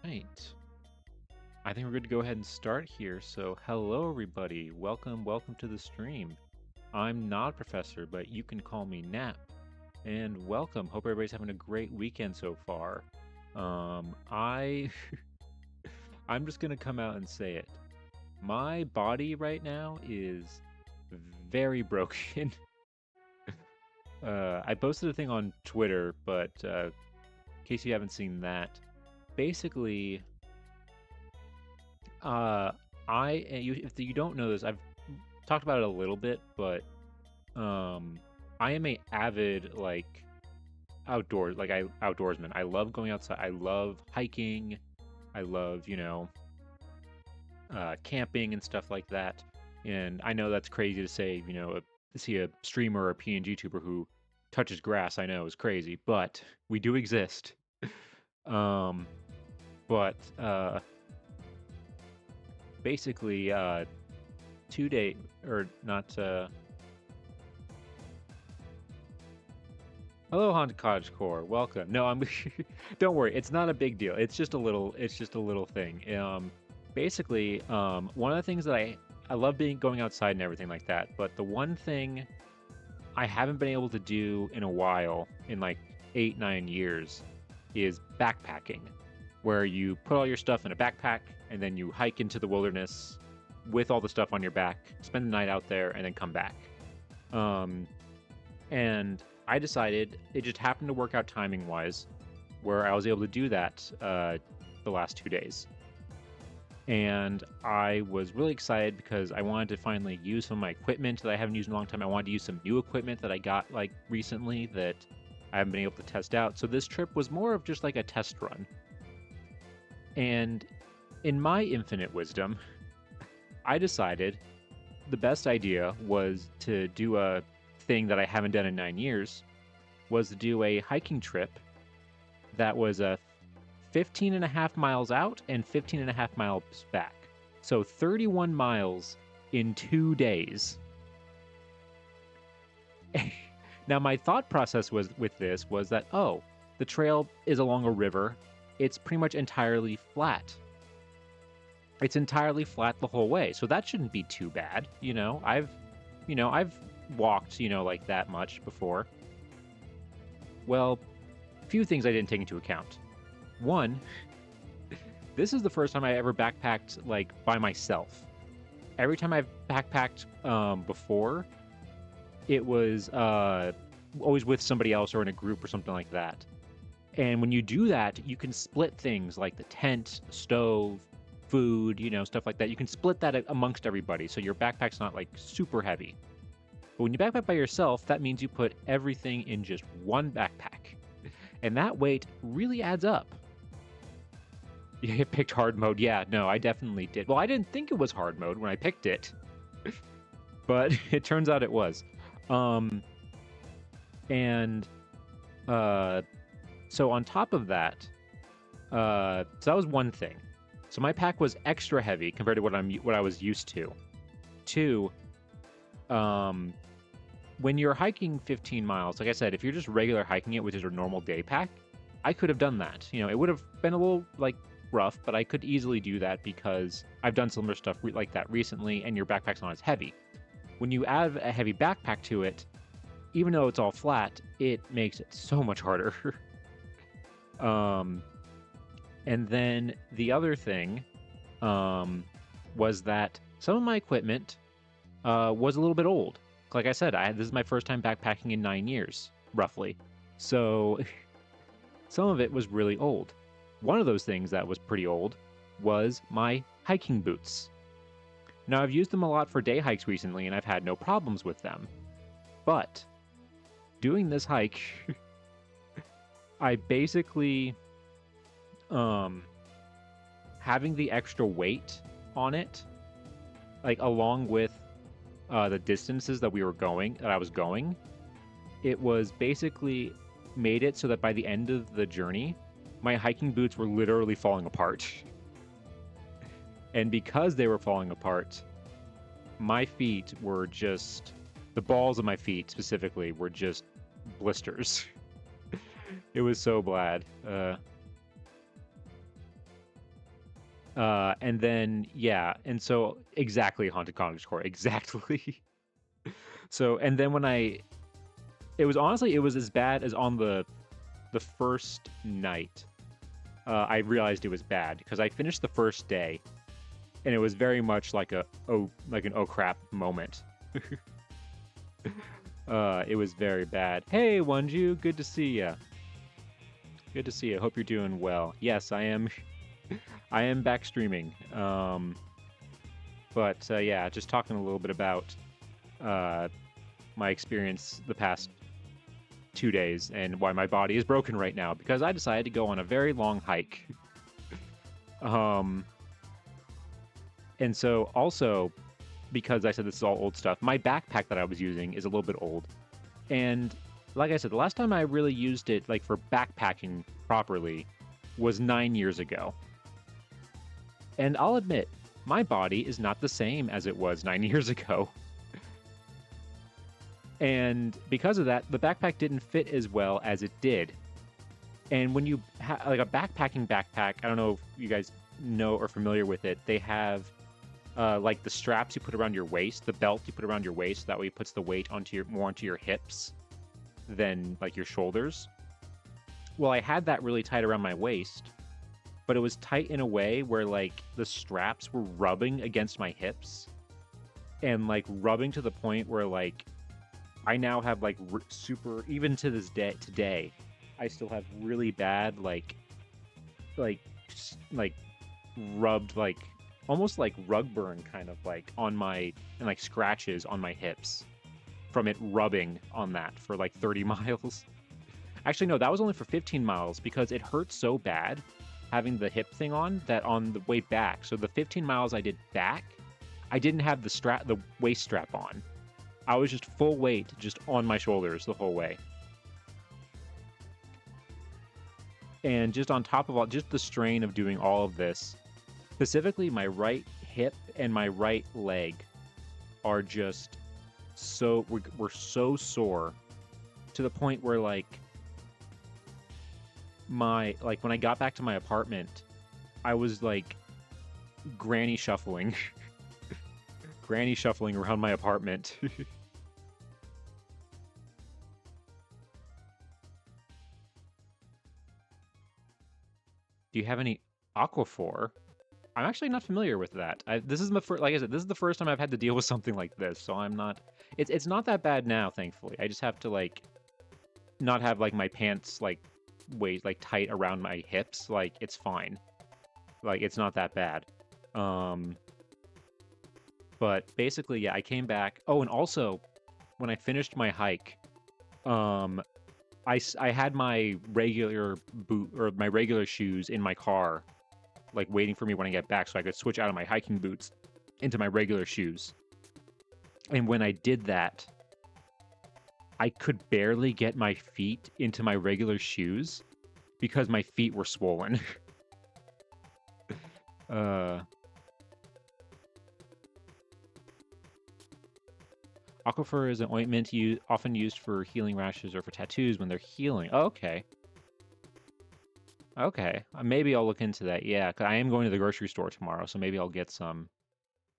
right. I think we're good to go ahead and start here. So, hello everybody. Welcome to the stream. I'm not a professor, but you can call me Nap. And welcome. Hope everybody's having a great weekend so far. I I'm just gonna come out and say it. My body right now is very broken. I posted a thing on Twitter, but in case you haven't seen that, basically Uh, if you don't know this, I've talked about it a little bit, but I am a avid outdoorsman. I love going outside. I love hiking. I love camping and stuff like that. And I know that's crazy to say. To see a streamer or a PNG tuber who touches grass, I know is crazy, but we do exist. Um, but basically, 2 day or not. Hello, Haunted Cottage Core. Welcome. No, I'm. Don't worry. It's not a big deal. It's just a little. It's just a little thing. Basically, one of the things that I love going outside and everything like that. But the one thing I haven't been able to do in a while, in like 8-9 years, is backpacking, where you put all your stuff in a backpack and then you hike into the wilderness with all the stuff on your back, spend the night out there, and then come back. And I decided it just happened to work out timing wise, where I was able to do that the last 2 days. And I was really excited because I wanted to finally use some of my equipment that I haven't used in a long time. I wanted to use some new equipment that I got like recently that I haven't been able to test out. So this trip was more of just like a test run. And in my infinite wisdom, I decided the best idea was to do a thing that I haven't done in 9 years, was to do a hiking trip that was 15 and a half miles out and 15 and a half miles back. So 31 miles in 2 days. Now, my thought process was that, oh, the trail is along a river. It's pretty much entirely flat. It's entirely flat the whole way. So that shouldn't be too bad. I've walked, like that much before. Well, a few things I didn't take into account. One, this is the first time I ever backpacked like by myself. Every time I've backpacked before, it was always with somebody else or in a group or something like that. And when you do that, you can split things like the tent, the stove, food, stuff like that. You can split that amongst everybody, so your backpack's not like super heavy. But when you backpack by yourself, that means you put everything in just one backpack. And that weight really adds up. You picked hard mode. Yeah, no, I definitely did. Well, I didn't think it was hard mode when I picked it. But it turns out it was. So on top of that, so that was one thing. So my pack was extra heavy compared to what I was used to. Two, when you're hiking 15 miles, like I said, if you're just regular hiking it, which is a normal day pack, I could have done that. It would have been a little like rough, but I could easily do that because I've done similar stuff like that recently, and your backpack's not as heavy. When you add a heavy backpack to it, even though it's all flat, it makes it so much harder. And then the other thing was that some of my equipment was a little bit old. Like I said, this is my first time backpacking in 9 years, roughly. So some of it was really old. One of those things that was pretty old was my hiking boots. Now, I've used them a lot for day hikes recently, and I've had no problems with them. But doing this hike, I basically, having the extra weight on it, like along with the distances that I was going, it was basically made it so that by the end of the journey, my hiking boots were literally falling apart. And because they were falling apart, my feet were just, the balls of my feet specifically were just blisters. It was so bad. And then yeah, and so exactly haunted cottagecore, exactly. So and then when it was honestly it was as bad as on the first night. I realized it was bad because I finished the first day, and it was very much like an oh crap moment. It was very bad. Hey, Wonju, good to see ya. Good to see you. Hope you're doing well. Yes, I am. I am back streaming. But yeah, just talking a little bit about uh, my experience the past 2 days and why my body is broken right now because I decided to go on a very long hike. um, and so also because I said this is all old stuff, my backpack that I was using is a little bit old. And like I said, the last time I really used it like for backpacking properly was 9 years ago. And I'll admit, my body is not the same as it was 9 years ago. And because of that, the backpack didn't fit as well as it did. And when you like a backpacking backpack, I don't know if you guys know or familiar with it, they have like the straps you put around your waist, the belt you put around your waist, so that way it puts the weight more onto your hips than like your shoulders. Well, I had that really tight around my waist, but it was tight in a way where like the straps were rubbing against my hips and like rubbing to the point where like I now have like super, even to this day today, I still have really bad like like rubbed like almost like rug burn kind of like on my and like scratches on my hips from it rubbing on that for like 30 miles. Actually, no, that was only for 15 miles because it hurt so bad having the hip thing on that on the way back. So the 15 miles I did back, I didn't have the waist strap on. I was just full weight just on my shoulders the whole way. And just on top of all, just the strain of doing all of this, specifically my right hip and my right leg are just we're so sore to the point where like when I got back to my apartment, I was like granny shuffling granny shuffling around my apartment. Do you have any Aquaphor? I'm actually not familiar with that. This is like I said, this is the first time I've had to deal with something like this, so I'm not. It's not that bad now, thankfully. I just have to like not have like my pants like like tight around my hips. Like it's fine. Like it's not that bad. But basically, yeah, I came back. Oh, and also when I finished my hike, I had my regular boot or my regular shoes in my car, like waiting for me when I get back so I could switch out of my hiking boots into my regular shoes. And when I did that, I could barely get my feet into my regular shoes because my feet were swollen. Aquaphor is an ointment often used for healing rashes or for tattoos when they're healing. Oh, okay. Okay. Maybe I'll look into that. Yeah, 'cause I am going to the grocery store tomorrow, so maybe I'll get some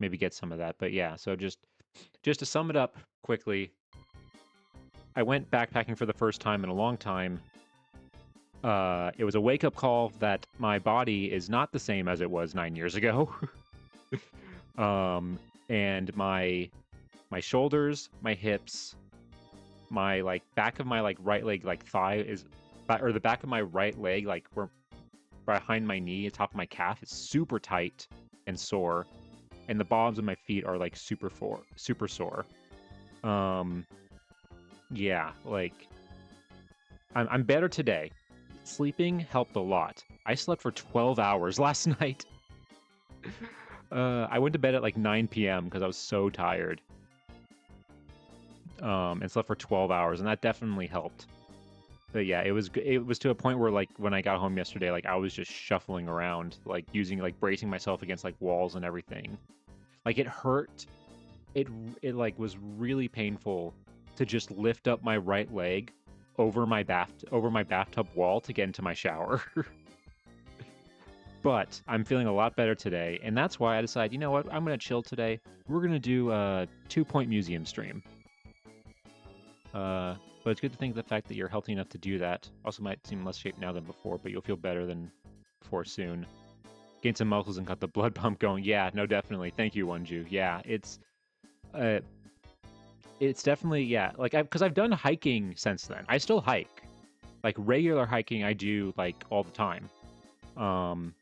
of that. But yeah, so just to sum it up quickly, I went backpacking for the first time in a long time. It was a wake-up call that my body is not the same as it was 9 years ago. And my shoulders, my hips, my like back of my like right leg, like thigh or the back of my right leg, like where behind my knee, top of my calf is super tight and sore, and the bottoms of my feet are like super sore. Yeah, like I'm better today. Sleeping helped a lot. I slept for 12 hours last night. I went to bed at like 9 p.m. because I was so tired. And slept for 12 hours, and that definitely helped. But yeah, it was to a point where like when I got home yesterday, like I was just shuffling around, like bracing myself against like walls and everything. Like it hurt. It like was really painful to just lift up my right leg over my bathtub wall to get into my shower. But I'm feeling a lot better today, and that's why I decided, you know what, I'm gonna chill today. We're gonna do a 2-point museum stream. But it's good to think the fact that you're healthy enough to do that. Also might seem less shape now than before, but you'll feel better than before soon. Gain some muscles and got the blood pump going. Yeah, no, definitely. Thank you, Wonju. Yeah, uh, it's definitely, yeah, like because I've done hiking since then. I still hike, like regular hiking. I do like all the time. Um,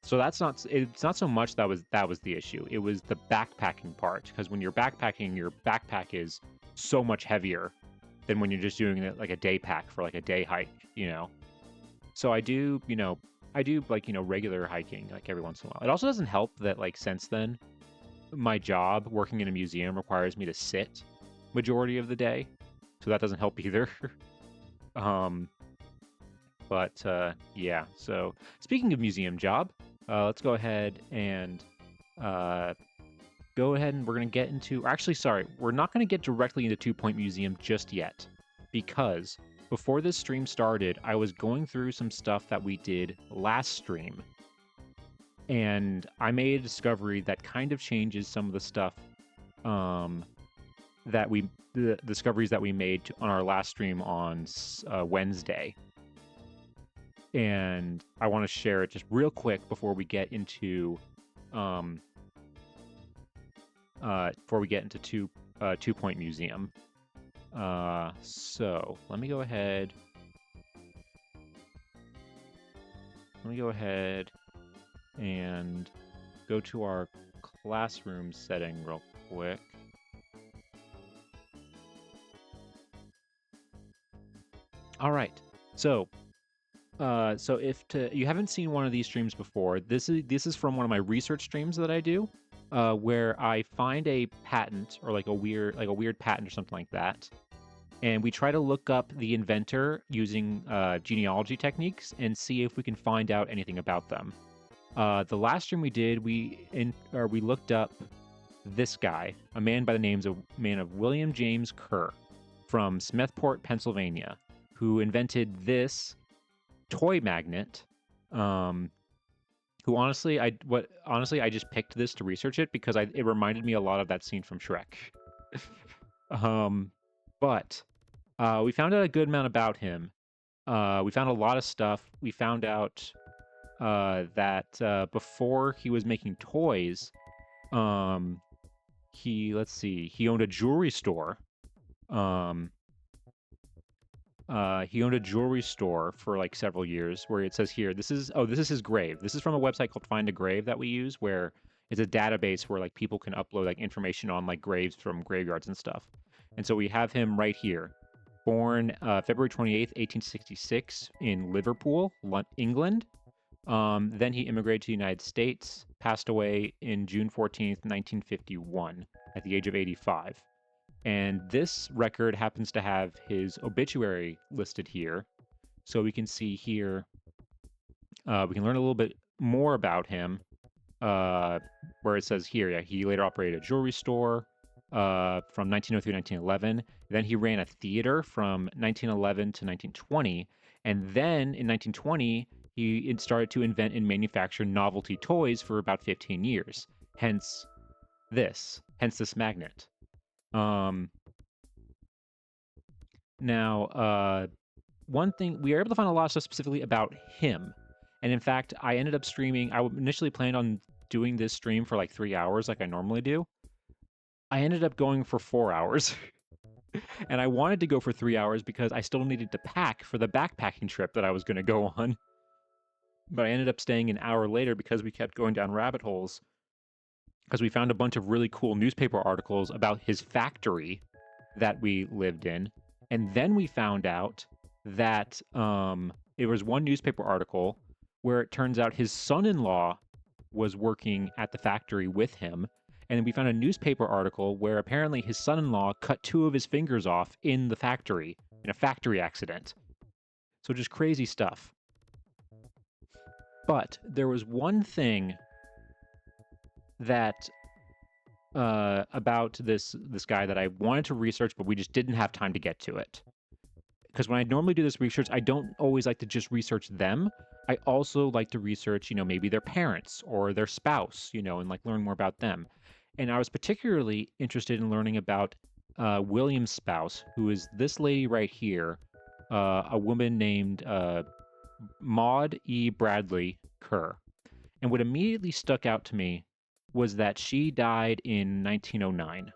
so it's not so much that was the issue. It was the backpacking part because when you're backpacking, your backpack is so much heavier than when you're just doing it like a day pack for like a day hike, you know. So I do like, regular hiking like every once in a while. It also doesn't help that like since then my job working in a museum requires me to sit majority of the day. So that doesn't help either. um but yeah. So speaking of museum job, let's go ahead and uh we're going to get into, actually, sorry, we're not going to get directly into 2-point museum just yet because before this stream started, I was going through some stuff that we did last stream and I made a discovery that kind of changes some of the stuff um, the discoveries that we made on our last stream on Wednesday. And I want to share it just real quick um, before we get into 2-point museum. So let me go ahead. And go to our classroom setting real quick. All right. So if you haven't seen one of these streams before, this is from one of my research streams that I do, where I find a patent or like a weird patent or something like that, and we try to look up the inventor using genealogy techniques and see if we can find out anything about them. The last stream we did, we looked up this guy, a man by the names of William James Kerr from Smethport, Pennsylvania, who invented this toy magnet. Who honestly, I just picked this to research it because it reminded me a lot of that scene from Shrek. But we found out a good amount about him. We found a lot of stuff. We found out that before he was making toys, he owned a jewelry store. He owned a jewelry store for like several years where it says here, this is his grave. This is from a website called Find a Grave that we use, where it's a database where like people can upload like information on like graves from graveyards and stuff. And so we have him right here. Born February 28th, 1866 in Liverpool, England. Then he immigrated to the United States, passed away in June 14th, 1951 at the age of 85. And this record happens to have his obituary listed here. So we can see here, we can learn a little bit more about him, where it says here, yeah, he later operated a jewelry store from 1903 to 1911. Then he ran a theater from 1911 to 1920. And then in 1920, he started to invent and manufacture novelty toys for about 15 years. Hence this magnet. Now, one thing, we were able to find a lot of stuff specifically about him. And in fact, I ended up streaming. I initially planned on doing this stream for like 3 hours like I normally do. I ended up going for 4 hours. And I wanted to go for 3 hours because I still needed to pack for the backpacking trip that I was going to go on. But I ended up staying an hour later because we kept going down rabbit holes. Because we found a bunch of really cool newspaper articles about his factory that we lived in. And then we found out that it was one newspaper article where it turns out his son-in-law was working at the factory with him. And we found a newspaper article where apparently his son-in-law cut 2 of his fingers off in the factory, in a factory accident. So just crazy stuff. But there was one thing that about this guy that I wanted to research, but we just didn't have time to get to it. because when I normally do this research, I don't always like to just research them. I also like to research, maybe their parents or their spouse, and like learn more about them. And I was particularly interested in learning about William's spouse, who is this lady right here, a woman named Maud E. Bradley Kerr. And what immediately stuck out to me was that she died in 1909.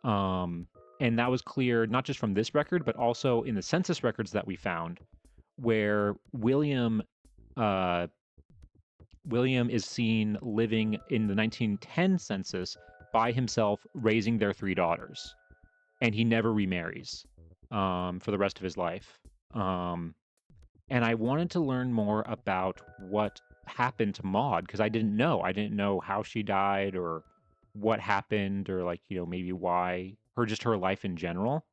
Um, and that was clear not just from this record, but also in the census records that we found, where uh, William is seen living in the 1910 census by himself, raising their three daughters, and he never remarries for the rest of his life. Um, and I wanted to learn more about what happened to Maud because I didn't know. I didn't know how she died or what happened or like, maybe why her life in general.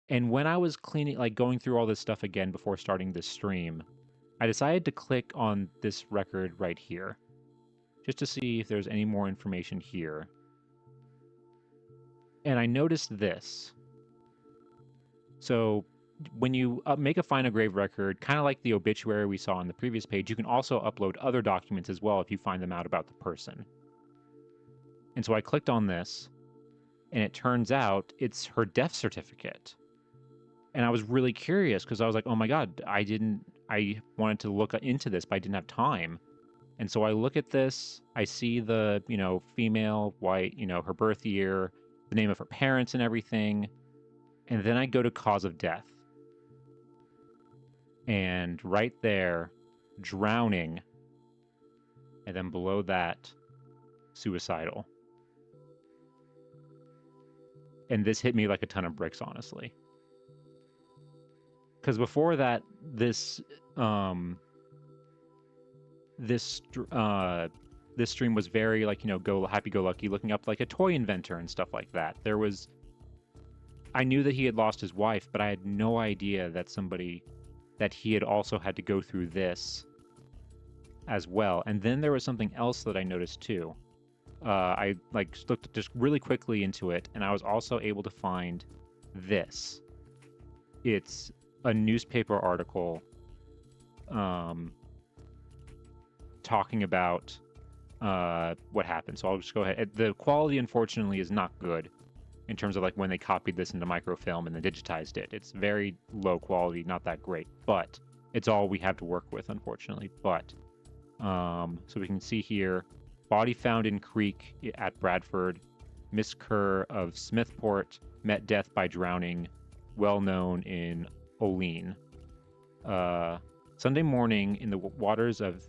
And when I was cleaning, like going through all this stuff again before starting this stream, I decided to click on this record right here just to see if there's any more information here. And I noticed this. So when you make a Find a Grave record, kind of like the obituary we saw on the previous page, you can also upload other documents as well if you find them out about the person. And so I clicked on this, and it turns out it's her death certificate. And I was really curious because I was like, oh my God, I wanted to look into this, but I didn't have time. And so I look at this, I see the, female, white, her birth year, the name of her parents and everything. And then I go to cause of death. And right there, drowning. And then below that, suicidal. And this hit me like a ton of bricks, honestly. Because before that, this stream was very like, go happy-go-lucky, looking up like a toy inventor and stuff like that. I knew that he had lost his wife, but I had no idea that he had also had to go through this as well. And then there was something else that I noticed too. I like looked just really quickly into it, and I was also able to find this. It's a newspaper article talking about what happened. So I'll just go ahead. The quality, unfortunately, is not good in terms of like when they copied this into microfilm and then digitized it. It's very low quality, not that great, but it's all we have to work with, unfortunately. But so we can see here, body found in creek at Bradford. Miss Kerr of Smithport met death by drowning, well known in Olean. Sunday morning in the waters of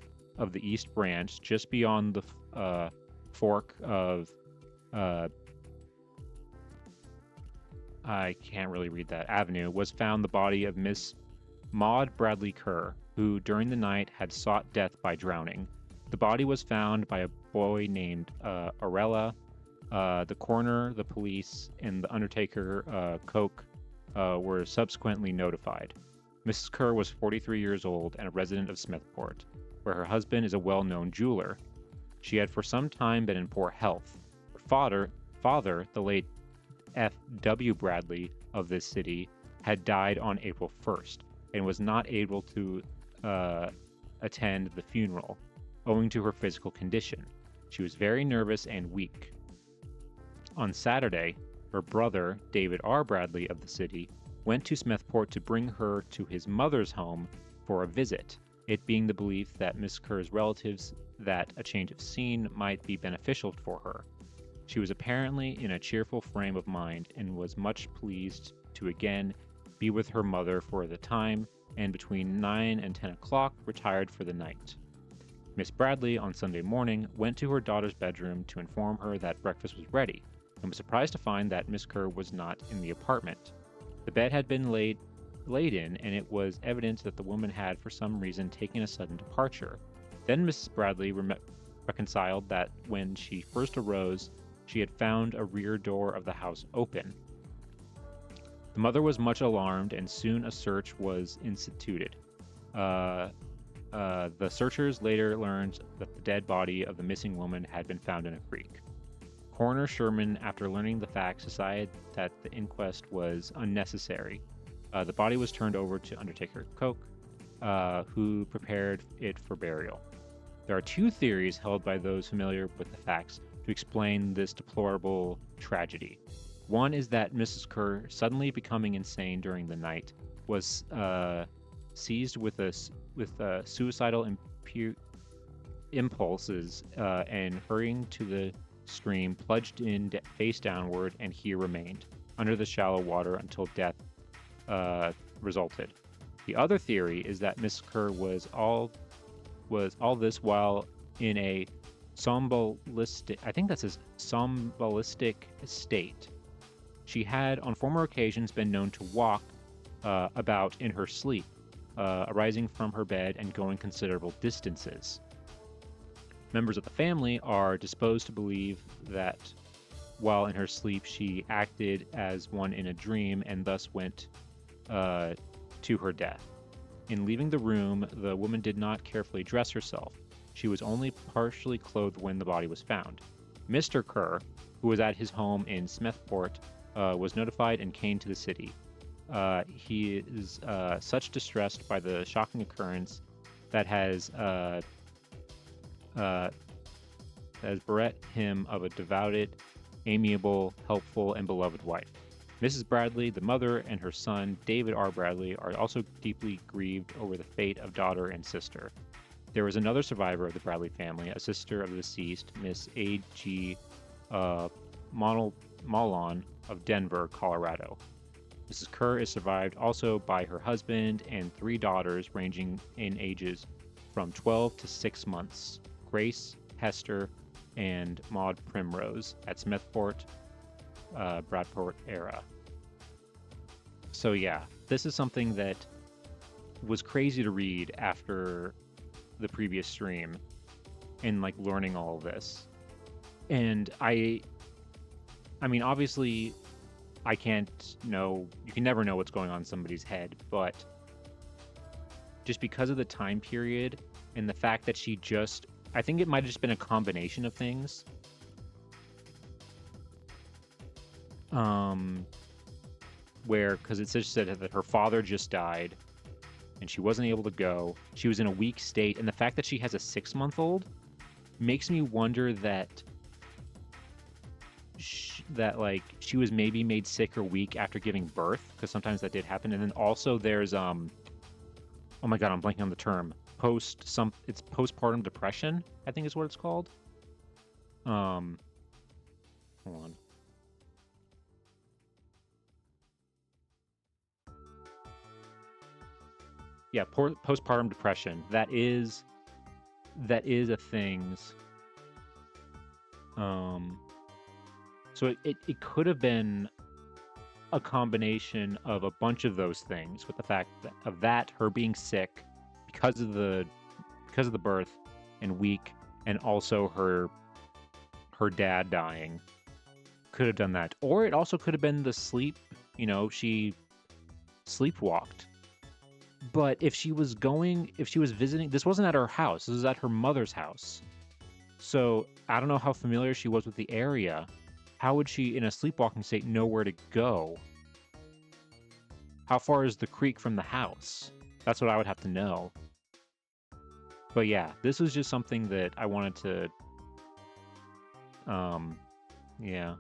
the East Branch, just beyond the fork of I can't really read that avenue, was found the body of Miss Maud Bradley Kerr, who during the night had sought death by drowning. The body was found by a boy named Arella. The coroner, the police, and the undertaker, Koch, were subsequently notified. Mrs. Kerr was 43 years old and a resident of Smithport, where her husband is a well-known jeweler. She had for some time been in poor health. Her father, the late F.W. Bradley of this city, had died on April 1st and was not able to attend the funeral, owing to her physical condition. She was very nervous and weak. On Saturday, her brother, David R. Bradley of the city, went to Smithport to bring her to his mother's home for a visit, it being the belief that Miss Kerr's relatives that a change of scene might be beneficial for her. She was apparently in a cheerful frame of mind and was much pleased to again be with her mother for the time, and between 9 and 10 o'clock retired for the night. Miss Bradley, on Sunday morning, went to her daughter's bedroom to inform her that breakfast was ready, and was surprised to find that Miss Kerr was not in the apartment. The bed had been laid in, and it was evident that the woman had, for some reason, taken a sudden departure. Then Mrs. Bradley reconciled that when she first arose, she had found a rear door of the house open. The mother was much alarmed, and soon a search was instituted. The searchers later learned that the dead body of the missing woman had been found in a creek. Coroner Sherman, after learning the facts, decided that the inquest was unnecessary. The body was turned over to Undertaker Coke, who prepared it for burial. There are two theories held by those familiar with the facts to explain this deplorable tragedy. One is that Mrs. Kerr, suddenly becoming insane during the night, was seized with suicidal impulses and hurrying to the stream, plunged in face downward, and here remained under the shallow water until death resulted. The other theory is that Miss Kerr was all this while in a somnambulistic, I think that's a somnambulistic state. She had on former occasions been known to walk about in her sleep, arising from her bed and going considerable distances. Members of the family are disposed to believe that while in her sleep she acted as one in a dream and thus went to her death. In leaving the room, the woman did not carefully dress herself. She was only partially clothed when the body was found. Mr. Kerr, who was at his home in Smithport, was notified and came to the city. He is such distressed by the shocking occurrence that has bereft him of a devoted, amiable, helpful, and beloved wife. Mrs. Bradley, the mother, and her son, David R. Bradley, are also deeply grieved over the fate of daughter and sister. There was another survivor of the Bradley family, a sister of the deceased, Miss A.G. Malon of Denver, Colorado. Mrs. Kerr is survived also by her husband and three daughters ranging in ages from 12 to 6 months, Grace, Hester, and Maud Primrose at Smithport, Bradport era. So yeah, this is something that was crazy to read after the previous stream and like learning all of this. And I mean, obviously I can't know, you can never know what's going on in somebody's head, but just because of the time period and the fact that she just, I think it might have just been a combination of things. Where, because it just said that her father just died and she wasn't able to go. She was in a weak state, and the fact that she has a 6-month-old makes me wonder that she was maybe made sick or weak after giving birth, because sometimes that did happen. And then also there's oh my god, I'm blanking on the term. It's postpartum depression, I think is what it's called. Hold on. Yeah, postpartum depression. That is a thing. So it could have been a combination of a bunch of those things, with the fact that her being sick because of the birth and weak, and also her dad dying could have done that. Or it also could have been the sleep, she sleepwalked. But if she was visiting, this wasn't at her house, this was at her mother's house. So I don't know how familiar she was with the area. How would she, in a sleepwalking state, know where to go? How far is the creek from the house? That's what I would have to know. But yeah, this was just something that I wanted to, yeah.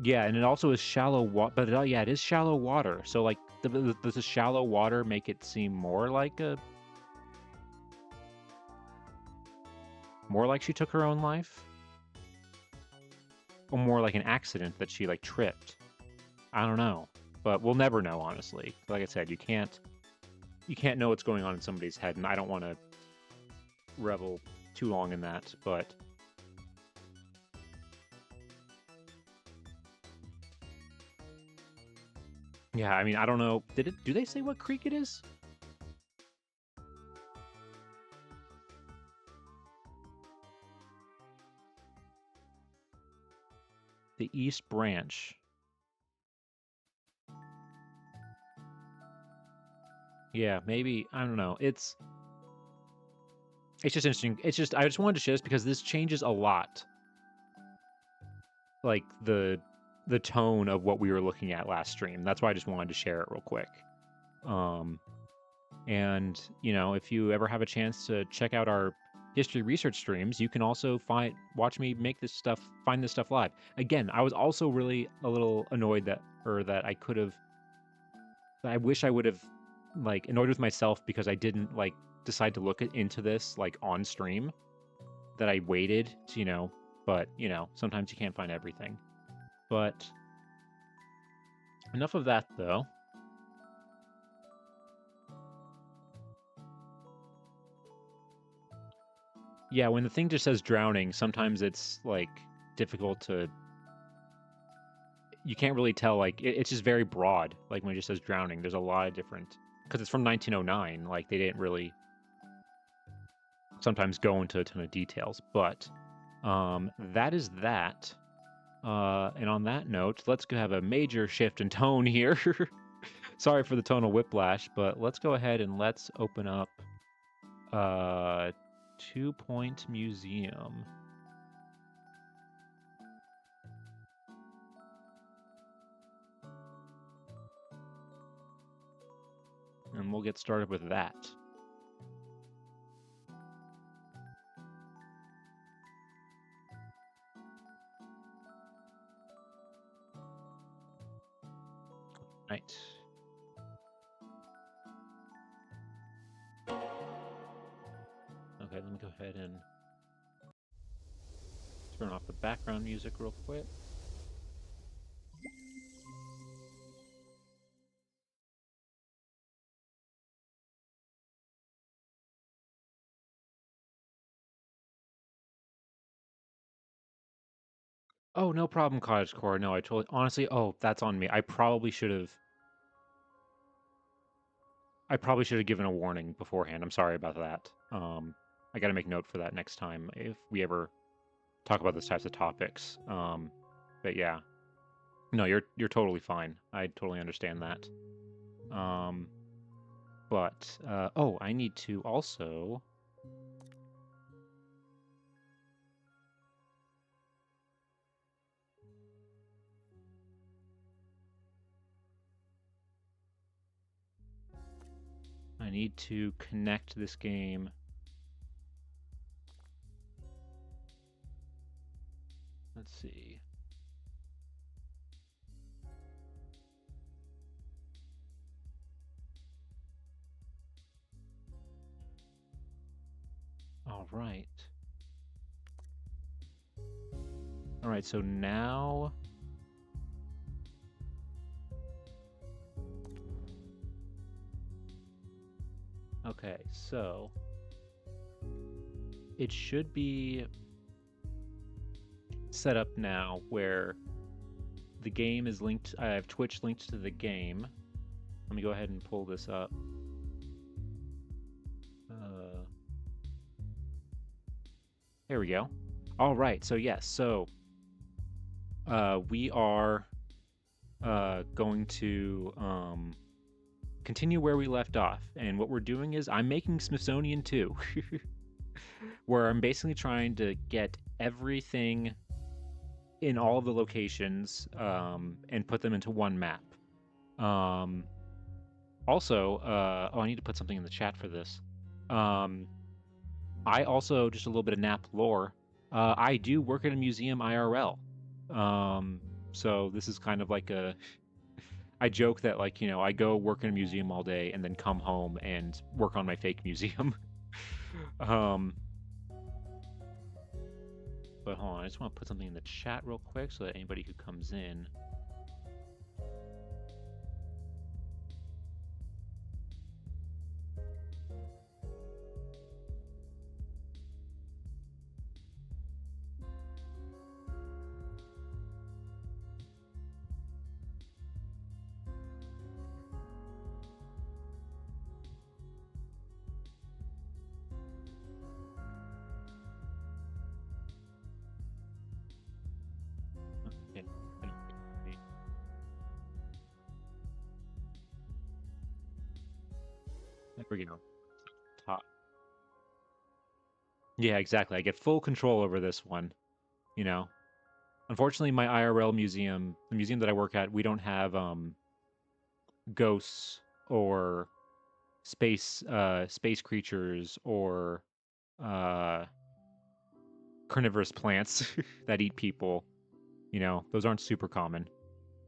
Yeah, and it also is shallow water, but yeah, it is shallow water. So like, does the shallow water make it seem more like she took her own life? Or more like an accident that she like tripped? I don't know, but we'll never know, honestly. Like I said, you can't know what's going on in somebody's head, and I don't want to revel too long in that, but yeah, I mean, I don't know. Do they say what creek it is? The East Branch. Yeah, maybe, I don't know. It's just interesting. I just wanted to share this because this changes a lot. like the tone of what we were looking at last stream. That's why I just wanted to share it real quick. And if you ever have a chance to check out our history research streams, you can also watch me make this stuff, find this stuff live. Again, I was also really a little annoyed that I wish I would have annoyed with myself because I didn't decide to look into this on stream, that I waited to, but sometimes you can't find everything. But enough of that though. Yeah, when the thing just says drowning, sometimes it's difficult to, you can't really tell, it's just very broad. When it just says drowning, there's a lot of different, because it's from 1909, they didn't really sometimes go into a ton of details. But that is that. And on that note, let's go have a major shift in tone here. Sorry for the tonal whiplash, but let's go ahead and let's open up 2 Point Museum. And we'll get started with that. Right. Okay, let me go ahead and turn off the background music real quick. Oh, no problem, Cottagecore. No, I totally, honestly, that's on me. I probably should have given a warning beforehand. I'm sorry about that. I got to make note for that next time if we ever talk about those types of topics. But yeah, no, you're totally fine. I totally understand that. But I need to also. I need to connect this game. Let's see. All right. All right, so now okay, so it should be set up now where the game is linked. I have Twitch linked to the game. Let me go ahead and pull this up. There we go. All right, so yes, so we are going to continue where we left off, and what we're doing is I'm making Smithsonian 2, where I'm basically trying to get everything in all of the locations and put them into one map. Also, I need to put something in the chat for this. I also, just a little bit of NAP lore, I do work at a museum IRL. So this is kind of like I joke that I go work in a museum all day and then come home and work on my fake museum. But hold on, I just want to put something in the chat real quick so that anybody who comes in. Okay. There we go. Top. Yeah, exactly. I get full control over this one, you know. Unfortunately, my IRL museum, the museum that I work at, we don't have ghosts or space creatures or uh, carnivorous plants that eat people. You know, those aren't super common.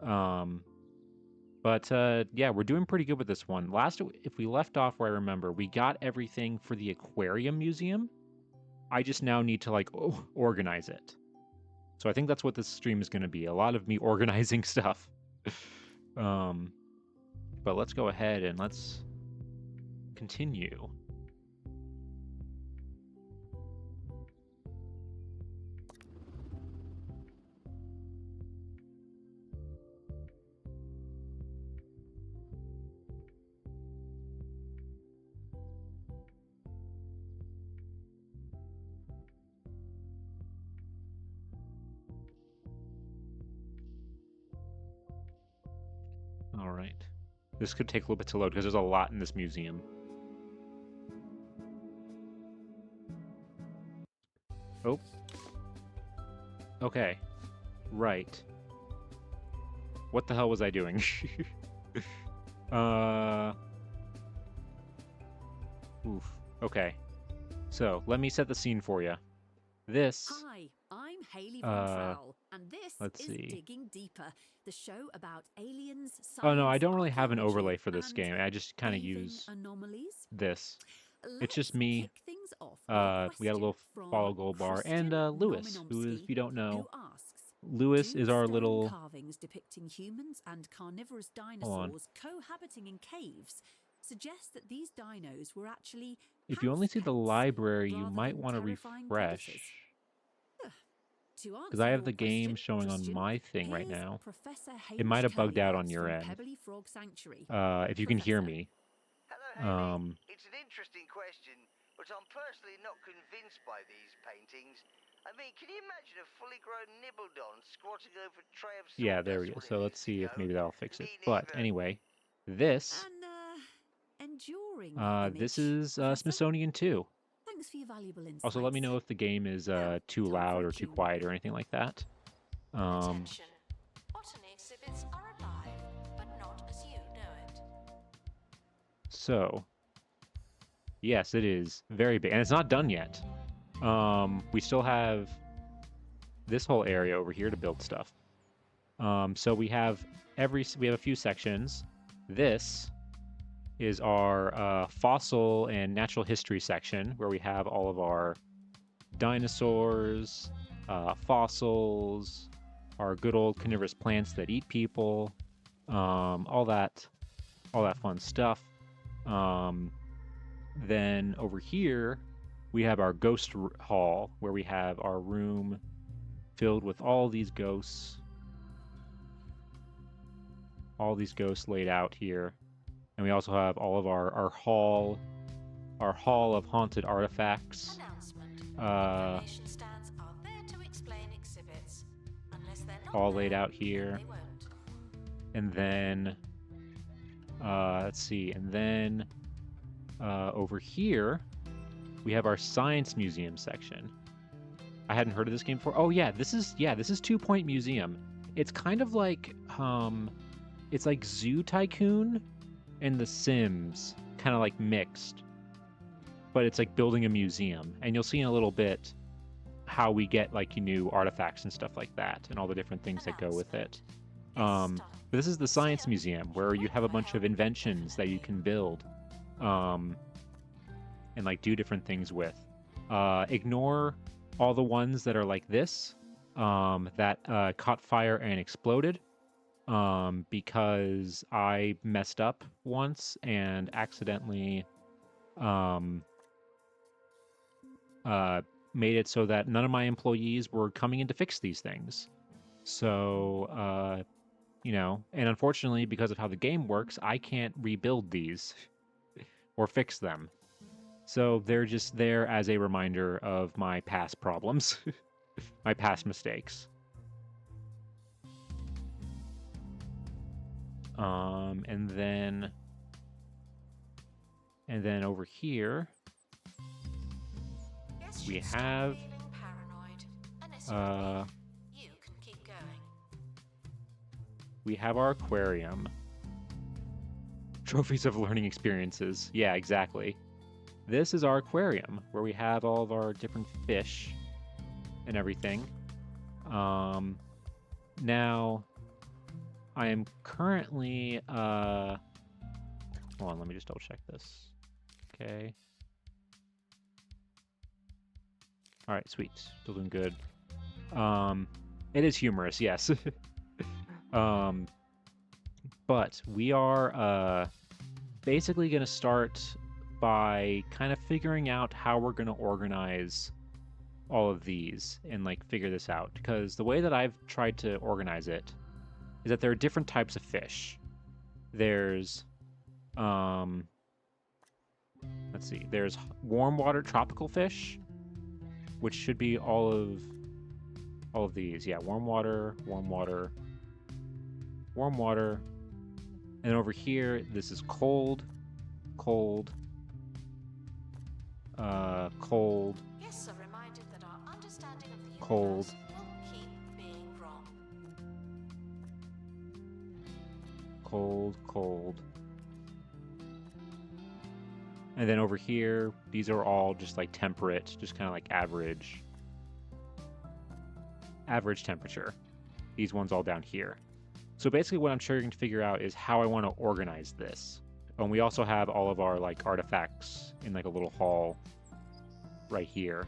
Um, but yeah, we're doing pretty good with this one. If we left off where I remember, we got everything for the aquarium museum. I just now need to like organize it. So I think that's what this stream is going to be. A lot of me organizing stuff. um, but let's go ahead and let's continue. All right. This could take a little bit to load because there's a lot in this museum. Oh. Okay. Right. What the hell was I doing? Oof. Okay. So, let me set the scene for you. This... Hi, I'm Hayley Von Trowell, and this let's is see. Digging Deeper, the show about aliens, science, Oh no, I don't really have an archaeology, overlay for this and game. I just kind of bathing use anomalies. this. It's just Let's me. kick things off with a We got a question little follow from gold bar and Christian Lewis, who, if you don't know, asks, Lewis do is our stone little... carvings depicting humans and carnivorous Hold on. dinosaurs cohabiting in caves suggest that these dinos were actually If you only see the house pets library, you rather might than want to terrifying refresh. predators? To Because answer I have your the game question, showing on Christian, my thing right here's now. Professor It Hamish might have bugged out on Curlylegs your from end. Pebbly Frog Sanctuary. If you can hear Professor. me. Hello, Haley. It's an interesting question, but I'm personally not convinced by these paintings. I mean, can you imagine a fully grown Nibbledon squatting over a tray of sawdust? Yeah, there we go. What So it let's is, see you if know? maybe that'll fix it. Me But neither. anyway, this Enduring this image, is Professor. Smithsonian 2. Thanks for your valuable insights. Also, let me know if the game is too time loud for a or too Q&A. quiet or anything like that. Attention. Botany exhibits are alive, but not as you know it. So, yes, it is very big, and it's not done yet. We still have this whole area over here to build stuff. So we have a few sections. This is our fossil and natural history section, where we have all of our dinosaurs, fossils, our good old carnivorous plants that eat people, all that fun stuff. Then over here, we have our ghost hall, where we have our room filled with all these ghosts laid out here. And we also have all of our hall of haunted artifacts. Announcement. Information stands are there to explain exhibits. Unless they're not all there, laid out here. they won't. And then let's see, and then over here we have our science museum section. I hadn't heard of this game before. Oh yeah, this is 2 Point Museum. It's kind of like it's like Zoo Tycoon and The Sims, kind of like mixed. But it's like building a museum, and you'll see in a little bit how we get like new artifacts and stuff like that, and all the different things that go with it. But this is the science museum, where you have a bunch of inventions that you can build, and like do different things with. Ignore all the ones that are like this, that caught fire and exploded, because I messed up once and accidentally made it so that none of my employees were coming in to fix these things. So, and unfortunately, because of how the game works, I can't rebuild these or fix them. So they're just there as a reminder of my past problems, my past mistakes. And then over here, we have Feeling paranoid. Unless uh, you can keep we have our aquarium. Trophies of learning experiences. Yeah, exactly. This is our aquarium, where we have all of our different fish and everything. Now, I am currently, hold on, let me just double check this. Okay. All right, sweet. Still doing good. It is humorous, yes. But we are basically going to start by kind of figuring out how we're going to organize all of these and like figure this out, because the way that I've tried to organize it is that there are different types of fish. There's let's see, there's warm water tropical fish, which should be all of these. Yeah, warm water, and over here this is cold, cold, cold, Guests are reminded that our understanding of the cold, universe will keep being wrong. cold, cold. And then over here, these are all just like temperate, just kind of like average temperature. These ones all down here. So basically what I'm trying to figure out is how I want to organize this. And we also have all of our like artifacts in like a little hall right here.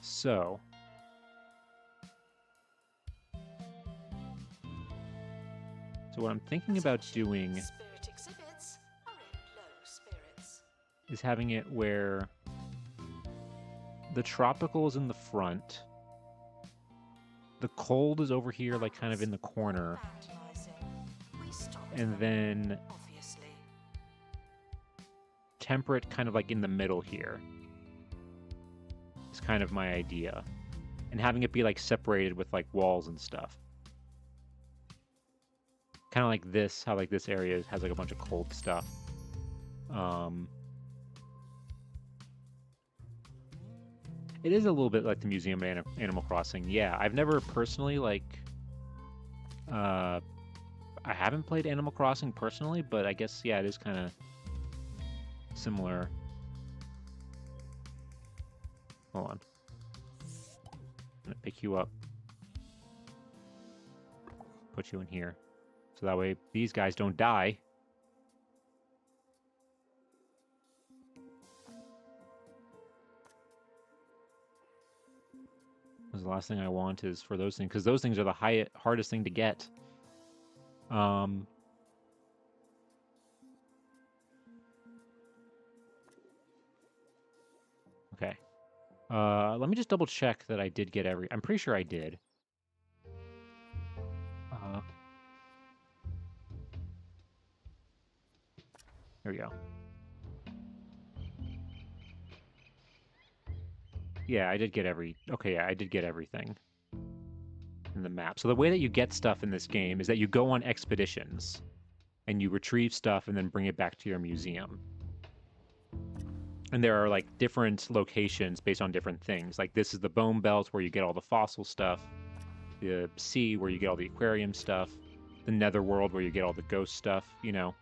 So what I'm thinking about doing Spirit exhibits are in low spirits. is having it where the tropical is in the front, the cold is over here, like kind of in the corner, We stopped and them, then obviously. temperate kind of like in the middle here. It's kind of my idea. And having it be like separated with like walls and stuff. Kind of like this, how like this area has like a bunch of cold stuff. It is a little bit like the Museum of Animal Crossing. Yeah, I've never personally like I haven't played Animal Crossing personally, but I guess yeah, it is kind of similar. Hold on. I'm gonna pick you up. Put you in here. So that way these guys don't die. Because the last thing I want is for those things, because those things are the hardest thing to get. Okay. Let me just double check that I did get I'm pretty sure I did. Here we go. Yeah, I did get okay, yeah, I did get everything in the map. So the way that you get stuff in this game is that you go on expeditions and you retrieve stuff and then bring it back to your museum. And there are like different locations based on different things. Like this is the bone belt where you get all the fossil stuff, the sea where you get all the aquarium stuff, the netherworld where you get all the ghost stuff, you know.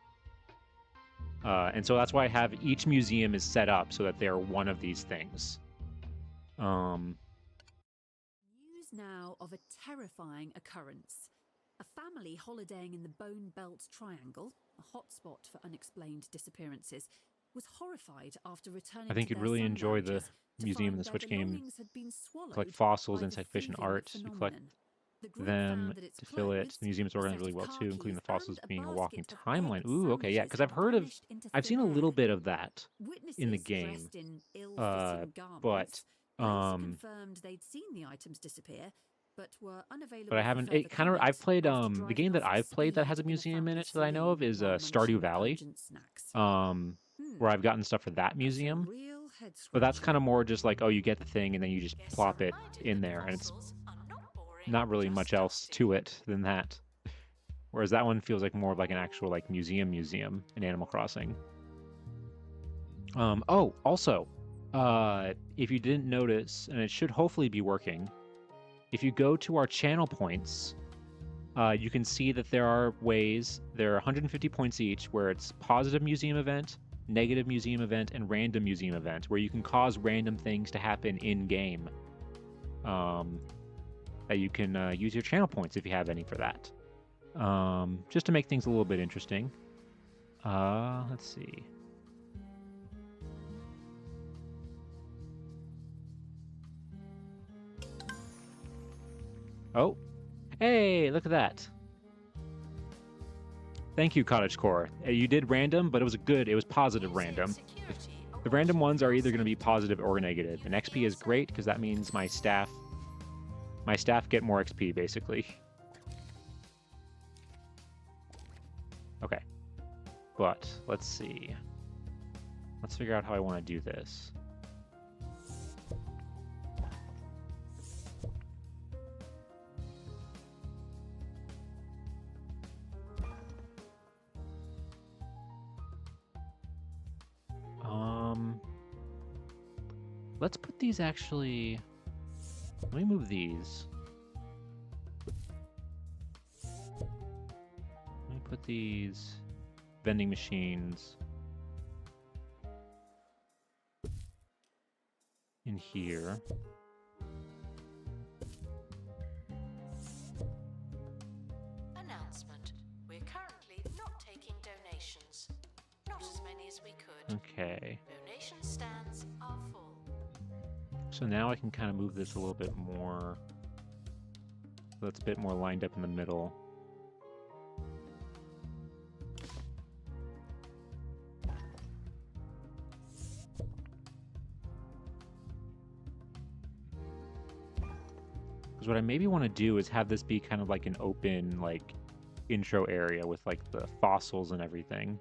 And so that's why I have each museum is set up so that they're one of these things. News now of a terrifying occurrence. A family holidaying in the Bone Belt Triangle, a hotspot for unexplained disappearances, was horrified after returning I think to you'd their really sun enjoy the lounges to museum in find the their Switch game. belongings had been swallowed Collect fossils, by the insect, fish, and thieving art. You collect phenomenon. The group them found that its to fill it. clothes, The museum is a organized set really of well car too, including the keys, fossils and a being a walking basket of timeline. egg Ooh, okay, yeah, because I've sandwiches heard vanished into I've seen a thin little air. bit of that Witnesses in the game. dressed in ill-fitting garments But later confirmed they'd seen the items disappear, but were unavailable but I for haven't. further It kind of. comment I've played after the driving game that off at I've played that has a speed in museum in family it that I know of saloon is while Stardew munching Valley. pungent snacks. Where I've gotten stuff for that That's a museum. real But that's head-scratcher. kind of more just like, oh, you get the thing and then you just Guests plop are it reminded in that there, and it's fossils are not boring, not really just much else dusty. to it than that. Whereas that one feels like more of like an actual like museum in Animal Crossing. Oh, also, If you didn't notice, and it should hopefully be working, if you go to our channel points, you can see that there are 150 points each, where it's positive museum event, negative museum event, and random museum event, where you can cause random things to happen in-game. That you can use your channel points if you have any for that. Just to make things a little bit interesting. Let's see. Oh, hey, look at that. Thank you, Cottagecore. You did random, but it was positive random. The random ones are either going to be positive or negative. And XP is great because that means my staff get more XP, basically. Okay. But, let's see. Let's figure out how I want to do this. Let's put these actually... Let me move these. Let me put these vending machines in here. Announcement. We're currently not taking donations. Not as many as we could. Okay. Donation stands are full. So now I can kind of move this a little bit more. So it's a bit more lined up in the middle. Because what I maybe want to do is have this be kind of like an open, like, intro area with, like, the fossils and everything.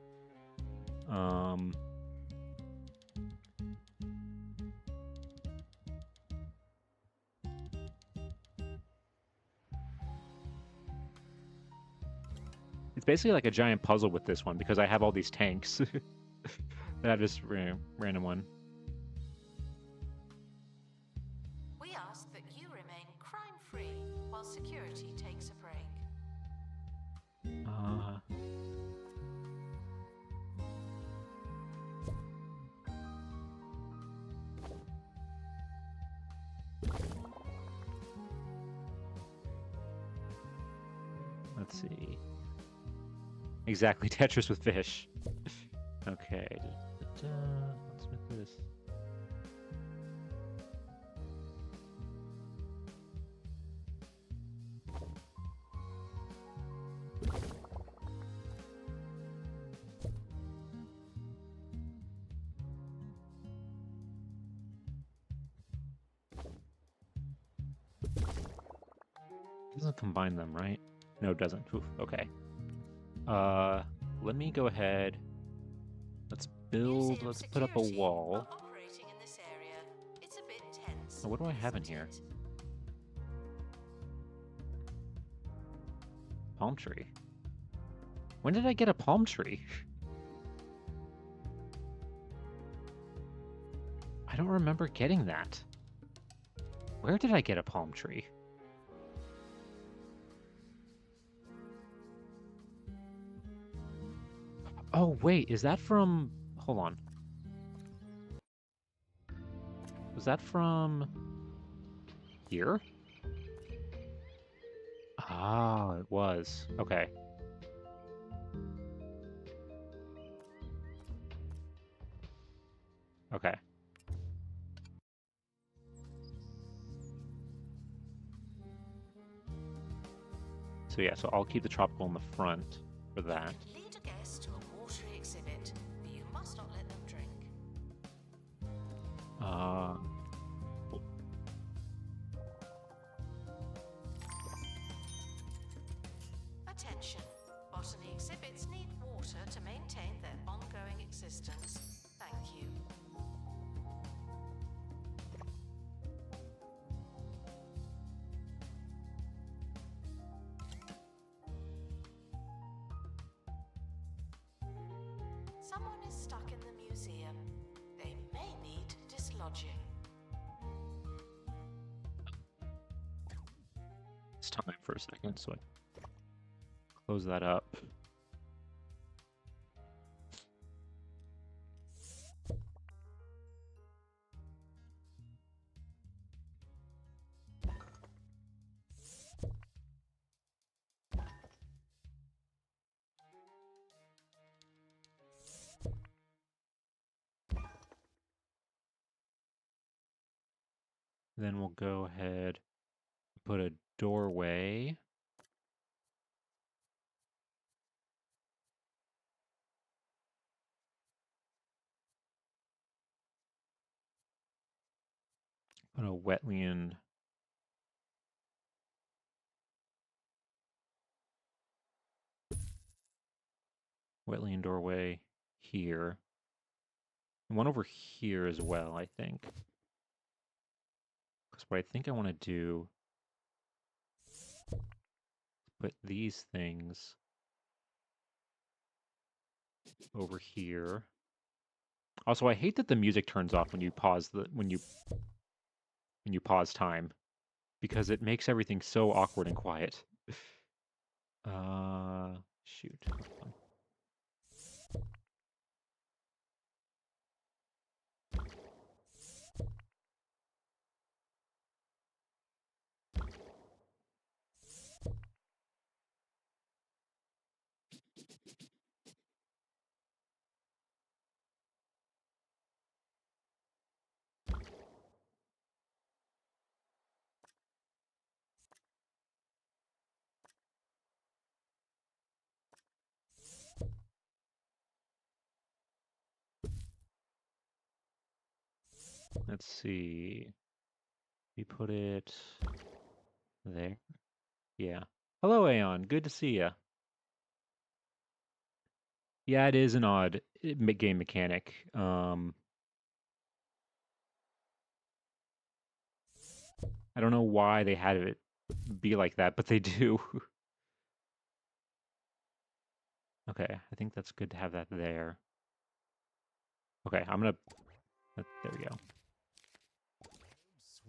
It's basically like a giant puzzle with this one because I have all these tanks that have this random one. We ask that you remain crime-free while security takes a break. Let's see. Exactly, Tetris with fish. Okay. Let's make this. It doesn't combine them, right? No, it doesn't. Oof, okay. Let me go ahead. Let's put up a wall. Operating in this area. It's a bit tense. Oh, what do I have in here? Palm tree. When did I get a palm tree? I don't remember getting that. Where did I get a palm tree? Oh, wait, is that from... Hold on. Was that from... here? Ah, it was. Okay. Okay. So yeah, so I'll keep the tropical in the front for that. Lead a guest to a watery exhibit, but you must not let them drink. Attention. Botany exhibits need water to maintain their ongoing existence. Thank you. It's time for a second, so I close that up. Then we'll go ahead and put a doorway. Put a wetland doorway here. And one over here as well, I think. Because what I think I want to do is put these things over here. Also, I hate that the music turns off when you pause when you pause time, because it makes everything so awkward and quiet. Shoot. Hold on. Let's see. We put it there. Yeah. Hello, Aeon. Good to see ya. Yeah, it is an odd game mechanic. I don't know why they had it be like that, but they do. Okay, I think that's good to have that there. Okay, I'm gonna... There we go.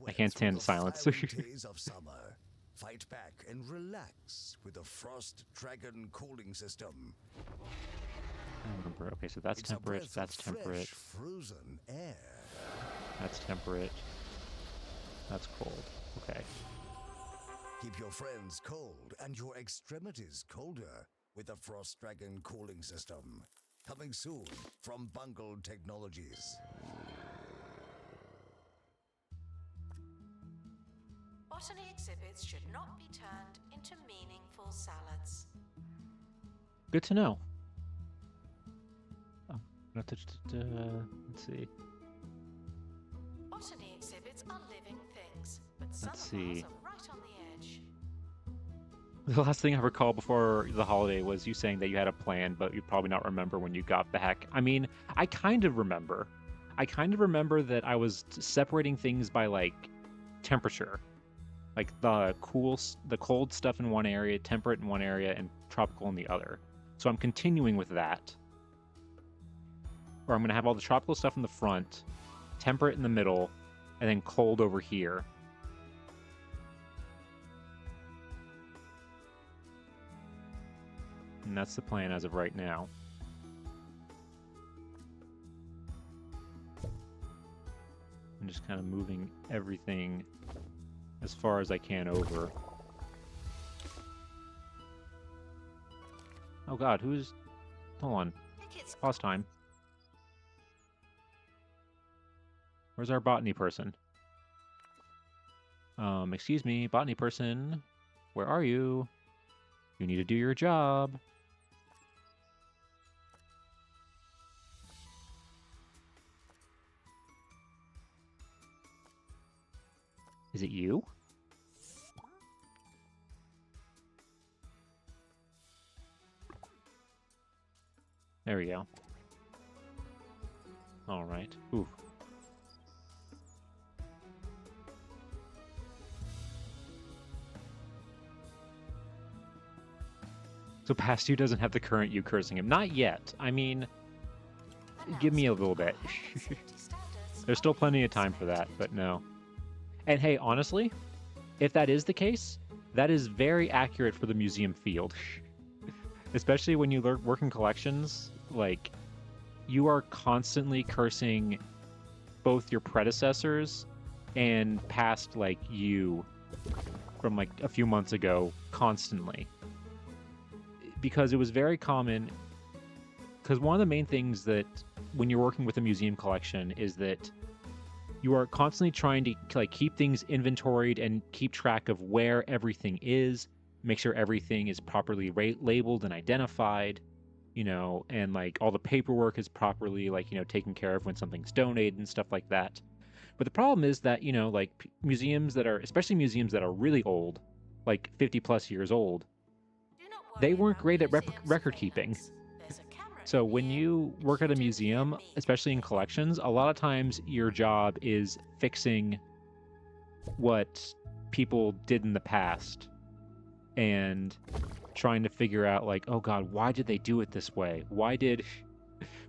I can't stand silence. Days of summer. Fight back and relax with a Frost Dragon cooling system. I don't remember. Okay, so that's It's a temperate, breath that's of temperate, fresh, frozen air. that's temperate, that's cold. Okay. Keep your friends cold and your extremities colder with the Frost Dragon cooling system. Coming soon from Bungled Technologies. Botany exhibits should not be turned into meaningful salads. Good to know. Oh, let's see. Botany exhibits are living things, but some Let's of ours see. are right on the edge. The last thing I recall before the holiday was you saying that you had a plan, but you probably not remember when you got back. I mean, I kind of remember. I kind of remember that I was separating things by, like, temperature. Like the cold stuff in one area, temperate in one area, and tropical in the other. So I'm continuing with that. Or I'm going to have all the tropical stuff in the front, temperate in the middle, and then cold over here. And that's the plan as of right now. I'm just kind of moving everything as far as I can over. Oh god, who's... Hold on. Pause time. Where's our botany person? Excuse me, botany person. Where are you? You need to do your job. Is it you? There we go. All right. Ooh. So past you doesn't have the current you cursing him. Not yet. I mean, give me a little bit. There's still plenty of time for that, but no. And hey, honestly, if that is the case, that is very accurate for the museum field. Especially when you work in collections, like, you are constantly cursing both your predecessors and past, like, you from, like, a few months ago constantly. Because it was very common, because one of the main things that when you're working with a museum collection is that you are constantly trying to, like, keep things inventoried and keep track of where everything is, make sure everything is properly labeled and identified, you know, and, like, all the paperwork is properly, like, you know, taken care of when something's donated and stuff like that. But the problem is that, you know, like, museums that are, especially museums that are really old, like 50 plus years old, they weren't great at record keeping. So when you work at a museum, especially in collections, a lot of times your job is fixing what people did in the past and trying to figure out, like, oh God, why did they do it this way? Why did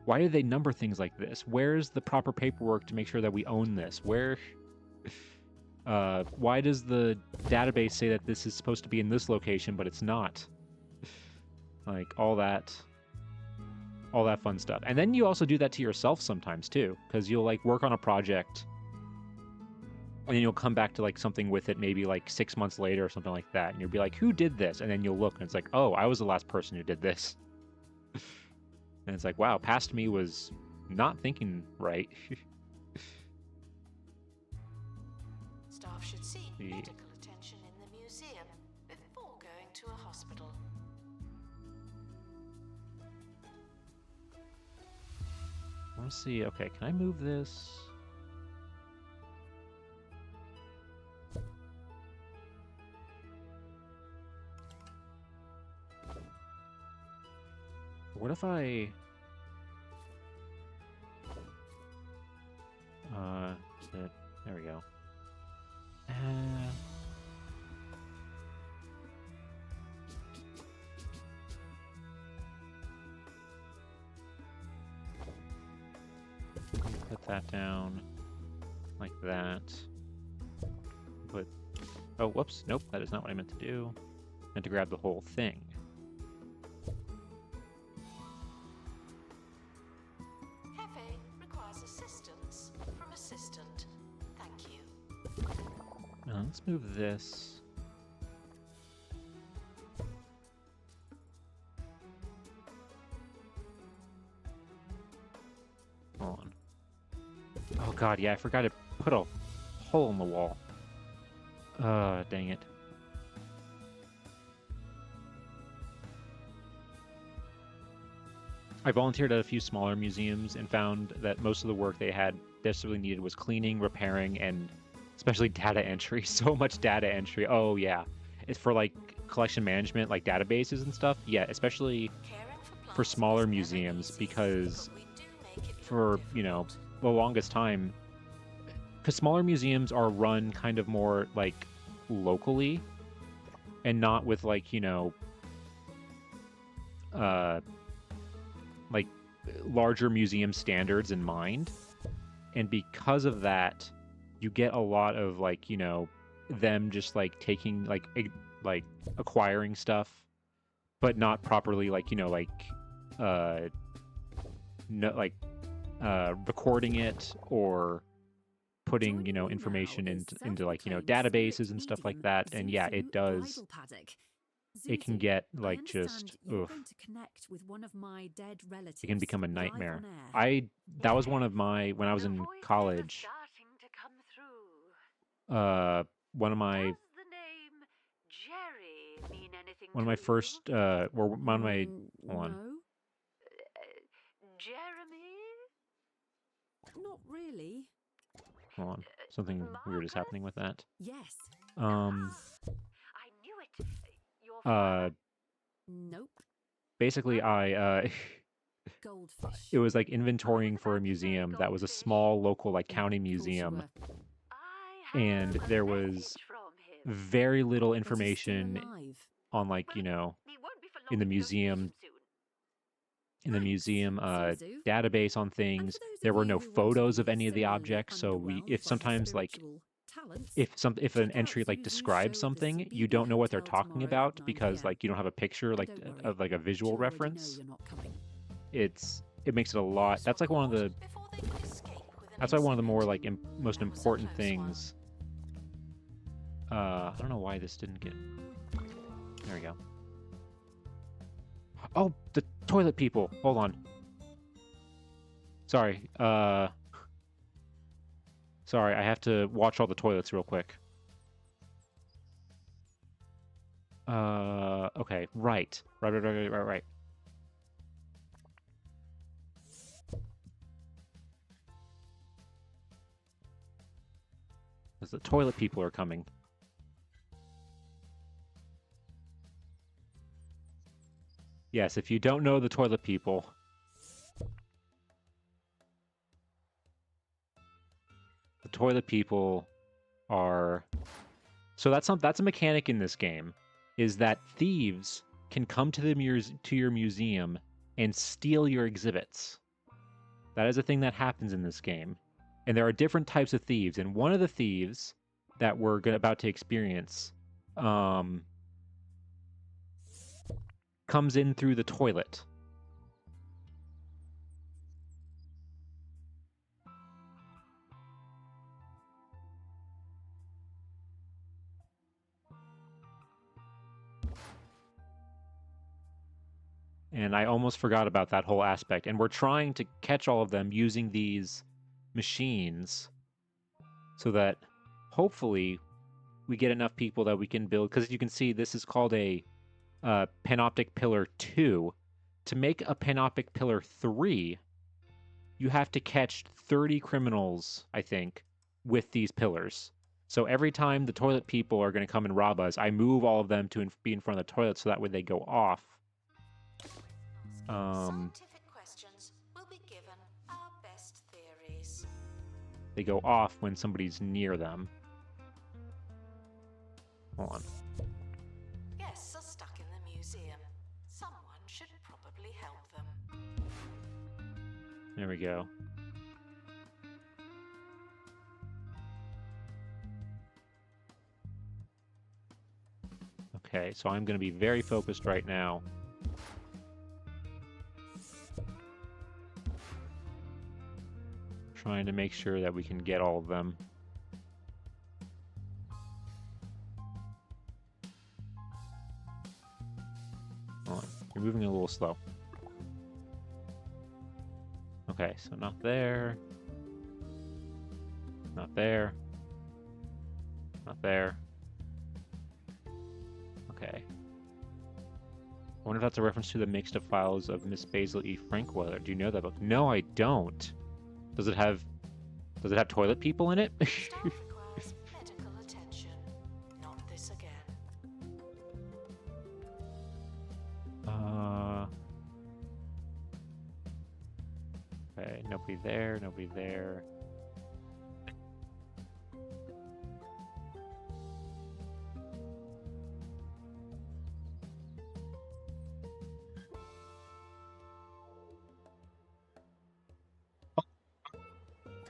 they number things like this? Where's the proper paperwork to make sure that we own this? Why does the database say that this is supposed to be in this location, but it's not? Like, all that fun stuff. And then you also do that to yourself sometimes too, because you'll, like, work on a project and then you'll come back to, like, something with it maybe like 6 months later or something like that, and you'll be like, who did this? And then you'll look and it's like, oh, I was the last person who did this. And it's like, wow, past me was not thinking right. Staff should seek medical attention in the museum before going to a hospital. Let's see. Okay, can I move this? What if I... there we go. Put that down like that. But, oh, whoops, nope, that is not what I meant to do. I meant to grab the whole thing. Cafe requires assistance from assistant. Thank you. Now, let's move this. Hold on. Oh God, yeah, I forgot to put a hole in the wall. Dang it. I volunteered at a few smaller museums and found that most of the work they had desperately needed was cleaning, repairing, and especially data entry. So much data entry. Oh yeah. It's for, like, collection management, like databases and stuff. Yeah, especially for smaller museums, because for, you know, the longest time, because smaller museums are run kind of more, like, locally and not with, like, you know, like, larger museum standards in mind. And because of that, you get a lot of, like, you know, them just, like, taking, like acquiring stuff, but not properly, like, you know, like, no, like, recording it or putting, you know, information into like, you know, databases and stuff like that. And yeah, it does. It can get, like, just, oof. It can become a nightmare. That was one of my, when I was in college, one of my first, or one of my, hold on. Jeremy? Not really. Hold on. Something weird is happening with that. Yes. I knew it. Your Nope. Basically, Goldfish. it was like inventorying for a museum that was a small local, like, county museum, and there was very little information on, like, you know, in the museum database on things. There were no photos of any of the objects, so if sometimes, like, if an entry like describes something, you don't know what they're talking about because like you don't have a picture like of like a visual reference. It makes it a lot. That's like one of the. That's like one of the more like most important things. I don't know why this didn't get. There we go. Oh, the toilet people. Hold on. Sorry. Sorry, I have to watch all the toilets real quick. Okay. Right. Right. Because the toilet people are coming. Yes, if you don't know the toilet people, the toilet people are. So that's a mechanic in this game, is that thieves can come to your museum and steal your exhibits. That is a thing that happens in this game, and there are different types of thieves. And one of the thieves that we're about to experience, comes in through the toilet. And I almost forgot about that whole aspect. And we're trying to catch all of them using these machines so that hopefully we get enough people that we can build. Because you can see this is called a Panoptic Pillar 2. To make a Panoptic Pillar 3, you have to catch 30 criminals, I think, with these pillars. So every time the toilet people are going to come and rob us, I move all of them to be in front of the toilet so that way they go off. Scientific questions will be given our best theories. They go off when somebody's near them. Hold on. Guests are stuck in the museum. Someone should probably help them. There we go. Okay, so I'm going to be very focused right now. Trying to make sure that we can get all of them. Hold on. You're moving a little slow. Okay, so not there. Not there. Not there. Okay. I wonder if that's a reference to the mixed up files of Miss Basil E. Frankweather. Do you know that book? No, I don't. Does it have toilet people in it? Staff requires medical attention. Not this again. Okay, nobody there, nobody there.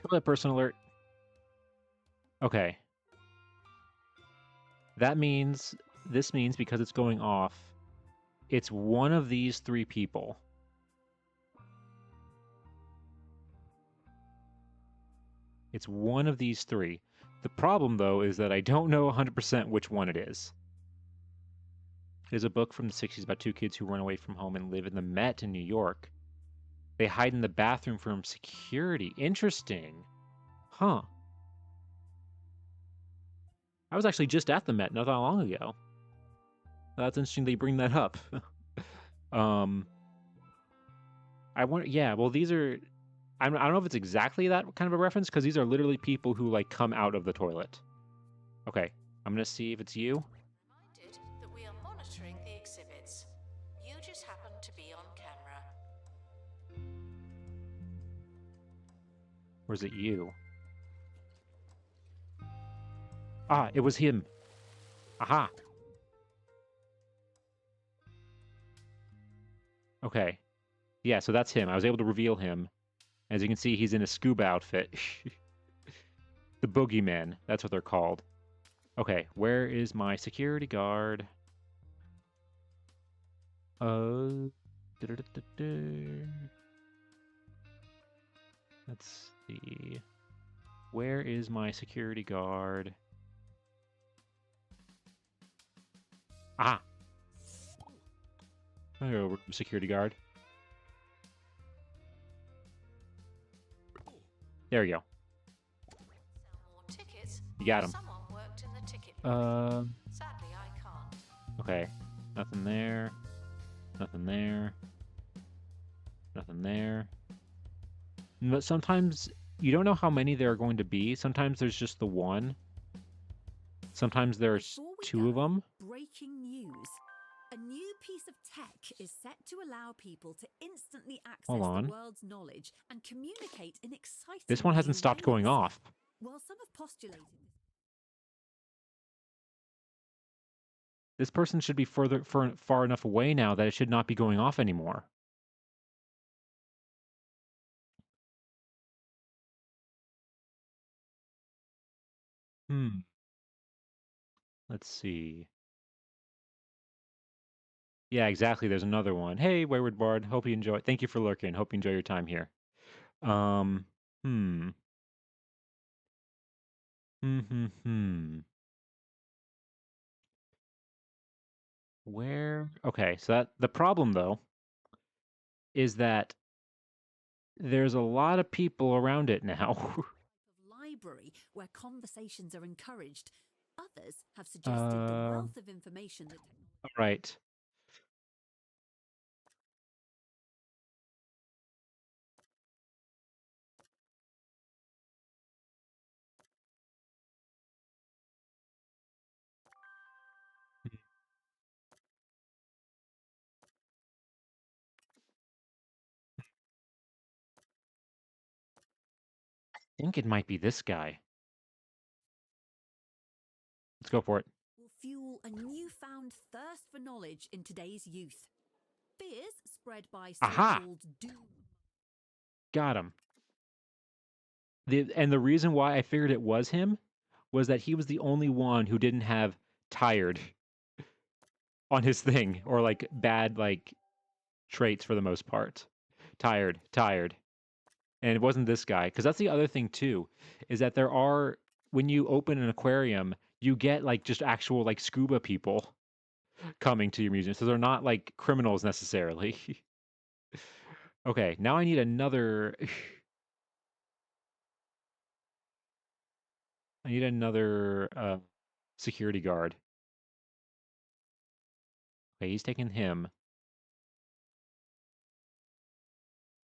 Toilet person alert. Okay. This means because it's going off, it's one of these three people. It's one of these three. The problem, though, is that I don't know 100% which one it is. It is a book from the 60s about two kids who run away from home and live in the Met in New York. They hide in the bathroom from security. Interesting. Huh. I was actually just at the Met not that long ago. That's interesting they bring that up. I wonder, yeah, well, these are... I don't know if it's exactly that kind of a reference, because these are literally people who, like, come out of the toilet. Okay, I'm going to see if it's you. Reminded that we are monitoring the exhibits. You just happen to be on camera. Or is it you? Ah, it was him. Aha. Okay. Yeah, so that's him. I was able to reveal him. As you can see, he's in a scuba outfit. The boogeymen. That's what they're called. Okay, where is my security guard? Du-du-du-du-du. Let's see. Where is my security guard? Ah! Oh, security guard. There we go. Sell more tickets. You got him. Someone worked in the ticket Sadly, I can't. Okay. Nothing there. Nothing there. Nothing there. But sometimes you don't know how many there are going to be. Sometimes there's just the one. Sometimes there's Before we two of go, them. Breaking news. A new piece of tech is set to allow people to instantly access Hold on. the world's knowledge and communicate in exciting This one hasn't new stopped going ways. off. While some have postulated This person should be far enough away now that it should not be going off anymore. Let's see. Yeah, exactly. There's another one. Hey, Wayward Bard. Hope you enjoy. Thank you for lurking. Hope you enjoy your time here. Hmm. Where? Okay, so the problem though is that there's a lot of people around it now. of library where conversations are encouraged. Others have suggested the wealth of information that All right. I think it might be this guy. Let's go for it. will fuel a newfound thirst for knowledge in today's youth. Fears spread by Aha! so-called doom. Got him. And the reason why I figured it was him was that he was the only one who didn't have tired on his thing, or like bad like traits for the most part. Tired. And it wasn't this guy, because that's the other thing too, is that there are, when you open an aquarium, you get like just actual like scuba people coming to your museum, so they're not like criminals necessarily. Okay, now I need another. I need another security guard. Okay, he's taking him.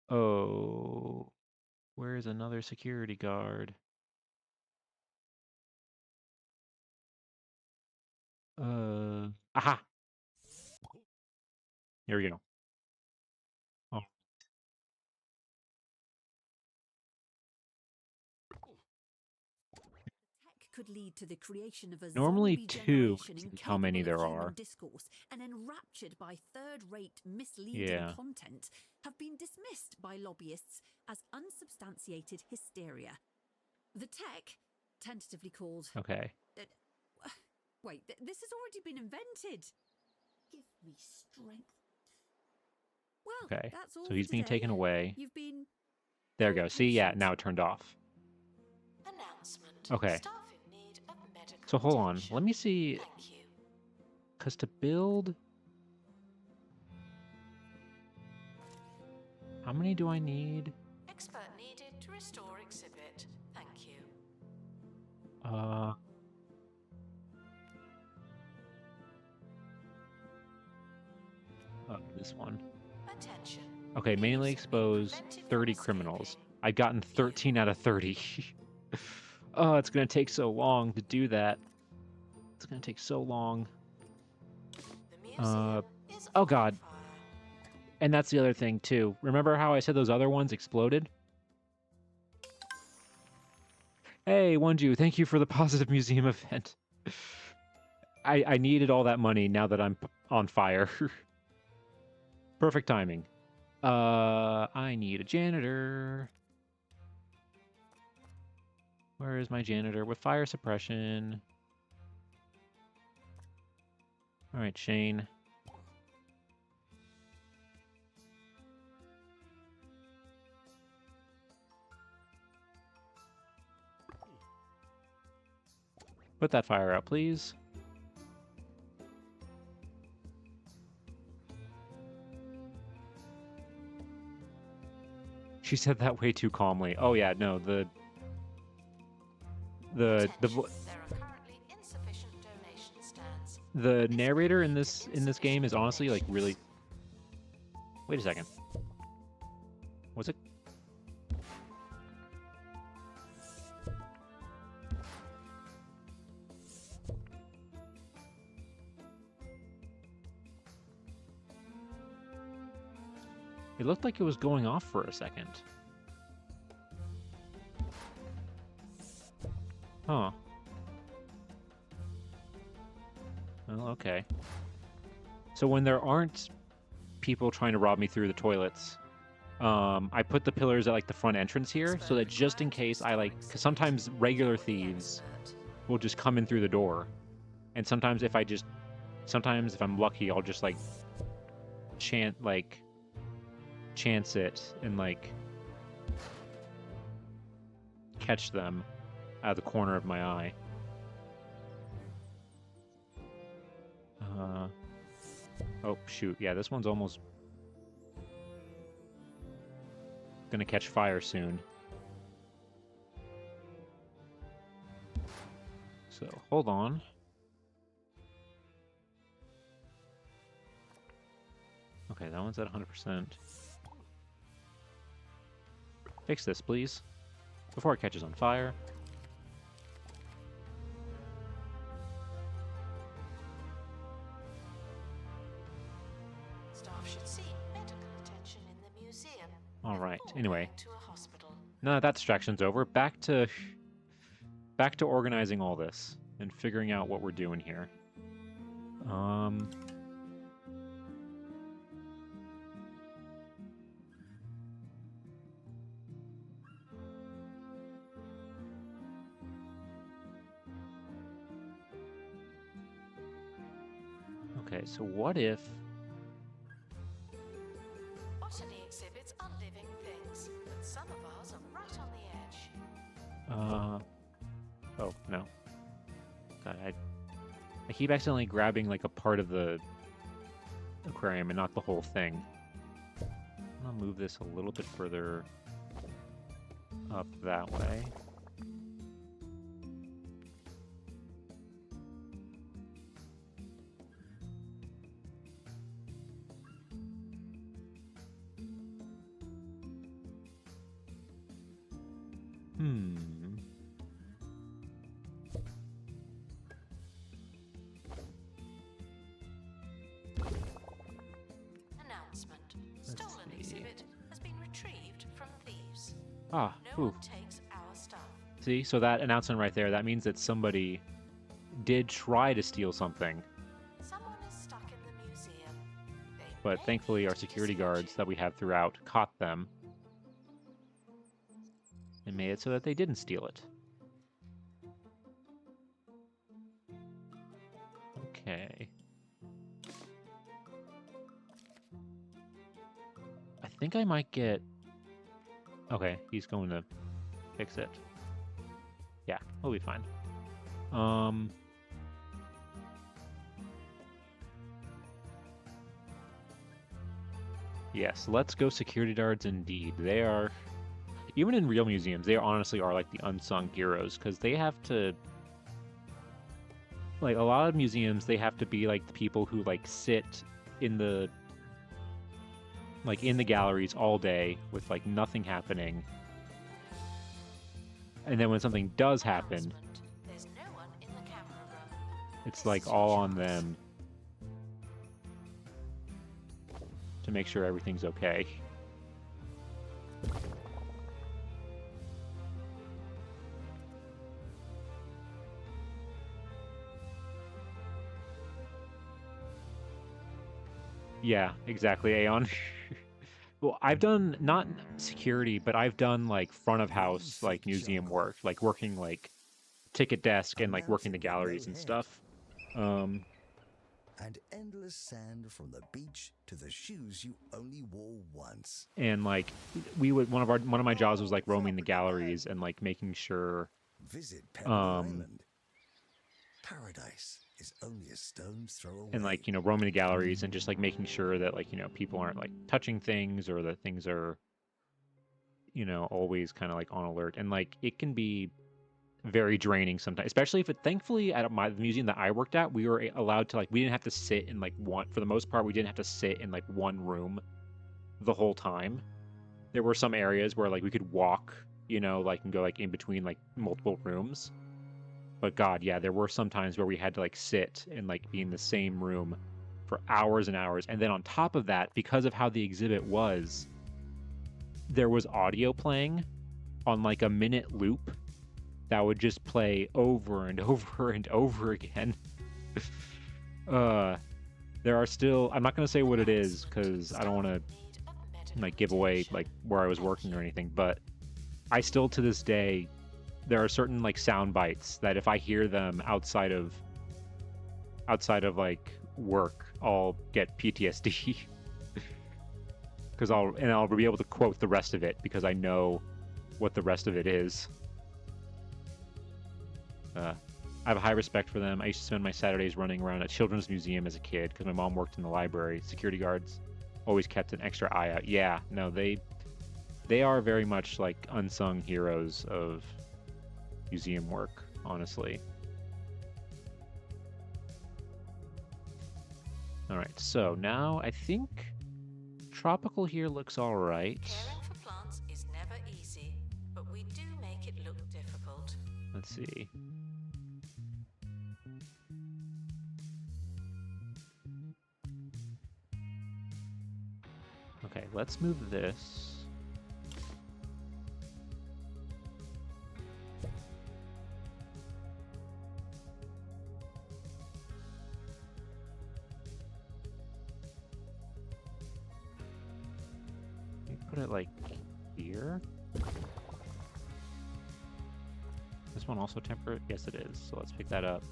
Oh, where's another security guard? Aha! Here we go. Oh. Tech could lead to the creation of a Normally zombie two generation is how many incapable there of human are. discourse and enraptured by third-rate, misleading Yeah. content, have been dismissed by lobbyists as unsubstantiated hysteria. The tech, tentatively called... Okay. Wait, this has already been invented. Give me strength. Well, Okay. that's all So he's for being today. taken away. You've been... There we go. See, yeah, now it turned off. Announcement. Okay. Staff in need of medical So hold on. attention. Let me see. Thank you. Because to build... How many do I need? Expert needed to restore exhibit. Thank you. This one. Attention. Okay, mainly expose 30 criminals. I've gotten 13 out of 30. Oh, it's going to take so long to do that. It's going to take so long. The museum is Oh on god. fire. And that's the other thing, too. Remember how I said those other ones exploded? Hey, Wonju, thank you for the positive museum event. I needed all that money now that I'm on fire. Perfect timing. I need a janitor. Where is my janitor with fire suppression? All right, Shane. Put that fire out, please. She said that way too calmly. Oh yeah, no, the narrator in this game is honestly like really. Wait a second. Was it? It looked like it was going off for a second. Huh. Well, okay. So when there aren't people trying to rob me through the toilets, I put the pillars at like the front entrance here, so that just in case cause sometimes regular thieves will just come in through the door, and sometimes if I'm lucky, I'll just like chance it and like catch them out of the corner of my eye. Oh shoot, yeah, this one's almost gonna catch fire soon. So hold on. Okay, that one's at 100%. Fix this, please, before it catches on fire. Staff should seek medical attention in the museum. All right. Anyway, To a hospital. none of that distraction's over. Back to organizing all this and figuring out what we're doing here. Okay, so what if... Botany exhibits are living things, but some of ours are right on the edge. Oh, no. God, I keep accidentally grabbing, like, a part of the aquarium and not the whole thing. I'm gonna move this a little bit further up that way. Announcement. Stolen exhibit has been retrieved from thieves. Ah, No ooh. one takes our stuff. See, so that announcement right there, that means that somebody did try to steal something. Someone is stuck in the museum. They But may thankfully need our to security dispatch guards it. that we have throughout caught them and made it so that they didn't steal it. Okay. I think I might get... Okay, he's going to fix it. Yeah, we'll be fine. Yes, let's go security guards indeed. They are... Even in real museums, they honestly are like the unsung heroes, because they have to... Like, a lot of museums, they have to be like the people who like sit in the... like in the galleries all day with like nothing happening. And then when something does happen, Announcement. There's no one in the camera room. it's This like is your all on chance. them to make sure everything's okay. Yeah, exactly, Aeon. Well, I've done not security, but I've done like front of house, like museum work, like working like ticket desk and like working the A mountain with no galleries and head. stuff. Um, And endless sand from the beach to the shoes you only wore once. and like we would one of my jobs was like roaming the galleries and like making sure Visit Pebble Island. Paradise is only a stone's throw away. and like roaming the galleries and just like making sure that like people aren't like touching things or that things are always kind of like on alert, and like it can be very draining sometimes, especially if thankfully at the museum that I worked at, we were allowed to like we didn't have to sit in like one for the most part we didn't have to sit in like one room the whole time. There were some areas where like we could walk like and go like in between like multiple rooms, but god, yeah, there were some times where we had to like sit and like be in the same room for hours and hours, and then on top of that, because of how the exhibit was, there was audio playing on like a minute loop that would just play over and over and over again. There are still, I'm not going to say what it is because I don't want to like give away like where I was working or anything, but I still to this day, there are certain like sound bites that if I hear them outside of like work, I'll get PTSD. Because I'll be able to quote the rest of it because I know what the rest of it is. I have a high respect for them. I used to spend my Saturdays running around a children's museum as a kid because my mom worked in the library. Security guards always kept an extra eye out. Yeah, no, they are very much like unsung heroes of museum work, honestly. All right, so now I think tropical here looks all right. Caring for plants is never easy, but we do make it look difficult. Let's see. Okay, let's move this. Put it like here. This one also temperate? Yes, it is. So let's pick that up.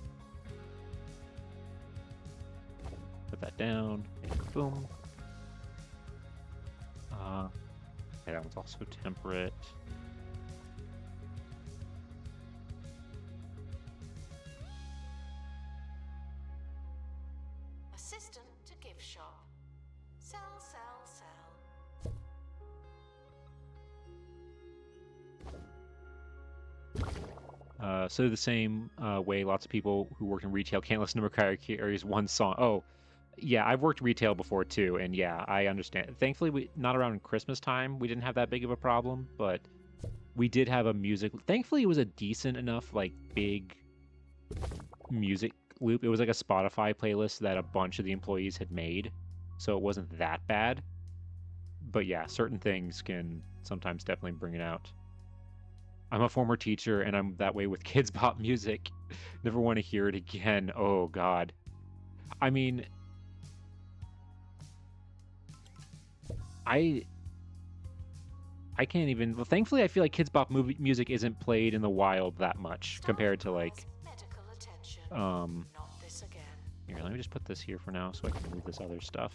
Put that down. Boom. Okay, that one's also temperate. Assistant to gift shop. Sell, sell, sell. So the same way lots of people who work in retail can't listen to Mariah Carey's one song. Oh, yeah, I've worked retail before too, and yeah, I understand. Thankfully, not around Christmas time, we didn't have that big of a problem, but we did have a music. Thankfully, it was a decent enough, like, big music loop. It was like a Spotify playlist that a bunch of the employees had made, so it wasn't that bad. But yeah, certain things can sometimes definitely bring it out. I'm a former teacher, and I'm that way with kids pop music. Never want to hear it again. Oh, God. I mean, I can't even. Well, thankfully, I feel like kids pop music isn't played in the wild that much compared to like. Medical attention. Not this again. Here, let me just put this here for now so I can move this other stuff.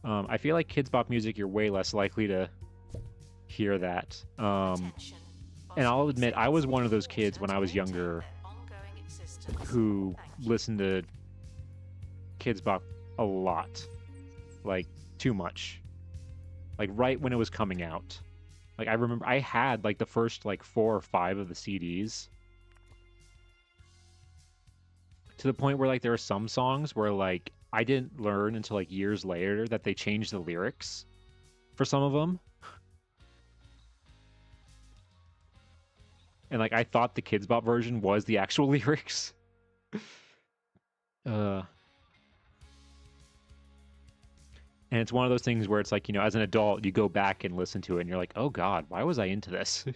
I feel like kids pop music, you're way less likely to hear that. Attention. And I'll admit, I was one of those kids when I was younger who listened to kids bop a lot, like too much, like right when it was coming out. Like I remember I had like the first like 4 or 5 of the CDs, to the point where like there are some songs where like I didn't learn until like years later that they changed the lyrics for some of them. And like I thought the Kids Bop version was the actual lyrics. And it's one of those things where it's like, you know, as an adult, you go back and listen to it and you're like, oh God, why was I into this?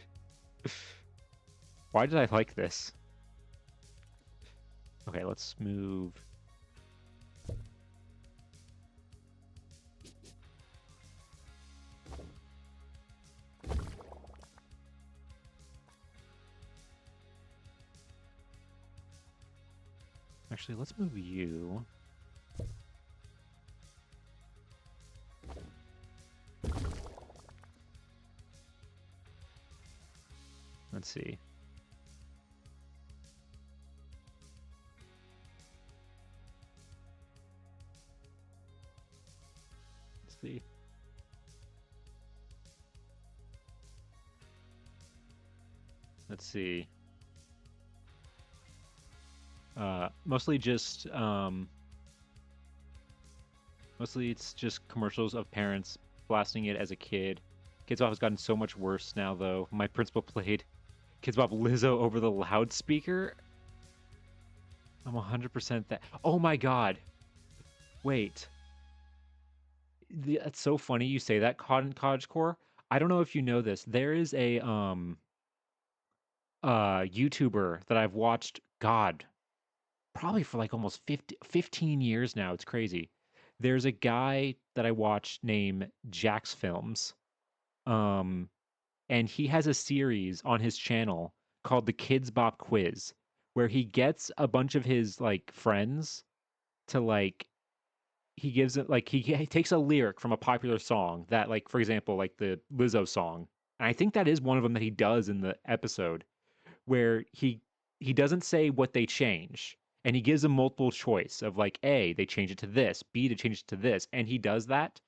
Why did I like this? Okay, let's move. Actually, let's move you. Let's see. Let's see. Let's see. Mostly just mostly it's just commercials of parents blasting it as a kid. Kids Bop has gotten so much worse now, though. My principal played Kids Bop Lizzo over the loudspeaker. I'm 100% that. Oh my god! Wait. That's so funny you say that, Cottage Core. I don't know if you know this. There is a YouTuber that I've watched. God, probably for like almost 15 years now. It's crazy. There's a guy that I watch named Jax Films. And he has a series on his channel called the Kids Bop Quiz, where he gets a bunch of his like friends to like he gives it like he takes a lyric from a popular song that like for example like the Lizzo song. And I think that is one of them that he does in the episode where he doesn't say what they change and he gives them multiple choice of like A, they change it to this, B to change it to this, and he does that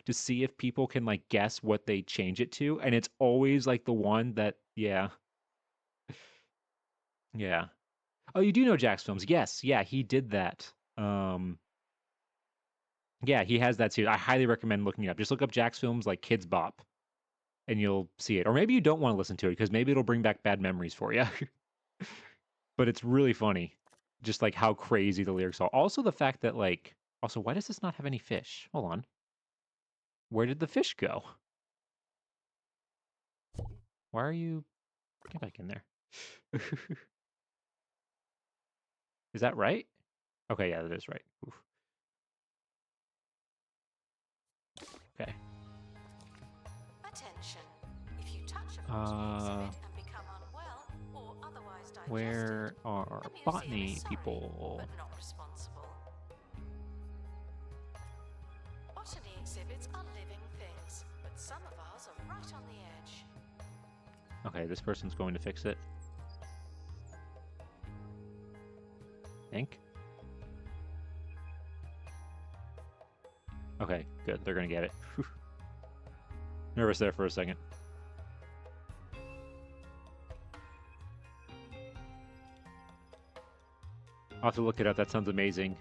to see if people can like guess what they change it to, and it's always like the one that yeah. Oh, you do know Jack's Films. Yes, yeah, he did that. Yeah, he has that series. I highly recommend looking it up. Just look up Jack's Films like Kids Bop and you'll see it. Or maybe you don't want to listen to it because maybe it'll bring back bad memories for you. But it's really funny. Just like how crazy the lyrics are. Also the fact that like also why does this not have any fish? Hold on. Where did the fish go? Why are you get back in there? Is that right? Okay, yeah, that is right. Oof. Okay. Attention. If you touch a botany exhibit and become unwell or otherwise digested, Where are the museum botany is sorry, people? but not responsible. Botany exhibits are living things, but some of ours are right on the edge. Okay, this person's going to fix it. Think. Okay, good. They're gonna get it. Whew. Nervous there for a second. I'll have to look it up. That sounds amazing.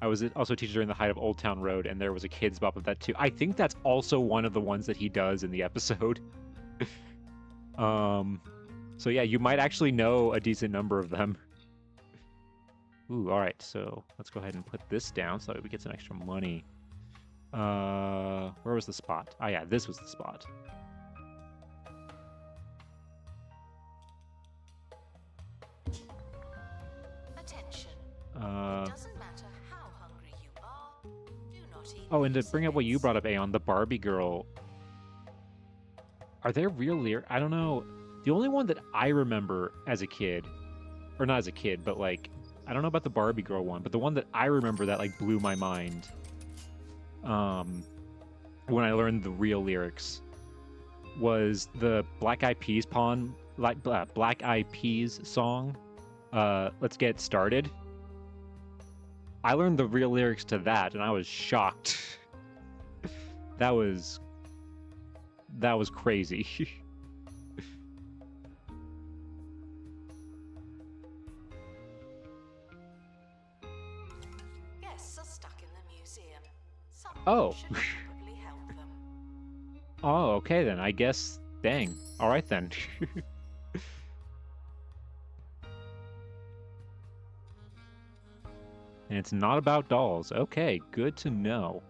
I was also a teacher during the height of Old Town Road, and there was a Kids Bop of that too. I think that's also one of the ones that he does in the episode. So yeah, you might actually know a decent number of them. Ooh, all right. So let's go ahead and put this down so that we get some extra money. Where was the spot? Oh yeah, this was the spot. Attention. It doesn't matter how hungry you are, do not eat. Oh, and to bring up what you brought up, Aeon, the Barbie girl. Are there real lyrics? I don't know. The only one that I remember as a kid, or not as a kid, but like, I don't know about the Barbie girl one, but the one that I remember that like blew my mind, when I learned the real lyrics, was the Black Eyed Peas Black Eyed Peas song, "Let's Get Started." I learned the real lyrics to that, and I was shocked. That was crazy. Guests are stuck in the museum. Someone Oh. should probably help them. Oh, okay then. I guess. Dang. All right then. And it's not about dolls. Okay, good to know.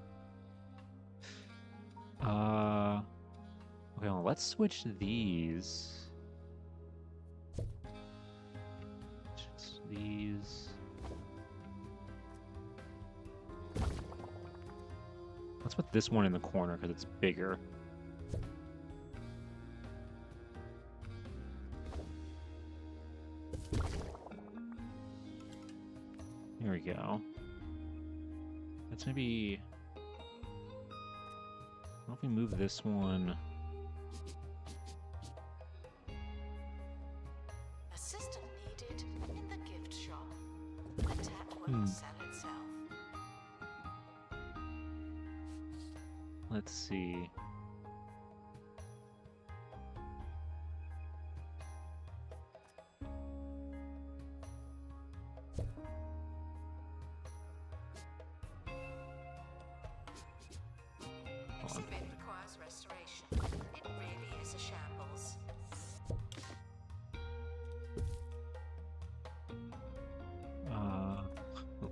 Okay, well, let's switch these. Let's put this one in the corner because it's bigger. go. Let's maybe... What if we move this one? Assistant needed in the gift shop. The tap won't sell itself. Let's see. Exhibit requires restoration. It really is a shambles.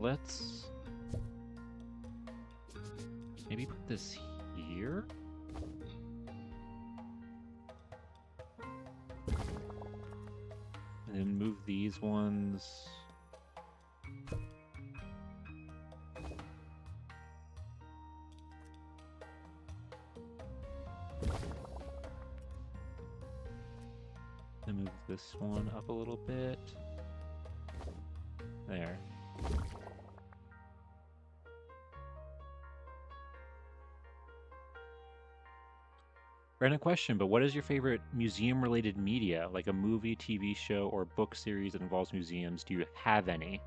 Let's maybe put this here. And then move these ones. And move this one up a little bit. There. Random question, but what is your favorite museum-related media, like a movie, TV show, or book series that involves museums? Do you have any?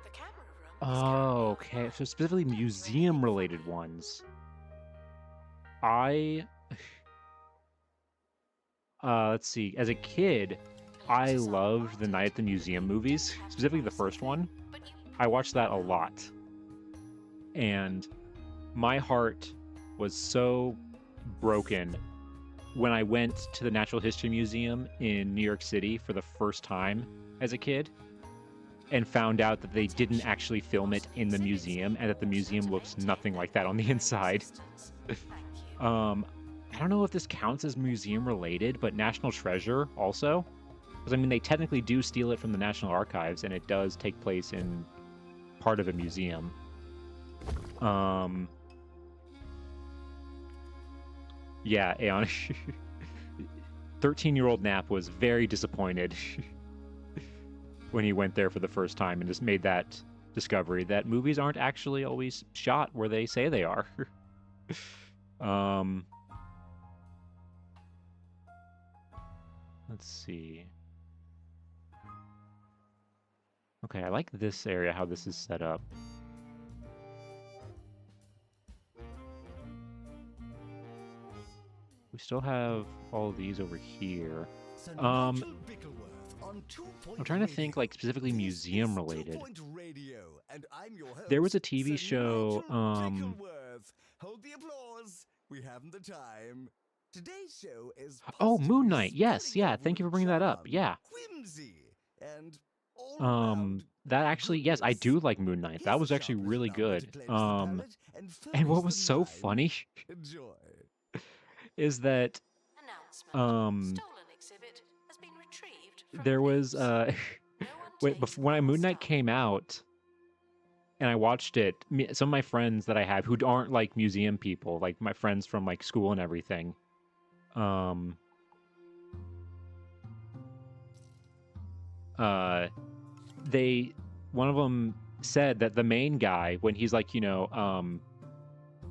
The camera room is Oh, okay. So specifically museum-related ones. Let's see. As a kid, I loved the Night at the Museum movies, specifically the first one. I watched that a lot. And my heart was so broken when I went to the Natural History Museum in New York City for the first time as a kid and found out that they didn't actually film it in the museum and that the museum looks nothing like that on the inside. I don't know if this counts as museum related, but National Treasure also. Because I mean, they technically do steal it from the National Archives and it does take place in part of a museum. Yeah, Aeon. 13-year-old Nap was very disappointed when he went there for the first time and just made that discovery that movies aren't actually always shot where they say they are. Let's see. Okay, I like this area, how this is set up. We still have all of these over here. I'm trying to think, like, specifically museum related. There was a TV show, Hold the applause. We haven't the time. Today's show is Oh, Moon Knight. Yes, yeah. Thank you for bringing that up. Yeah. Whimsy and that actually, yes, I do like Moon Knight. That was actually really good. And what was so funny is that Stolen exhibit has been retrieved from there was police. when Moon Knight came out and I watched it, some of my friends that I have who aren't like museum people, like my friends from like school and everything, one of them said that the main guy, when he's like,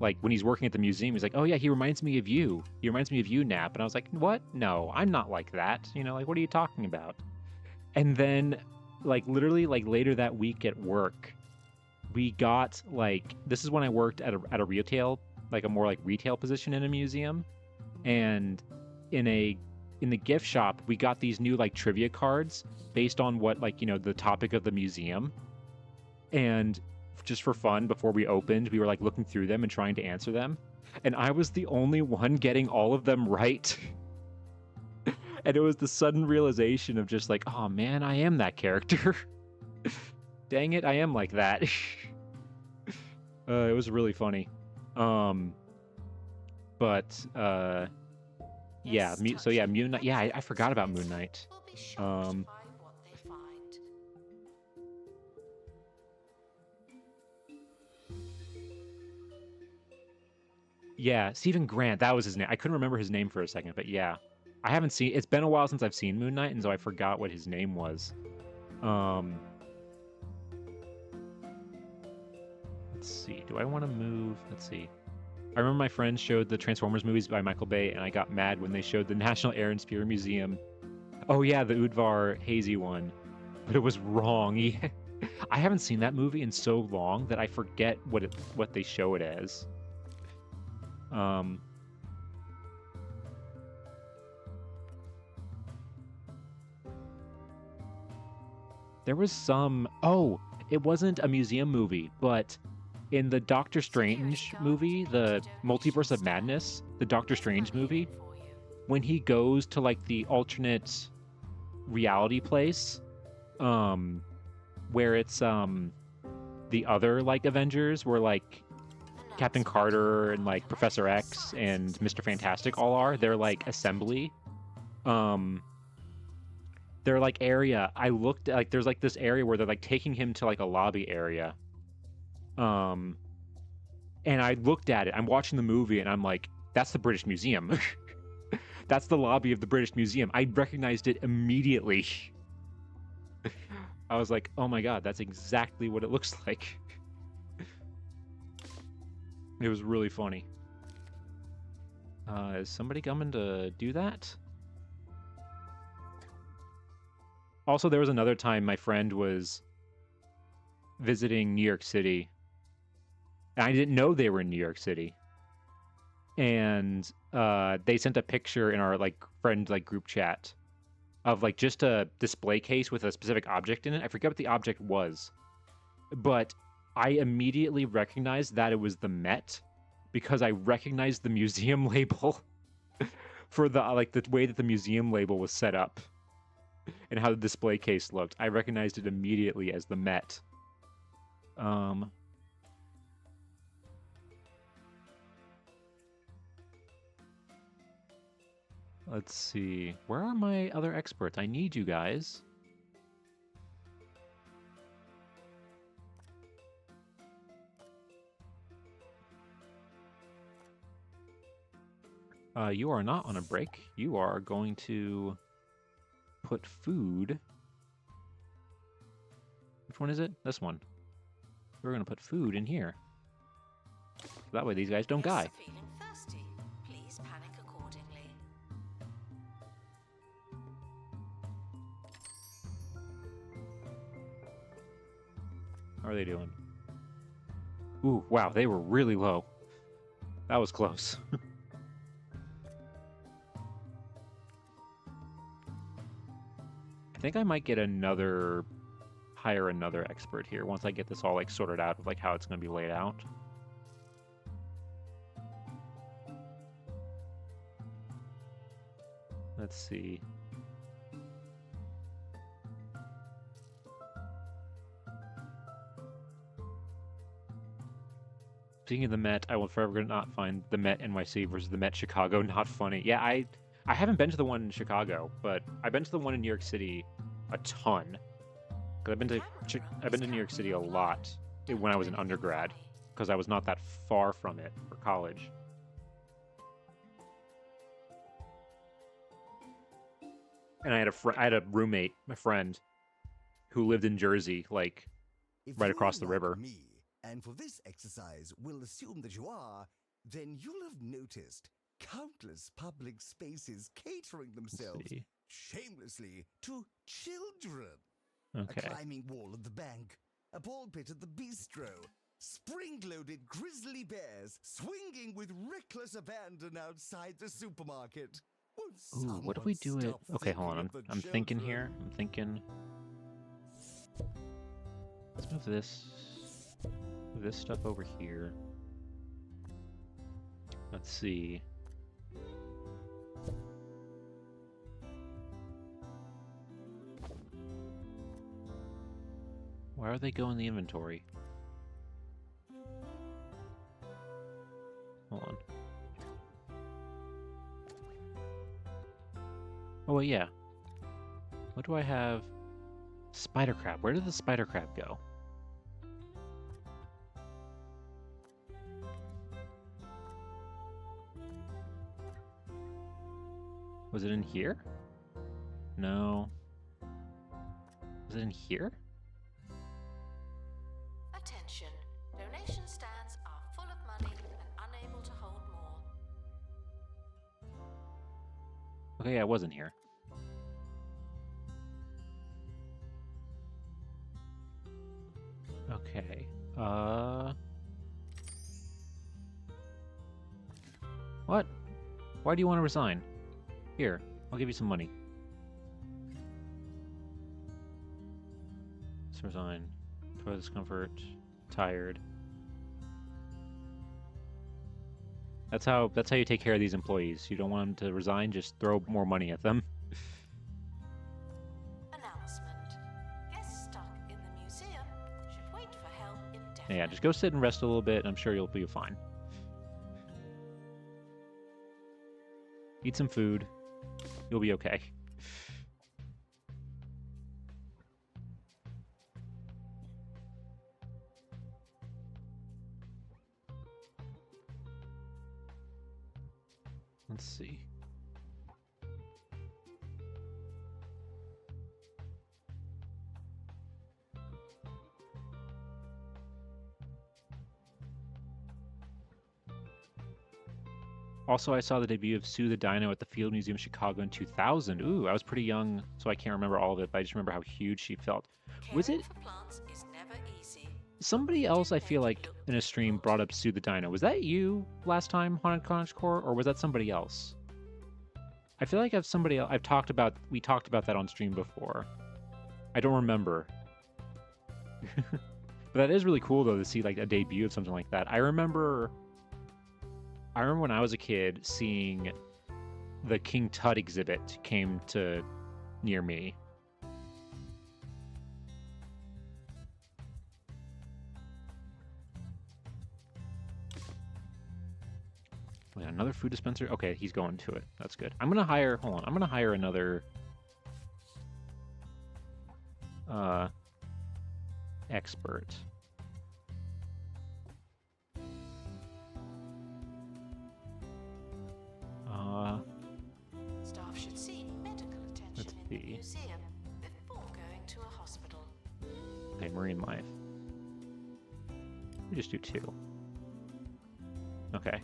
like when he's working at the museum, he's like, oh yeah, he reminds me of you. He reminds me of you, Nap. And I was like, what? No, I'm not like that. Like, what are you talking about? And then, like, literally, like, later that week at work, we got, like, this is when I worked at a retail, like, a more, like, retail position in a museum. And in the gift shop, we got these new, like, trivia cards based on what, like, the topic of the museum. And just for fun, before we opened, we were, like, looking through them and trying to answer them. And I was the only one getting all of them right. And it was the sudden realization of just like, oh man, I am that character. Dang it, I am like that. It was really funny. Yeah, so yeah, Moon Knight. Yeah, I forgot about Moon Knight. Will be shocked by what they find. Yeah, Stephen Grant, that was his name. I couldn't remember his name for a second, but yeah. I haven't seen, it's been a while since I've seen Moon Knight, and so I forgot what his name was. Let's see. Do I want to move? Let's see. I remember my friends showed the Transformers movies by Michael Bay, and I got mad when they showed the National Air and Sphere Museum. Oh yeah, the Udvar hazy one. But it was wrong. I haven't seen that movie in so long that I forget what they show it as. There was some... Oh, it wasn't a museum movie, but in the Doctor Strange movie, the Multiverse of Madness, the Doctor Strange movie, when he goes to like the alternate reality place, where it's the other like Avengers, where like Captain Carter and like Professor X and Mr. Fantastic all are, they're like assembly. Their like area, I looked at, like there's like this area where they're like taking him to like a lobby area. And I looked at it. I'm watching the movie and I'm like, that's the British Museum. That's the lobby of the British Museum. I recognized it immediately. I was like, oh my god, that's exactly what it looks like. It was really funny. Is somebody coming to do that? Also, there was another time my friend was visiting New York City. And I didn't know they were in New York City. And they sent a picture in our like friend like group chat of like just a display case with a specific object in it. I forget what the object was. But I immediately recognized that it was the Met because I recognized the museum label for the like the way that the museum label was set up and how the display case looked. I recognized it immediately as the Met. Let's see. Where are my other experts? I need you guys. You are not on a break. You are going to put food. Which one is it? This one. We're going to put food in here. So that way these guys don't die. Feeling thirsty? Please panic accordingly. How are they doing? Ooh, wow, they were really low. That was close. I think I might get hire another expert here once I get this all like sorted out of like how it's going to be laid out. Let's see. Speaking of the Met, I will forever not find the Met NYC versus the Met Chicago not funny. Yeah, I haven't been to the one in Chicago, but I've been to the one in New York City a ton. Because I've been to New York City a lot when I was an undergrad, because I was not that far from it for college. And I had a roommate, my friend, who lived in Jersey, like right across the river. Me, and for this exercise, we'll assume that you are, then you'll have noticed countless public spaces catering themselves shamelessly to children. Okay. A climbing wall at the bank, a ball pit at the bistro, spring-loaded grizzly bears swinging with reckless abandon outside the supermarket. Ooh, what do we do it? Okay, hold on. I'm thinking here. I'm thinking. Let's move this stuff over here. Let's see. Where are they going in the inventory? Hold on. Oh, wait, yeah. What do I have? Spider crab. Where did the spider crab go? Was it in here? No. Was it in here? Attention. Donation Okay, I wasn't here. Okay. What? Why do you want to resign? Here, I'll give you some money. Let's resign. Total discomfort. Tired. That's how you take care of these employees. You don't want them to resign, just throw more money at them. Announcement. Guests stuck in the museum should wait for help indefinitely. Yeah, just go sit and rest a little bit, and I'm sure you'll be fine. Eat some food. You'll be okay. Let's see. Also, I saw the debut of Sue the Dino at the Field Museum Chicago in 2000. Ooh, I was pretty young, so I can't remember all of it, but I just remember how huge she felt. Was it? Caring for plants is never easy. Somebody else, I feel like, in a stream brought up Sue the Dino. Was that you last time, Haunted Cottagecore, or was that somebody else? I feel like we talked about that on stream before. I don't remember. But that is really cool, though, to see like a debut of something like that. I remember when I was a kid seeing the King Tut exhibit came to near me. Wait, another food dispenser? Okay, he's going to it. That's good. I'm gonna hire another expert. Staff should seek medical attention in the museum before going to a hospital. Okay, marine life. We just do 2. Okay.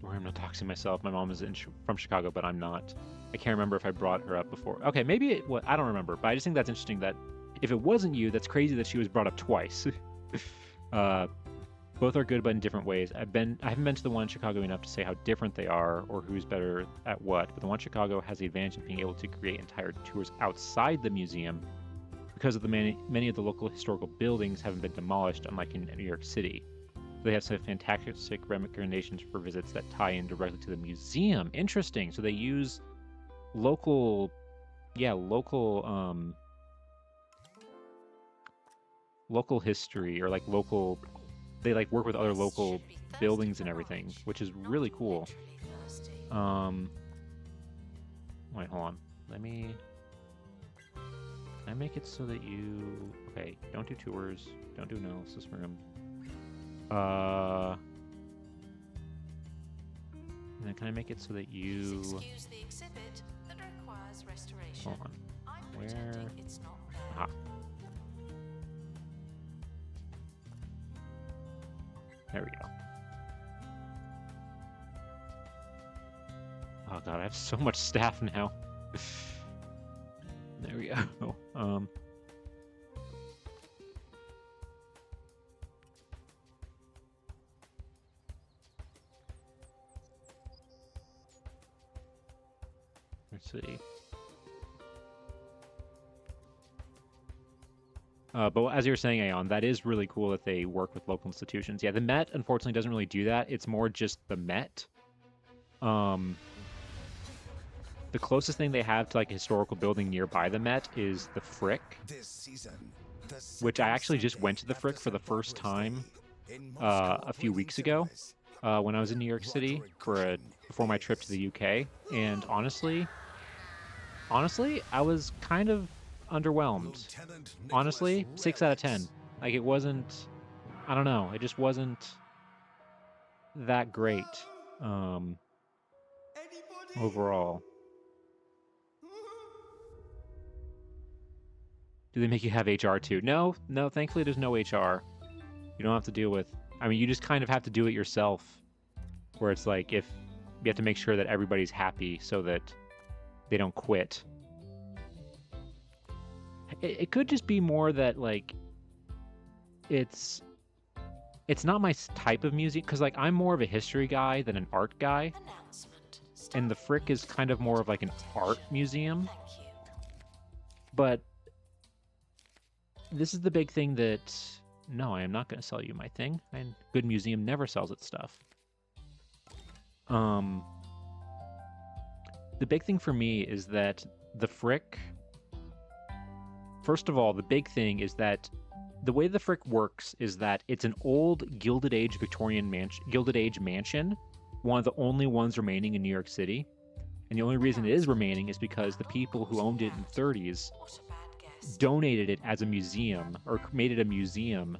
I'm not doxing myself. My mom is from Chicago, but I'm not. I can't remember if I brought her up before. Okay, maybe I don't remember, but I just think that's interesting that if it wasn't you, that's crazy that she was brought up twice. Both are good, but in different ways. I haven't been to the one in Chicago enough to say how different they are or who's better at what, but the one in Chicago has the advantage of being able to create entire tours outside the museum because of the many of the local historical buildings haven't been demolished, unlike in New York City. They have some fantastic recommendations for visits that tie in directly to the museum. Interesting. So they use local history, or like local. They like work with other local buildings and everything, which is really cool. Wait, hold on. I make it so that you. Okay, don't do tours. Don't do analysis room. And then can I make it so that you... Excuse the exhibit that requires restoration. Hold on. I'm Where... pretending it's not there. Aha. There we go. Oh god, I have so much staff now. There we go. Let's see. But as you were saying, Aeon, that is really cool that they work with local institutions. Yeah, the Met, unfortunately, doesn't really do that. It's more just the Met. The closest thing they have to like a historical building nearby the Met is the Frick, which I actually just went to the Frick for the first time a few weeks ago when I was in New York City before my trip to the UK. And honestly, I was kind of underwhelmed. Honestly, 6 out of 10. Like, it wasn't, I don't know, it just wasn't that great overall. Do they make you have HR too? No, thankfully there's no HR. You don't have to deal with, I mean, you just kind of have to do it yourself, where it's like, if you have to make sure that everybody's happy so that they don't quit. It could just be more that like it's not my type of music, because like I'm more of a history guy than an art guy, and the Frick is kind of more of like an art museum. But this is the big thing that no, I am not going to sell you my thing. And good museum never sells its stuff. The big thing for me is that the Frick. First of all, the big thing is that the way the Frick works is that it's an old Gilded Age mansion, one of the only ones remaining in New York City. And the only reason it is remaining is because the people who owned it in the 30s donated it as a museum, or made it a museum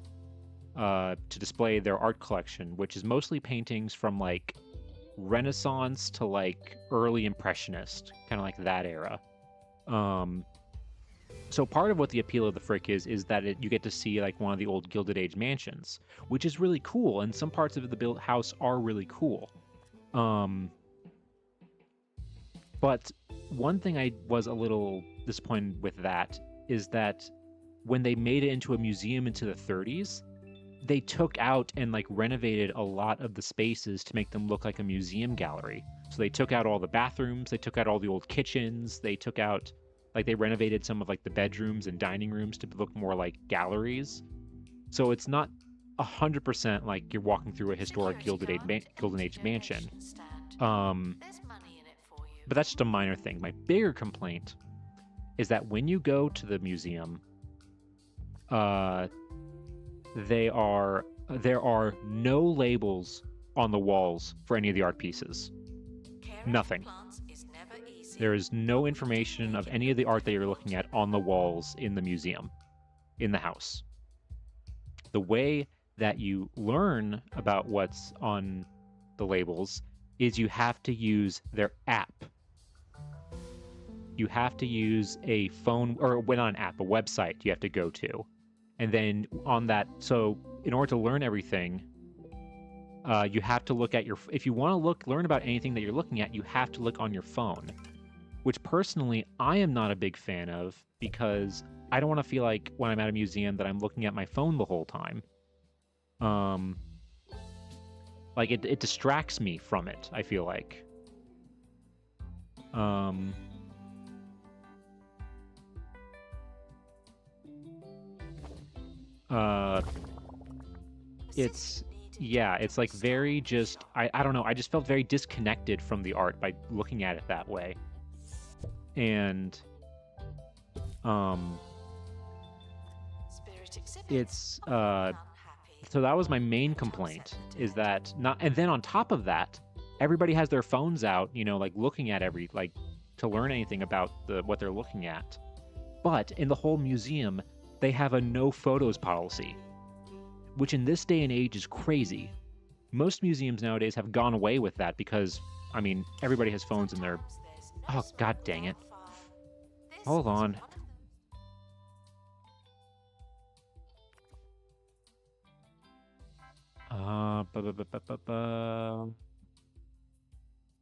to display their art collection, which is mostly paintings from like Renaissance to like early Impressionist, kind of like that era. So part of what the appeal of the Frick is that you get to see like one of the old Gilded Age mansions, which is really cool, and some parts of the house are really cool. But one thing I was a little disappointed with that is that when they made it into a museum into the 30s, they took out and like renovated a lot of the spaces to make them look like a museum gallery. So they took out all the bathrooms, they took out all the old kitchens, they took out, like they renovated some of like the bedrooms and dining rooms to look more like galleries. So it's not 100% like you're walking through a historic Gilded Age mansion. But that's just a minor thing. My bigger complaint is that when you go to the museum, there are no labels on the walls for any of the art pieces. Nothing. There is no information of any of the art that you're looking at on the walls in the museum, in the house. The way that you learn about what's on the labels is you have to use their app. You have to use a phone, or not an app, a website you have to go to. And then on that, so in order to learn everything, you have to look at if you want to learn about anything that you're looking at, you have to look on your phone. Which personally, I am not a big fan of, because I don't want to feel like when I'm at a museum that I'm looking at my phone the whole time. Like it distracts me from it, I feel like. It's like very just, I don't know, I just felt very disconnected from the art by looking at it that way. And it's so that was my main complaint, is that not, and then on top of that, everybody has their phones out, like looking at to learn anything about what they're looking at. But in the whole museum, they have a no photos policy, which in this day and age is crazy. Most museums nowadays have gone away with that because, I mean, everybody has phones in their... Oh, god dang it. Hold on.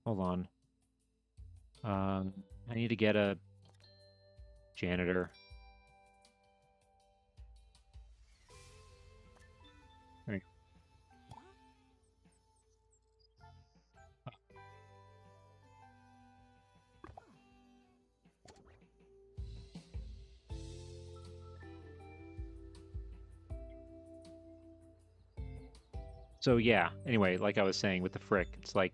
Hold on. I need to get a janitor. Right. So yeah, anyway, like I was saying with the Frick, it's like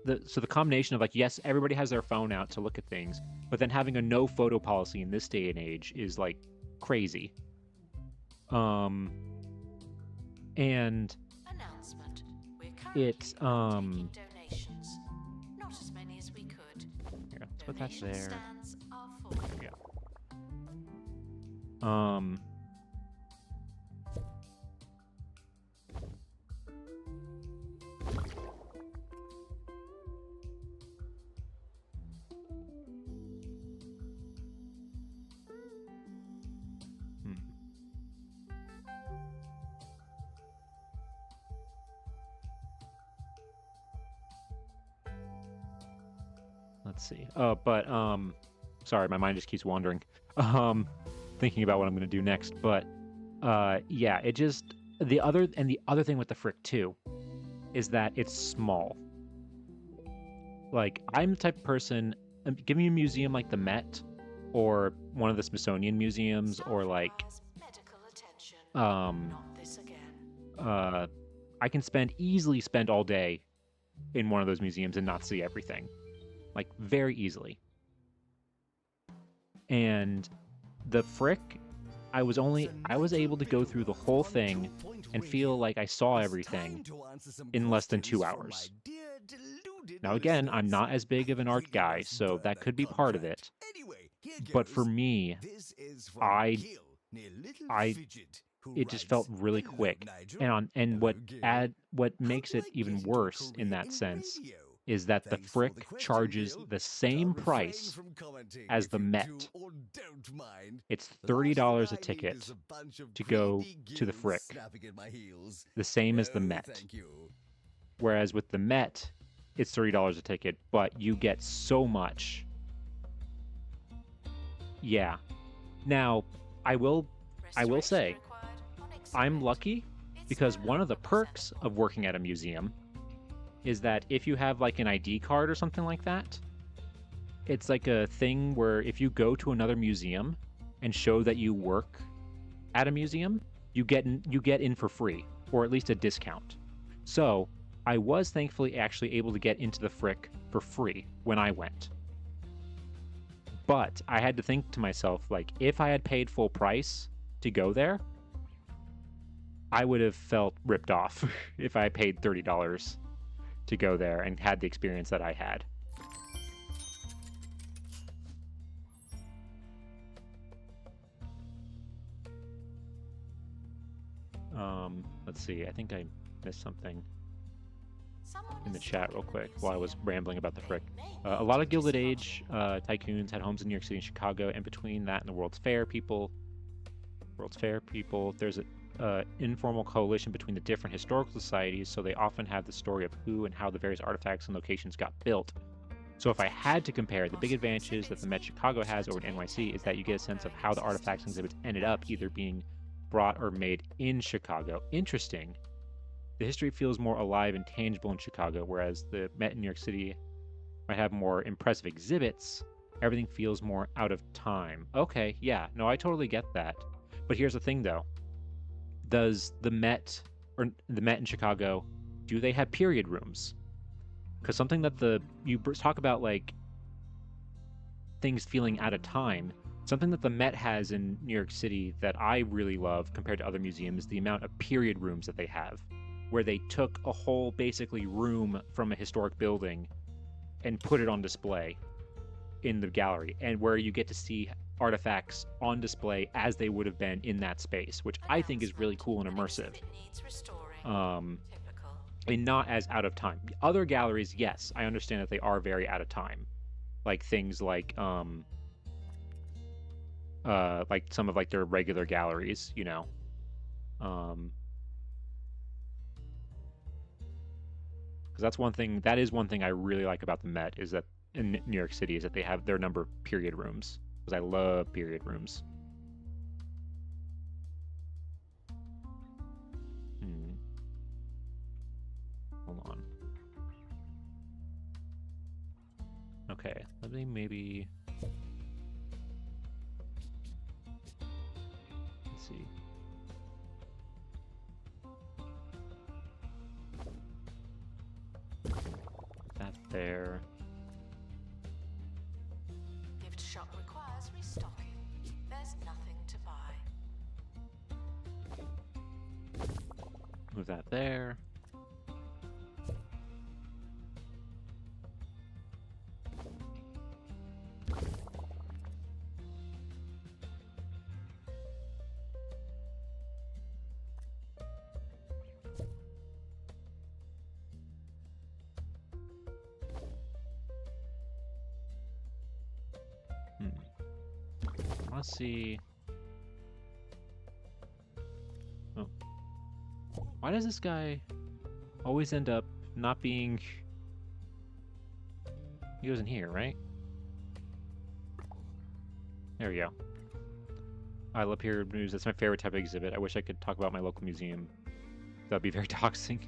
the combination of like, yes, everybody has their phone out to look at things, but then having a no photo policy in this day and age is like crazy. And it's donations. Not as many as we could. Here, let's put that there. Stands are full. Yeah. let's see. Sorry, my mind just keeps wandering. Thinking about what I'm gonna do next. But yeah, it just the other thing with the Frick too is that it's small. Like, I'm the type of person, give me a museum like the Met or one of the Smithsonian museums, or like I can easily spend all day in one of those museums and not see everything. Like, very easily. And the Frick, I was able to go through the whole thing and feel like I saw everything in less than 2 hours. Now again, I'm not as big of an art guy, so that could be part of it. But for me, it just felt really quick. And what makes it even worse in that sense is that the Frick charges the same price as the Met. It's $30 a ticket to go to the Frick, the same as the Met. Whereas with the Met, it's $30 a ticket, but you get so much. Yeah. Now, I will say, I'm lucky because one of the perks of working at a museum is that if you have like an ID card or something like that, it's like a thing where if you go to another museum and show that you work at a museum, you get in for free, or at least a discount. So I was thankfully actually able to get into the Frick for free when I went. But I had to think to myself, like, if I had paid full price to go there, I would have felt ripped off if I paid $30 to go there and had the experience that I had. Let's see. I think I missed something in the chat real quick while I was rambling about the Frick. A lot of Gilded Age tycoons had homes in New York City and Chicago, and between that and the World's Fair people, there's an informal coalition between the different historical societies, so they often have the story of who and how the various artifacts and locations got built. So if I had to compare, the big advantages that the Met Chicago has over NYC is that you get a sense of how the artifacts and exhibits ended up either being brought or made in Chicago. Interesting. The history feels more alive and tangible in Chicago, whereas the Met in New York City might have more impressive exhibits. Everything feels more out of time. Okay, yeah, no, I totally get that. But here's the thing, though. Does the Met in Chicago, do they have period rooms? Because something that you talk about, like, things feeling out of time. Something that the Met has in New York City that I really love compared to other museums is the amount of period rooms that they have, where they took a whole, basically, room from a historic building and put it on display in the gallery, and where you get to see artifacts on display as they would have been in that space, which I think is really cool and immersive. And not as out of time. Other galleries, yes, I understand that they are very out of time. Like things like some of like their regular galleries, you know. Because that is one thing I really like about the Met, is that in New York City, is that they have their number of period rooms, because I love period rooms. Hold on. Okay, let me maybe... Let's see. That there. Gift shop requires restocking. There's nothing to buy. Move that there. Let's see. Oh. Why does this guy always end up not being... He goes in here, right? There we go. I love period rooms. That's my favorite type of exhibit. I wish I could talk about my local museum. That'd be very toxic.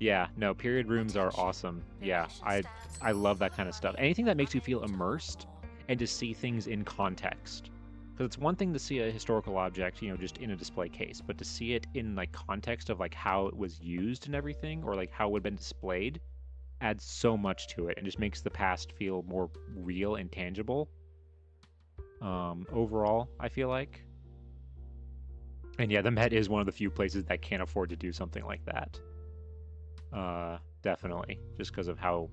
Yeah, no, period rooms are awesome. Yeah, I love that kind of stuff. Anything that makes you feel immersed and to see things in context. Because it's one thing to see a historical object, you know, just in a display case, but to see it in like context of like how it was used and everything, or like how it would have been displayed, adds so much to it and just makes the past feel more real and tangible. Overall, I feel like. And yeah, the Met is one of the few places that can't afford to do something like that. Definitely, just because of how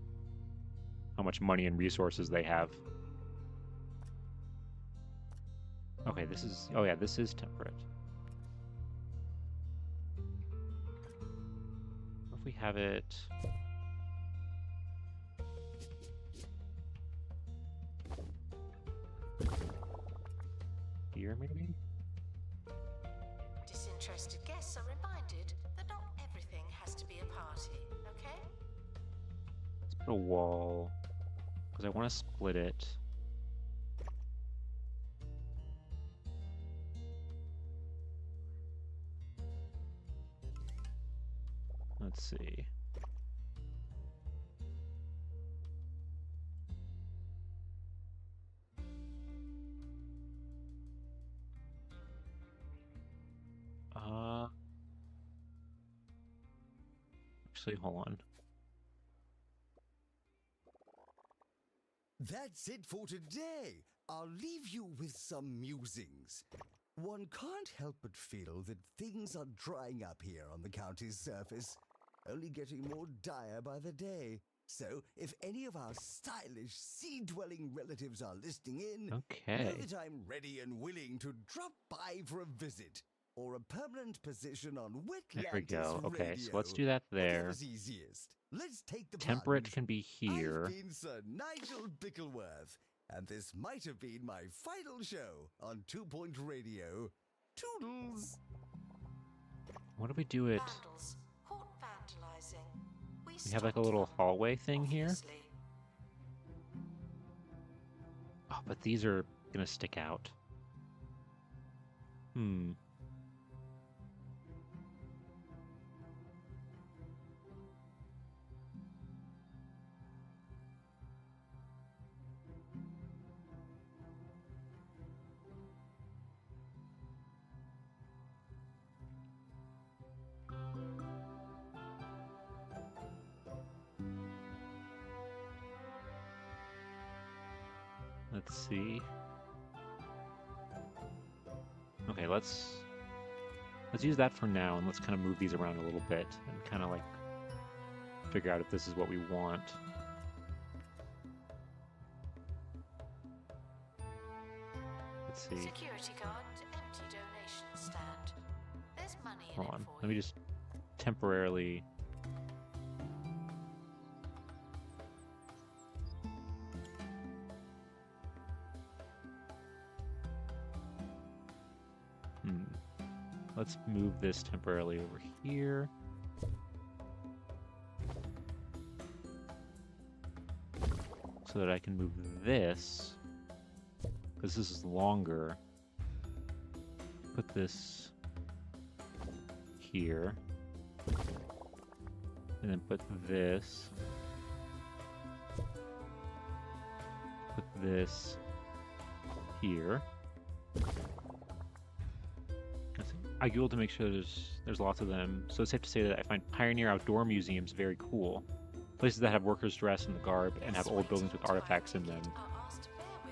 much money and resources they have. Okay, this is... Oh yeah, this is temperate. What if we have it... here, maybe? Disinterested guests are reminded that not everything has to be a party, okay? Let's put a wall, because I want to split it. Let's see. Actually, hold on. That's it for today. I'll leave you with some musings. One can't help but feel that things are drying up here on the county's surface, only getting more dire by the day. So, if any of our stylish, sea-dwelling relatives are listening in, know that I'm ready and willing to drop by for a visit or a permanent position on Wetlands. There we go. Okay, so let's do that there. Whatever's easiest. Let's take the Temperate plunge. can be here. I've been Sir Nigel Bickleworth, and this might have been my final show on 2 Point Radio. Toodles! What do we do it? Vandals, caught vandalizing. We have like a little hallway thing here. Oh, but these are gonna stick out. Let's see. Okay, let's use that for now, and let's kind of move these around a little bit and kind of like figure out if this is what we want. Let's see. Security guard, empty donation stand. There's money in Hold it on. for Let me you. just temporarily. Let's move this temporarily over here. So that I can move this, because this is longer. Put this here. And then put this. Put this here. I googled to make sure there's lots of them, so it's safe to say that I find pioneer outdoor museums very cool. Places that have workers dressed in the garb and have old buildings with artifacts in them.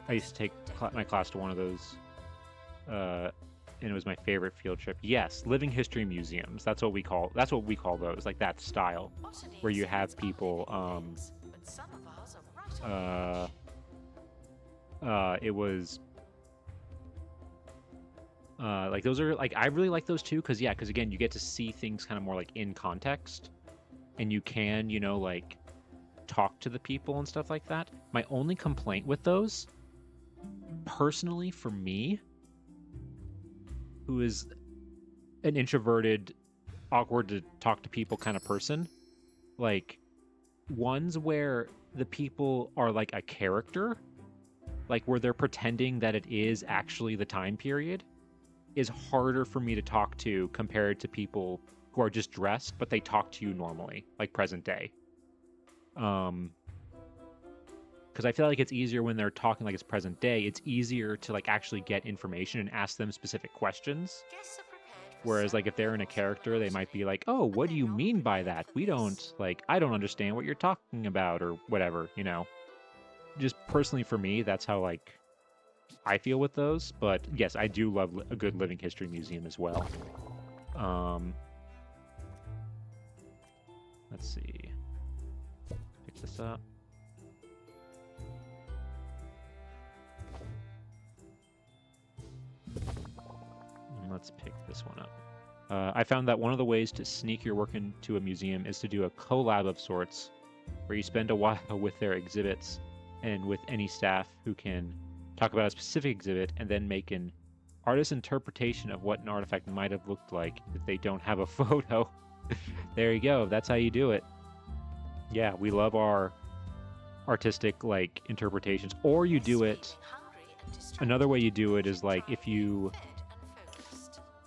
I used to take my class to one of those, and it was my favorite field trip. Yes, living history museums. That's what we call those, like that style, where you have people. It was. Like those are like I really like those too, because again you get to see things kind of more like in context, and you can like talk to the people and stuff like that. My only complaint with those, personally for me, who is an introverted, awkward to talk to people kind of person, like ones where the people are like a character like where they're pretending that it is actually the time period, is harder for me to talk to compared to people who are just dressed, but they talk to you normally, like present day. Because I feel like it's easier when they're talking like it's present day. It's easier to like actually get information and ask them specific questions. Whereas like if they're in a character, they might be like, "Oh, what do you mean by that? We don't like, I don't understand what you're talking about," or whatever, you know. Just personally for me, that's how like I feel with those. But yes, I do love a good living history museum as well. Let's see. Pick this up. And let's pick this one up. I found that one of the ways to sneak your work into a museum is to do a collab of sorts, where you spend a while with their exhibits and with any staff who can talk about a specific exhibit and then make an artist's interpretation of what an artifact might have looked like if they don't have a photo. There you go. That's how you do it. Yeah, we love our artistic like interpretations. Or you do it. Another way you do it is like if you.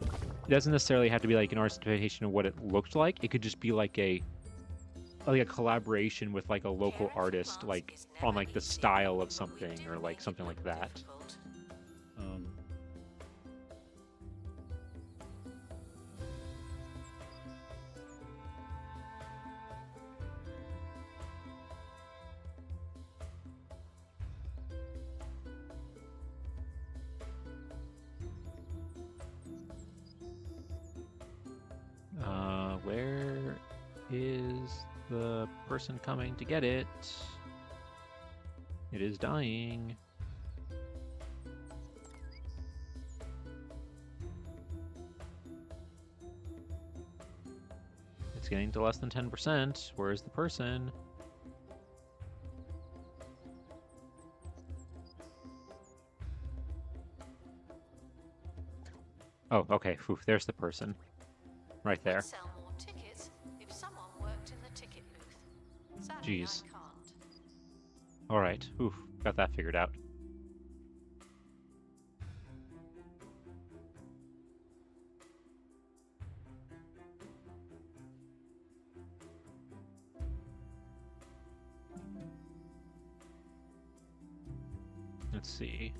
It doesn't necessarily have to be like an artist's interpretation of what it looked like. It could just be like a collaboration with like a local artist, like on like the style of something or like something like that. Where is the person coming to get it? It is dying. It's getting to less than 10%. Where's the person? Oh, okay. Whew, there's the person. Right there. Sell more tickets if someone worked in the ticket booth. Sadly, Jeez. I can't. All right. Oof, got that figured out. Let's see.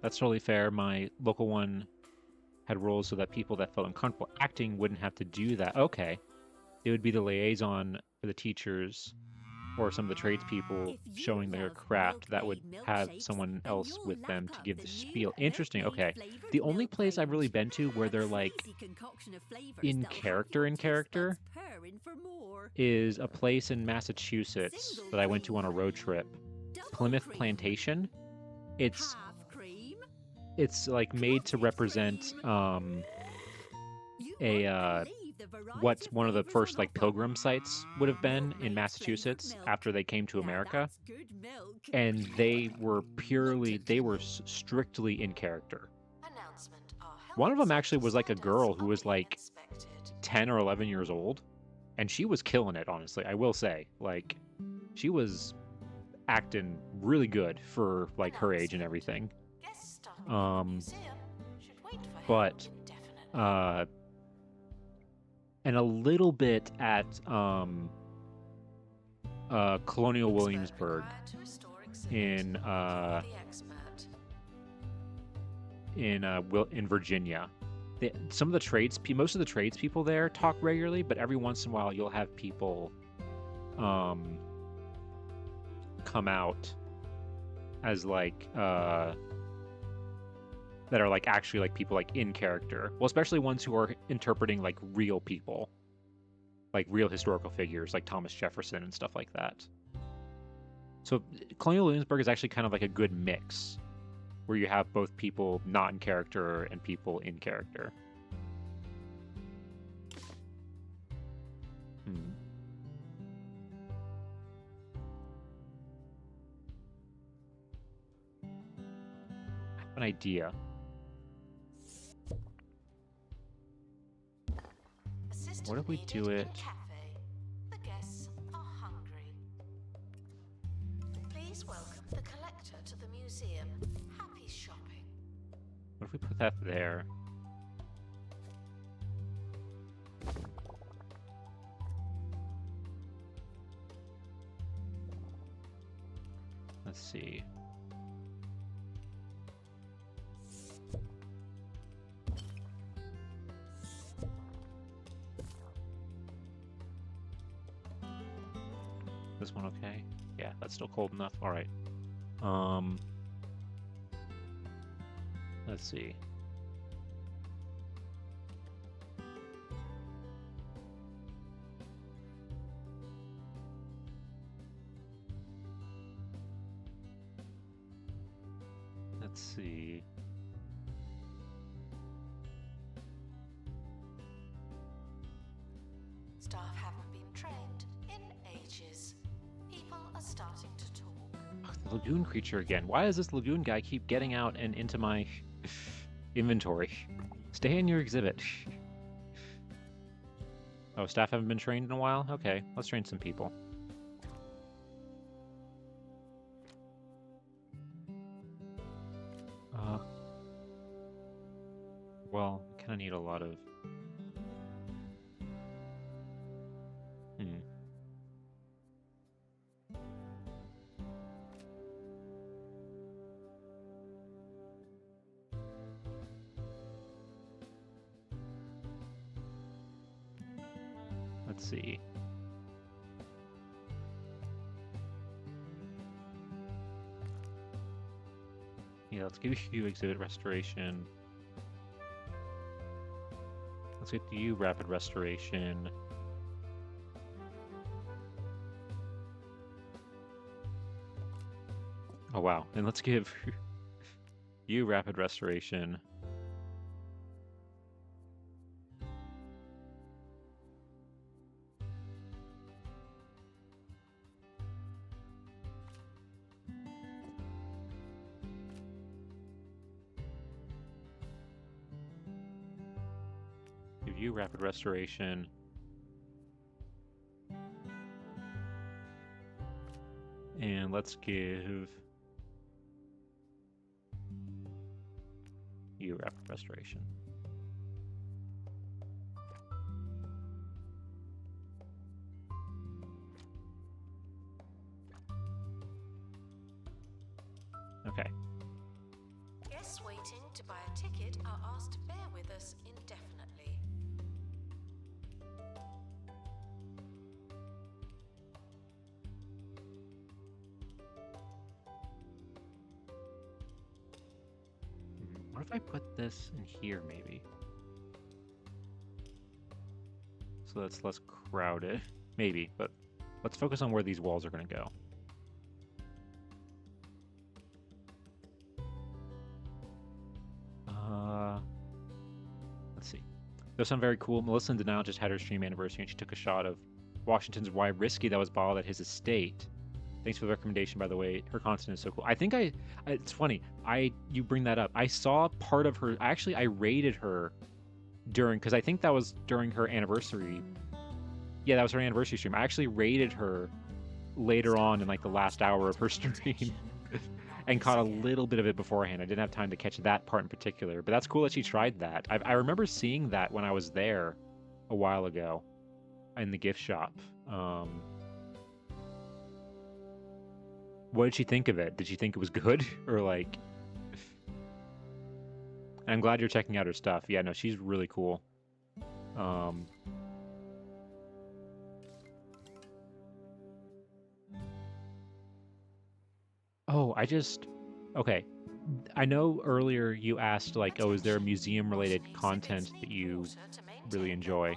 That's totally fair. My local one had rules so that people that felt uncomfortable acting wouldn't have to do that. Okay. It would be the liaison for the teachers or some of the tradespeople showing their craft that would have someone else with them to give the spiel. Interesting. Okay. The only place I've really been to where they're like in character is a place in Massachusetts that I went to on a road trip. Plymouth Plantation. It's like made to represent what's one of the first like pilgrim sites would have been in Massachusetts after they came to America, and they were strictly in character. One of them actually was like a girl who was like 10 or 11 years old, and she was killing it, honestly. I will say, like, she was acting really good for like her age and everything. But and a little bit at Colonial Williamsburg in Virginia. Most of the tradespeople there talk regularly, but every once in a while you'll have people come out as like that are like actually like people like in character. Well, especially ones who are interpreting like real people, like real historical figures like Thomas Jefferson and stuff like that. So Colonial Williamsburg is actually kind of like a good mix where you have both people not in character and people in character. I have an idea. What if we do it? museum. Happy shopping. What if we put that there? Let's see. This one okay? Yeah, that's still cold enough. All right. Let's see. Let's see. Staff haven't been trained in ages. People are starting to talk. Oh, the lagoon creature again. Why does this lagoon guy keep getting out and into my inventory? Stay in your exhibit. Oh, staff haven't been trained in a while? Okay, let's train some people. Well, I kind of need a lot of... Let's see. Yeah, let's give you exhibit restoration. Let's get you rapid restoration. Oh wow, and let's give you rapid restoration. Give you rapid restoration. And let's give you rapid restoration. Okay. Guests waiting to buy a ticket are asked to bear with us indefinitely. What if I put this in here, maybe? So that's less crowded. Maybe, but let's focus on where these walls are going to go. Let's see. There's some very cool. Melissa and Denal just had her stream anniversary, and she took a shot of Washington's Why Risky that was bottled at his estate. Thanks for the recommendation, by the way. Her content is so cool. I think it's funny. You bring that up. I saw part of her. Actually, I rated her because I think that was during her anniversary. Yeah, that was her anniversary stream. I actually rated her later on in like the last hour of her stream and caught a little bit of it beforehand. I didn't have time to catch that part in particular, but that's cool that she tried that. I remember seeing that when I was there a while ago in the gift shop. What did she think of it? Did she think it was good? Or like... I'm glad you're checking out her stuff. Yeah, no, she's really cool. Oh, okay. I know earlier you asked, like, oh, is there museum-related content that you really enjoy?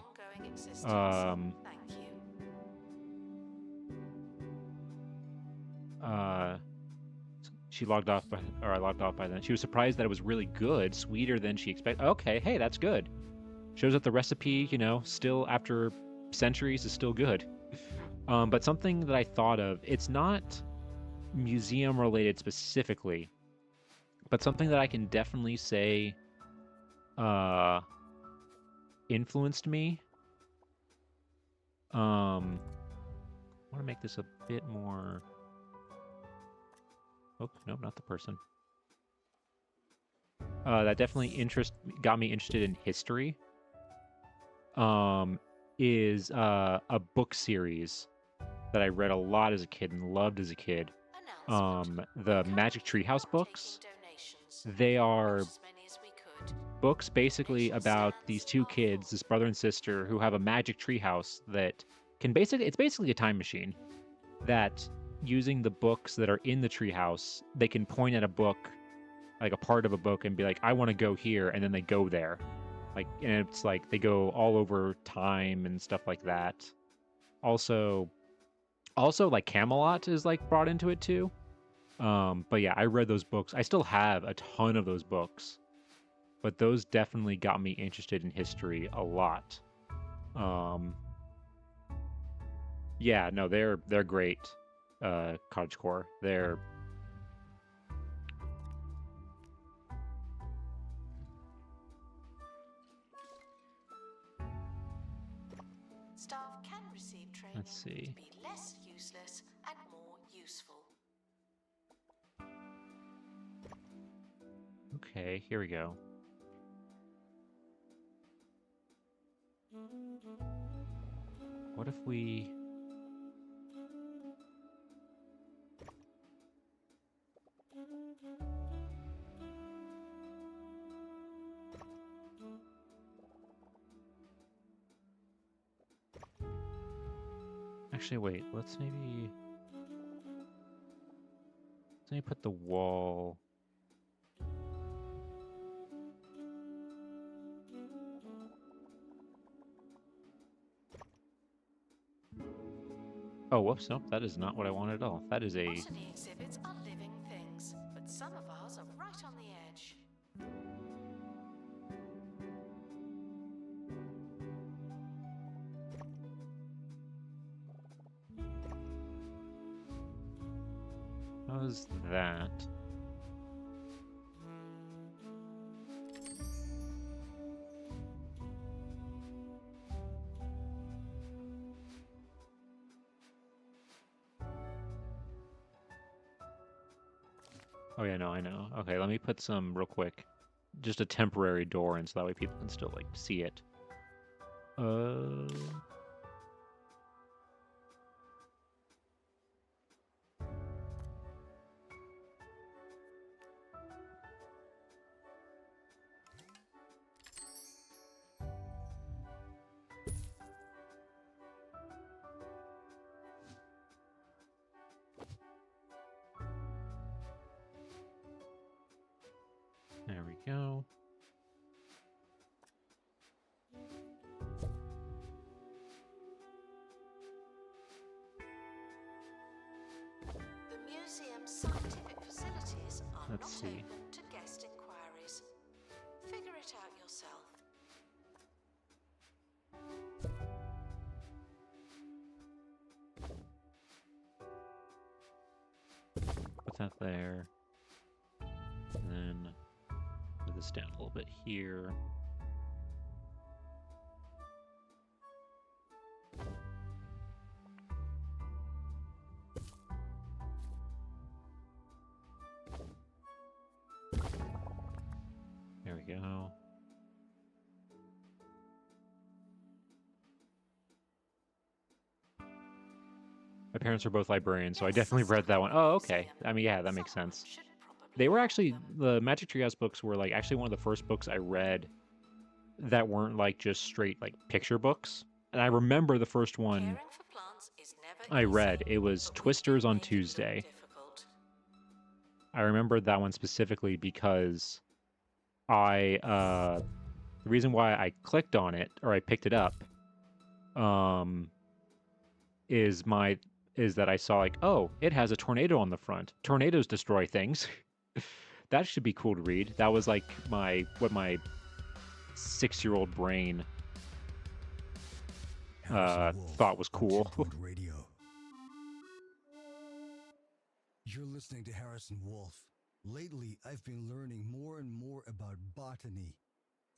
She logged off or I logged off by then. She was surprised that it was really good, sweeter than she expected. Okay, hey, that's good. Shows that the recipe, still after centuries is still good. But something that I thought of, it's not museum related specifically, but something that I can definitely say influenced me. I want to make this a bit more... Oh, no, not the person. that definitely got me interested in history. Is a book series that I read a lot as a kid and loved as a kid. The Magic Treehouse books. They are books basically about these two kids, this brother and sister, who have a magic treehouse that it's basically a time machine that using the books that are in the treehouse, they can point at a book, like a part of a book, and be like, I want to go here, and then they go there. Like, and it's like they go all over time and stuff like that. Also like Camelot is like brought into it too. But yeah, I read those books. I still have a ton of those books, but those definitely got me interested in history a lot. Yeah, no, they're great. Cottagecore. They're Staff can receive training let's see. to be less useless and more useful. Okay, here we go. What if we... Actually, wait, let's maybe put the wall... Oh, whoops, nope, that is not what I wanted at all. That is a... Botany exhibits are living things, but some of ours are right on the edge. How's that? Oh yeah, no, I know. Okay, let me put some real quick. Just a temporary door in so that way people can still, like, see it. There we go. The museum's scientific facilities are Let's not see. open to guest inquiries. Figure it out yourself. Put that there. And then move this down a little bit here. There we go. My parents are both librarians, so I definitely read that one. Oh, okay. I mean, yeah, that makes sense. They were actually, the Magic Treehouse books were like actually one of the first books I read that weren't like just straight like picture books. And I remember the first one I read. It was Twisters on Tuesday. I remembered that one specifically because the reason why I clicked on it or I picked it up, is that I saw like, oh, it has a tornado on the front. Tornadoes destroy things. That should be cool to read. That was like what my 6-year-old brain thought was cool. Radio. You're listening to Harrison Wolf. Lately, I've been learning more and more about botany.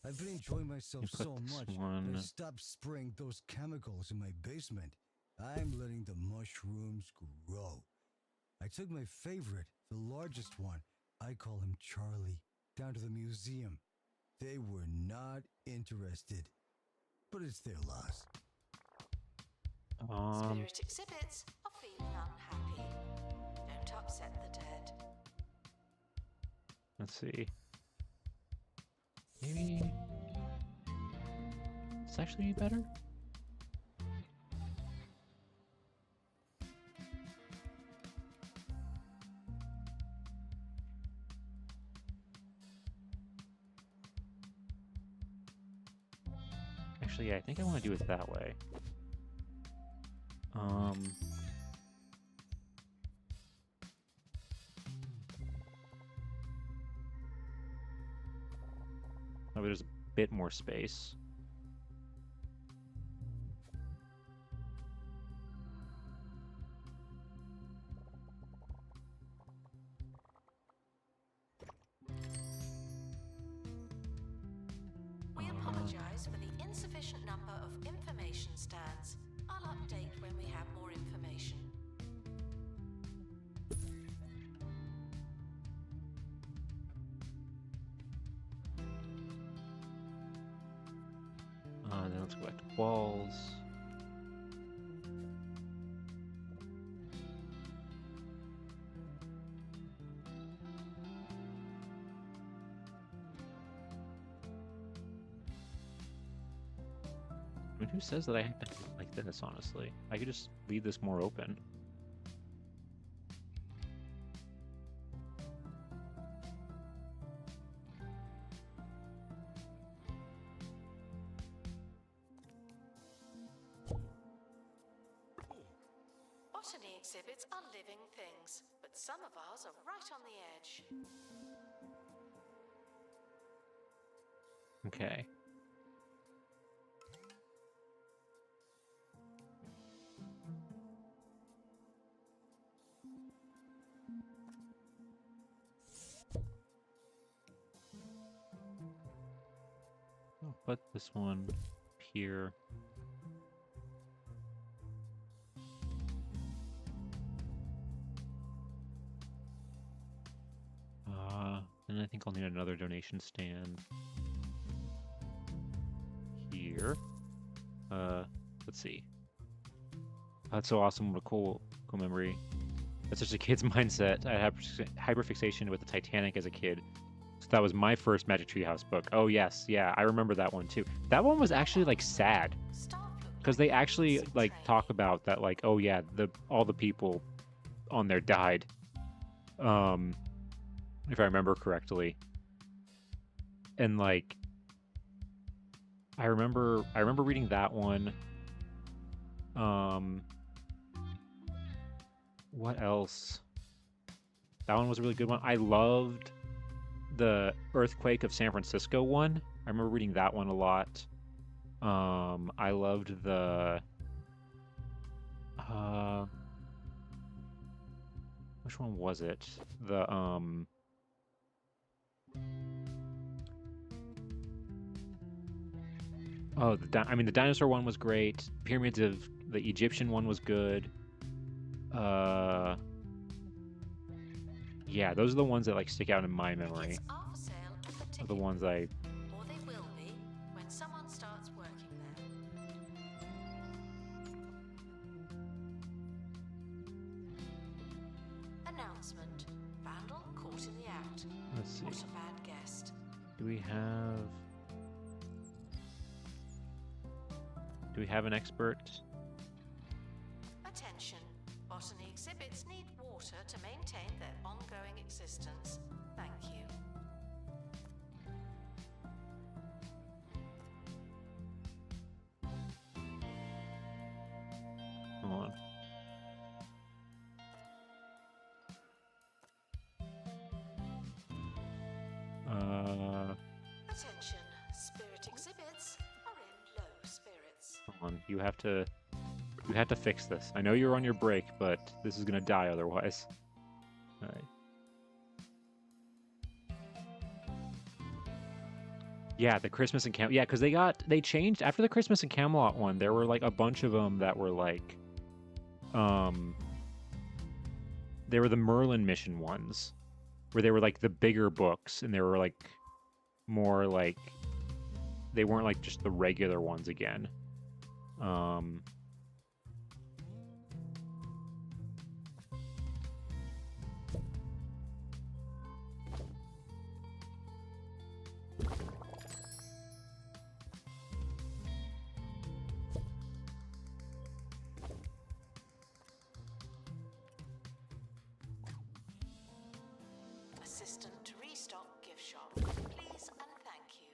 I've been enjoying myself so much that I stopped spraying those chemicals in my basement. I'm letting the mushrooms grow. I took my favorite, the largest one. I call him Charlie. down to the museum. They were not interested, but it's their loss. Spirit exhibits are feeling unhappy. Don't upset the dead. Let's see. Maybe it's actually better. Actually, yeah, I think I want to do it that way. Oh, there's a bit more space. We apologize for the insufficient number of information stands. I'll update when we have more information. Then let's go back to walls. I mean, who says that I have to do it like this, honestly? I could just leave this more open. Botany exhibits are living things, but some of ours are right on the edge. Okay. I'll put this one here. And I think I'll need another donation stand here. Let's see. That's so awesome. What a cool memory. That's such a kid's mindset. I had hyperfixation with the Titanic as a kid. So that was my first Magic Tree House book. Oh yes, yeah, I remember that one too. That one was actually like sad. Because they actually like talk about that, like, oh yeah, all the people on there died. If I remember correctly. And like I remember reading that one. What else? That one was a really good one. I loved the Earthquake of San Francisco one. I remember reading that one a lot. I loved the which one was it? The oh, the dinosaur one was great. Pyramids of the Egyptian one was good. Yeah, those are the ones that like stick out in my memory. Are the ones I. Or they will be when someone starts working there. Announcement: Vandal caught in the act. Let's see. What a bad guest. Do we have an expert? Attention. Botany exhibits need water to maintain their ongoing existence. Thank you. Come on. Attention. Spirit exhibits are in low spirits. Come on. You have to fix this. I know you're on your break, but this is gonna die otherwise. All right. Yeah, the Christmas and Camelot. Yeah, because they changed after the Christmas and Camelot one. There were like a bunch of them that were like, they were the Merlin mission ones, where they were like the bigger books, and they were like more like they weren't like just the regular ones again. Assistant to restock gift shop. Please and thank you.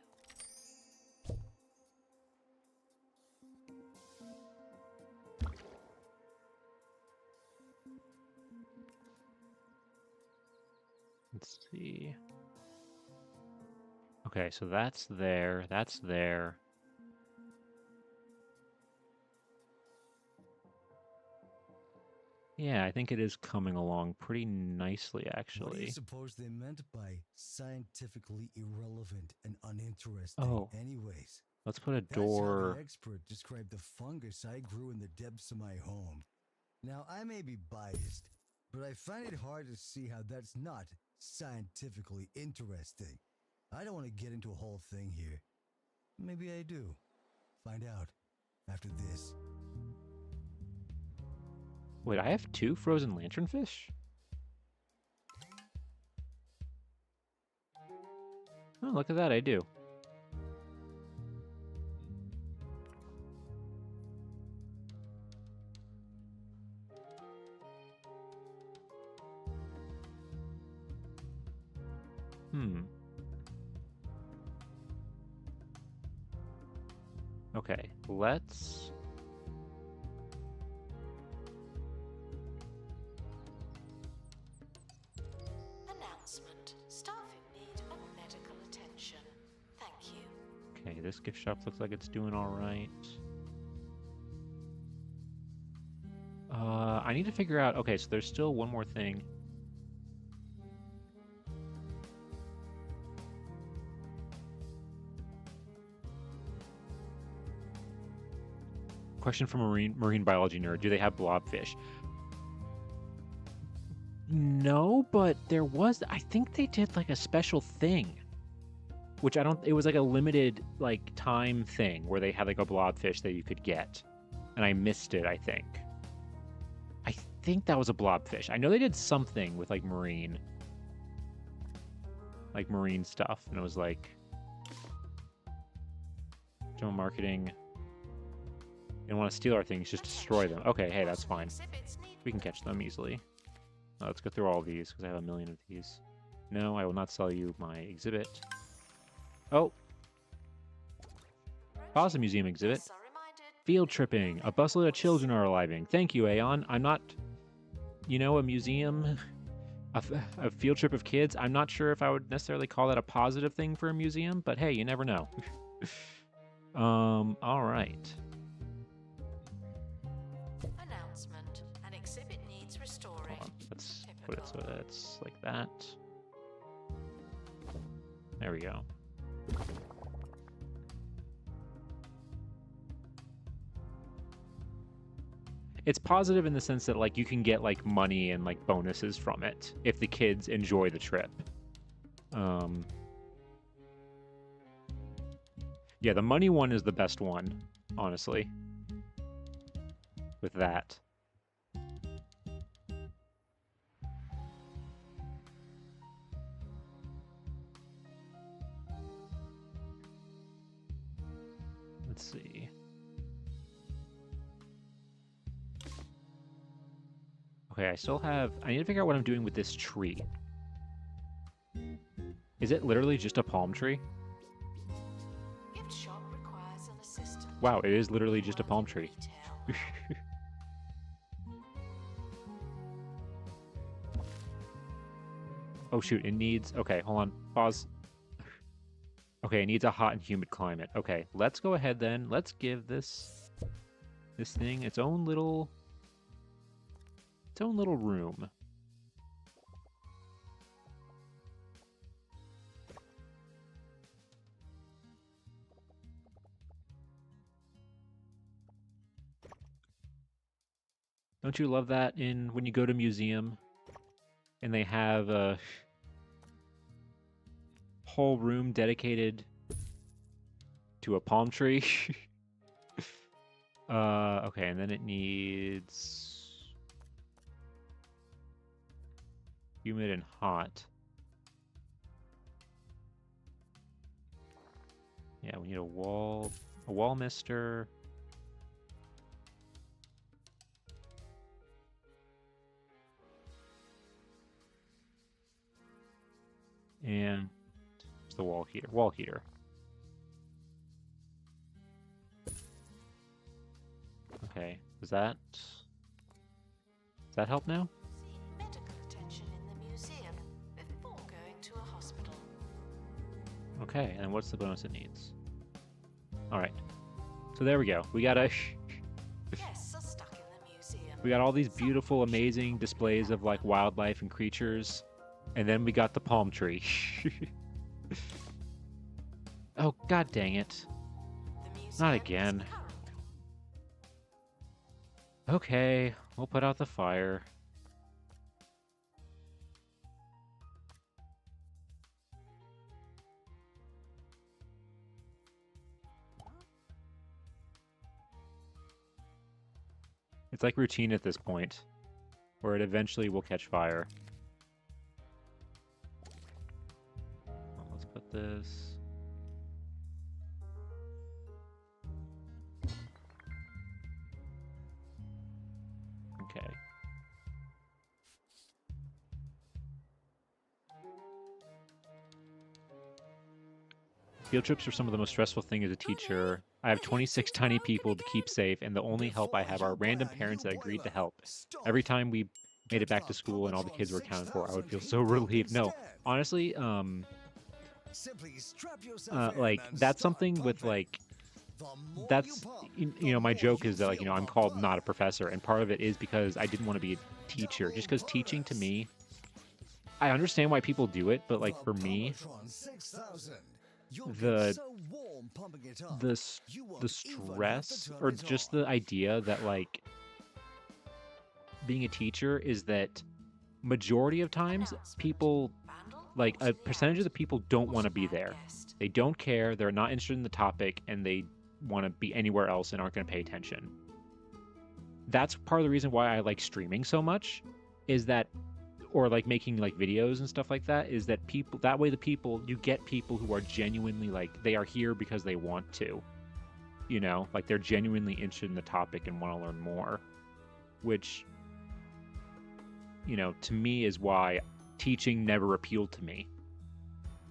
Let's see. Okay, so that's there. That's there. Yeah, I think it is coming along pretty nicely, actually. What do you suppose they meant by scientifically irrelevant and uninteresting? Oh. Anyways, Let's put a that's how door. the expert described the fungus I grew in the depths of my home. Now, I may be biased, but I find it hard to see how that's not scientifically interesting. I don't want to get into a whole thing here. Maybe I do. Find out after this. Wait, I have 2 frozen lanternfish? Oh, look at that, I do. Okay, let's... Announcement. Staff in need of medical attention. Thank you. Okay, this gift shop looks like it's doing all right. I need to figure out... Okay, so there's still one more thing. Question from a marine biology nerd. Do they have blobfish? No, but there was... I think they did like a special thing. Which I don't... It was like a limited like time thing where they had like a blobfish that you could get. And I missed it, I think. I think that was a blobfish. I know they did something with like marine stuff. And it was like... General marketing... They don't want to steal our things, just destroy them. Okay, hey, that's fine. We can catch them easily. Let's go through all of these, because I have a million of these. No, I will not sell you my exhibit. Oh! Pause museum exhibit. Field tripping. A busload of children are arriving. Thank you, Aeon. I'm not, you know, a museum, a field trip of kids. I'm not sure if I would necessarily call that a positive thing for a museum, but hey, you never know. All right. Announcement. An exhibit needs restoring. Let's put it so that it's like that. There we go. It's positive in the sense that like you can get like money and like bonuses from it if the kids enjoy the trip. Yeah, the money one is the best one, honestly. With that. Let's see. Okay, I still have... I need to figure out what I'm doing with this tree. Is it literally just a palm tree? Gift shop requires an assistant. Wow, it is literally just a palm tree. Oh shoot, it needs... Okay, hold on. Pause. Okay, it needs a hot and humid climate. Okay, let's go ahead then. Let's give this thing its own little room. Don't you love that in when you go to museum and they have whole room dedicated to a palm tree. Okay, and then it needs humid and hot. Yeah, we need a wall mister. And it's the wall heater. Okay, does that help now? See medical attention in the museum before going to a hospital. Okay, and what's the bonus it needs? All right, so there we go. We got Guests are stuck in the museum. we got all these beautiful, amazing displays of like wildlife and creatures, and then we got the palm tree. Oh, god dang it! The museum Not is again. currently Okay, we'll put out the fire. It's like routine at this point, where it eventually will catch fire. Let's put this... Okay. Field trips are some of the most stressful thing as a teacher. I have 26 tiny people to keep safe, and the only help I have are random parents that agreed to help. Every time we made it back to school and all the kids were accounted for, I would feel so relieved. No, honestly, like, that's something with, like, that's, you know, my joke is that, like, you know, I'm called not a professor, and part of it is because I didn't want to be a teacher. Just because teaching to me, I understand why people do it, but, like, for me, the stress, or just the idea that, like, being a teacher is that majority of times people, like, a percentage of the people don't want to be there. They don't care, they're not interested in the topic, and they want to be anywhere else and aren't going to pay attention. That's part of the reason why I like streaming so much, is that, or like making like videos and stuff like that, is that people, that way you get people who are genuinely, like, they are here because they want to, you know, like they're genuinely interested in the topic and want to learn more, which, you know, to me is why teaching never appealed to me,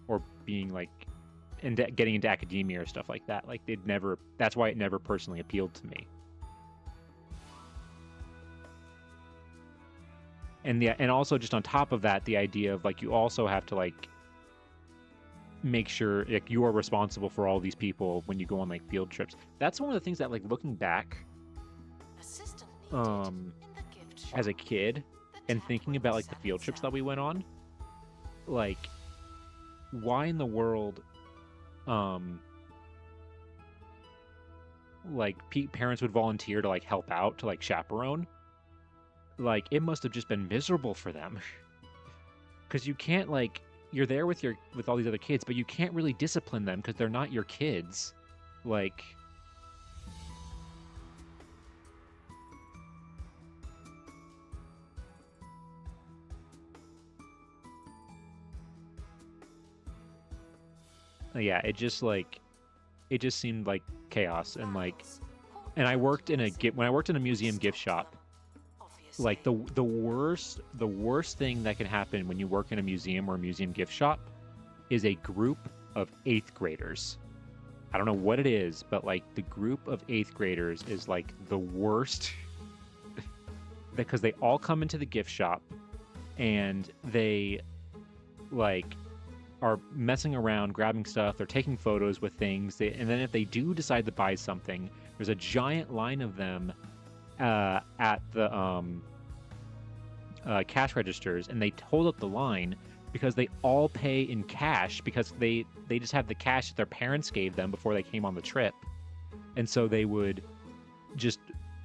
or being like, and getting into academia or stuff like that. Like, that's why it never personally appealed to me. And also just on top of that, the idea of, like, you also have to, like, make sure, like, you are responsible for all these people when you go on, like, field trips. That's one of the things that, like, looking back, as a kid, and thinking about, like, the field trips that we went on, like, why in the world, like, parents would volunteer to, like, help out, to, like, chaperone. Like, it must have just been miserable for them. Because you can't, like, you're there with all these other kids, but you can't really discipline them because they're not your kids. Like, yeah, it just seemed like chaos. And, like, and when I worked in a museum gift shop, like, the worst thing that can happen when you work in a museum or a museum gift shop is a group of 8th graders. I don't know what it is, but, like, the group of 8th graders is, like, the worst because they all come into the gift shop and they, like, are messing around, grabbing stuff, they're taking photos with things, and then if they do decide to buy something, there's a giant line of them at the cash registers, and they hold up the line because they all pay in cash because they just have the cash that their parents gave them before they came on the trip, and so they would just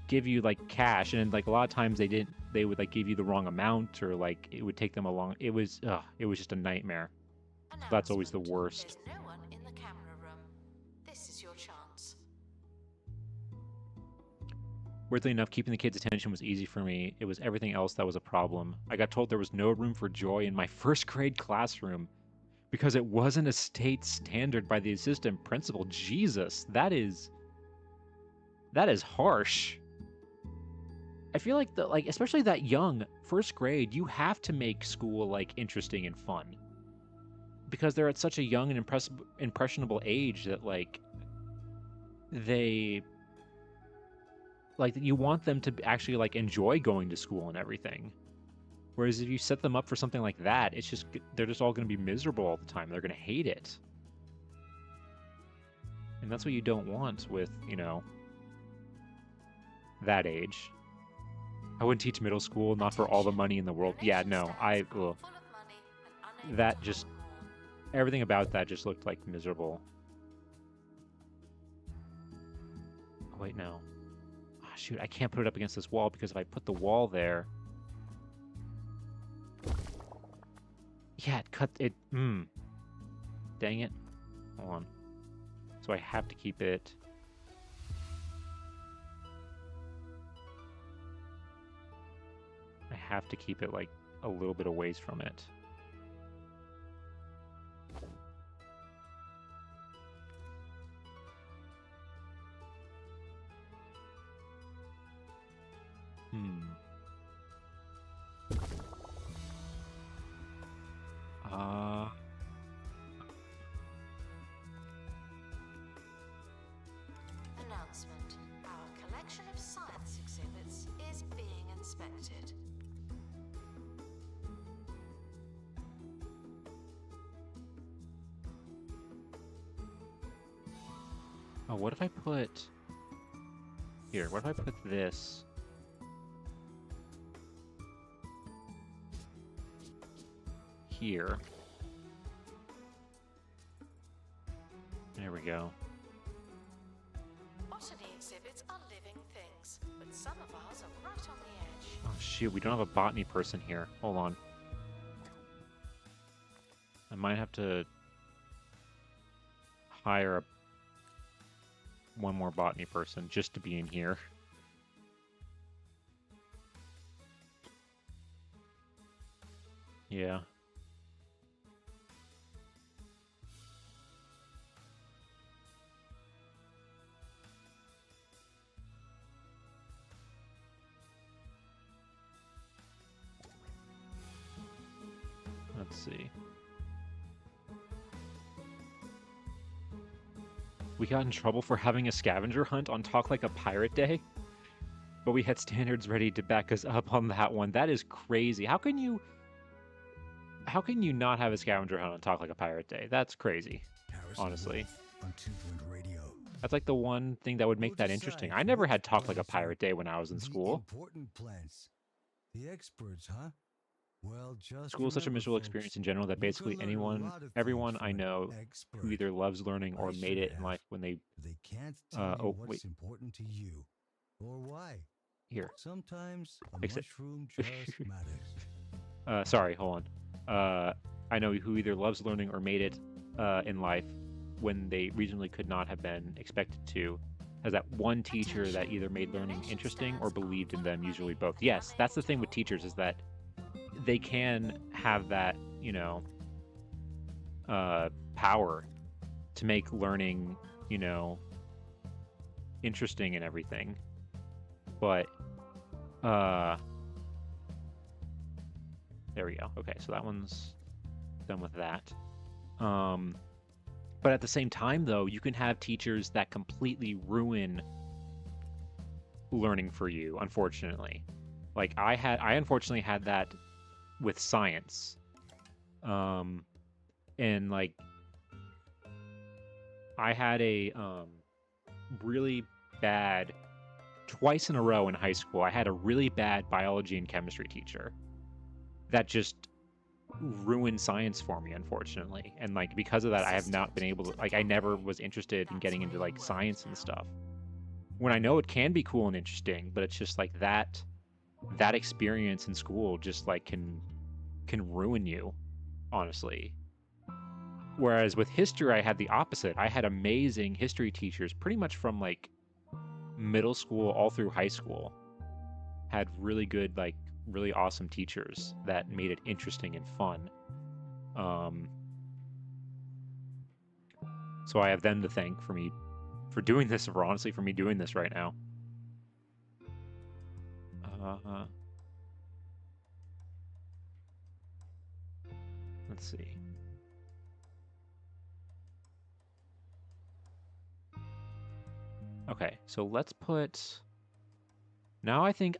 give you, like, cash, and, like, a lot of times they would, like, give you the wrong amount, or, like, it would take them a long, it was just a nightmare. That's always the worst. There's no one in the camera room. This is your chance. Weirdly enough, keeping the kids' attention was easy for me. It was everything else that was a problem. I got told there was no room for joy in my first grade classroom because it wasn't a state standard by the assistant principal. Jesus, that is harsh. I feel like especially that young, first grade, you have to make school like interesting and fun. Because they're at such a young and impressionable age that you want them to actually like enjoy going to school and everything. Whereas if you set them up for something like that, they're just all going to be miserable all the time. They're going to hate it. And that's what you don't want with, that age. I wouldn't teach middle school, not for all the money in the world. Yeah, no, everything about that just looked like miserable. Oh, wait, no. Oh, shoot, I can't put it up against this wall because if I put the wall there... Yeah, it cut it. Dang it. Hold on. So I have to keep it... I have to keep it, a little bit away from it. Announcement. Our collection of science exhibits is being inspected. Oh, what if I put... Here, what if I put this... here? There we go. Botany exhibits are living things, but some of ours are right on the edge. Oh shoot, we don't have a botany person here. Hold on. I might have to hire one more botany person just to be in here. Yeah. Let's see. We got in trouble for having a scavenger hunt on Talk Like a Pirate Day, but we had standards ready to back us up on that one. That is crazy. How can you not have a scavenger hunt on Talk Like a Pirate Day? That's crazy, honestly. That's like the one thing that would make that interesting. I never had Talk Like a Pirate Day when I was in school. Important plants. The experts, huh? Well, just school is such a miserable folks, experience in general that basically everyone I know who either loves learning or made it in life when they can't tell you what's important to you or why. Here. Sometimes a Fix it. mushroom just matters. Sorry, hold on. I know who either loves learning or made it in life when they reasonably could not have been expected to, has that one teacher that either made learning interesting or believed in them, usually both. Yes, that's the thing with teachers, is that they can have that, power to make learning, interesting and everything. But, there we go. Okay, so that one's done with that. But at the same time, though, you can have teachers that completely ruin learning for you, unfortunately. Like, I unfortunately had that with science. And like I had a really bad, twice in a row in high school, I had a really bad biology and chemistry teacher that just ruined science for me, unfortunately. And like because of that, I have not been able to, I never was interested in getting into like science and stuff. When I know it can be cool and interesting, but it's just like that experience in school just like can ruin you, honestly. Whereas with history, I had the opposite. I had amazing history teachers pretty much from like middle school all through high school. Had really good, like really awesome teachers that made it interesting and fun. So I have them to thank for doing this, or honestly for me doing this right now. Let's see. Okay, so let's put... Now I think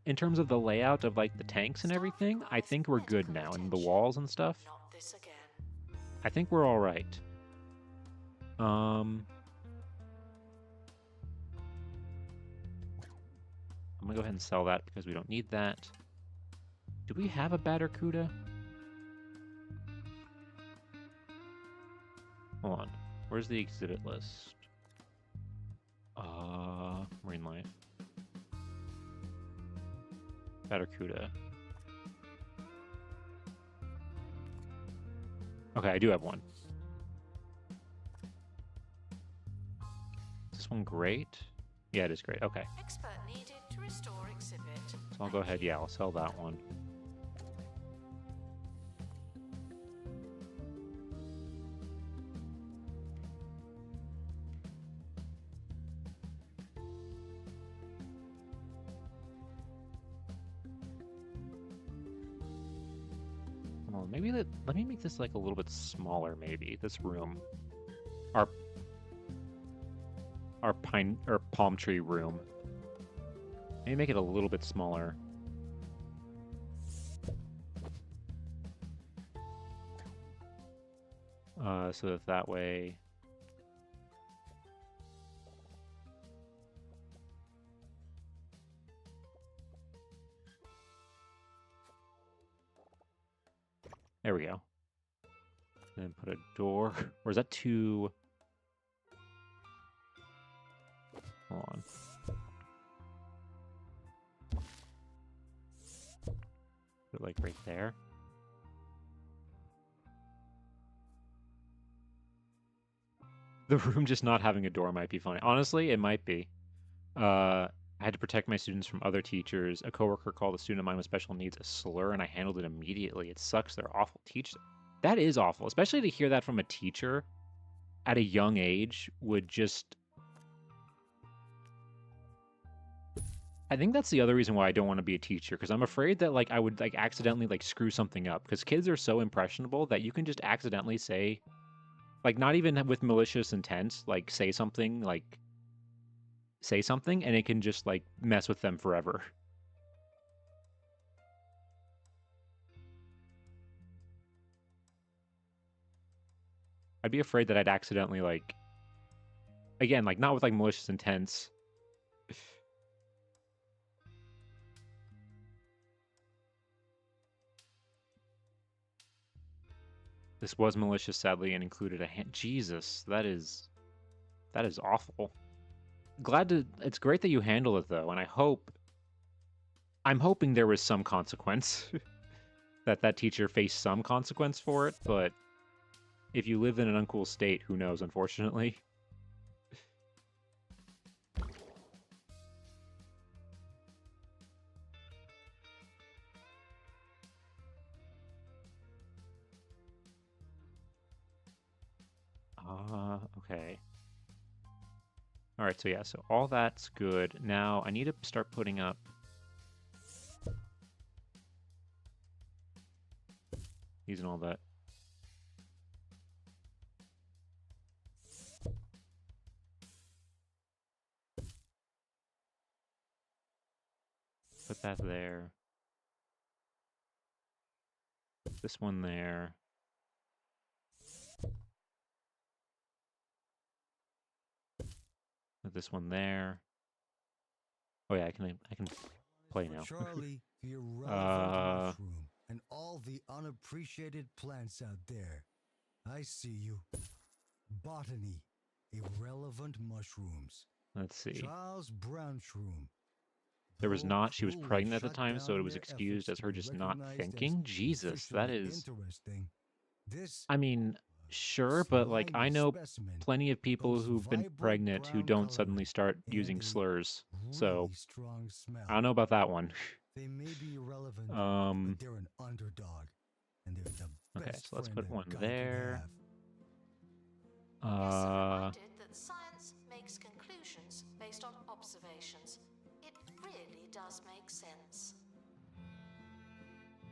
in terms of the layout of like the tanks and everything, I think we're good now, and the walls and stuff. I think we're all right. I'm gonna go ahead and sell that because we don't need that. Do we have a Barracuda? Hold on. Where's the exhibit list? Marine life. Barracuda. Okay, I do have one. Is this one great? Yeah, it is great. Okay. Expert needed to restore exhibit. So I'll go ahead. Yeah, I'll sell that one. Well, maybe let me make this like a little bit smaller. Maybe this room, our palm tree room. Maybe make it a little bit smaller. So that way. There we go. Then put a door. Or is that too... Hold on. Put it like right there. The room just not having a door might be funny. Honestly, it might be. I had to protect my students from other teachers. A coworker called a student of mine with special needs a slur, and I handled it immediately. It sucks. They're awful teachers. That is awful, especially to hear that from a teacher at a young age would just... I think that's the other reason why I don't want to be a teacher, because I'm afraid that like I would like accidentally like screw something up, because kids are so impressionable that you can just accidentally say, like not even with malicious intent, like say something and it can just like mess with them forever. I'd be afraid that I'd accidentally like, again, like not with like malicious intents. This was malicious, sadly, and included a hand. Jesus, that is awful. It's great that you handle it though, and I'm hoping there was some consequence, that teacher faced some consequence for it. But if you live in an uncool state, who knows? Unfortunately. Okay. All right, so yeah, so all that's good. Now I need to start putting up using all that. Put that there. This one there. Put this one there. Oh yeah, I can play now. Charlie, the irrelevant mushroom and all the unappreciated plants out there. I see you. Botany, irrelevant mushrooms. Let's see. Charles Brown shroom. There was not. She was pregnant at the time, so it was excused as her just not thinking. Jesus, that is... Interesting. This, I mean, Sure, but like I know specimen. plenty of people Those who've been vibrant pregnant who brown don't color suddenly start and using a slurs. So really strong smell. I don't know about that one. They may be irrelevant, Um, but they're an underdog, and they're the okay, best so let's friend put a one guy there. Yes, I'm reminded that science makes conclusions based on observations. It really does make sense.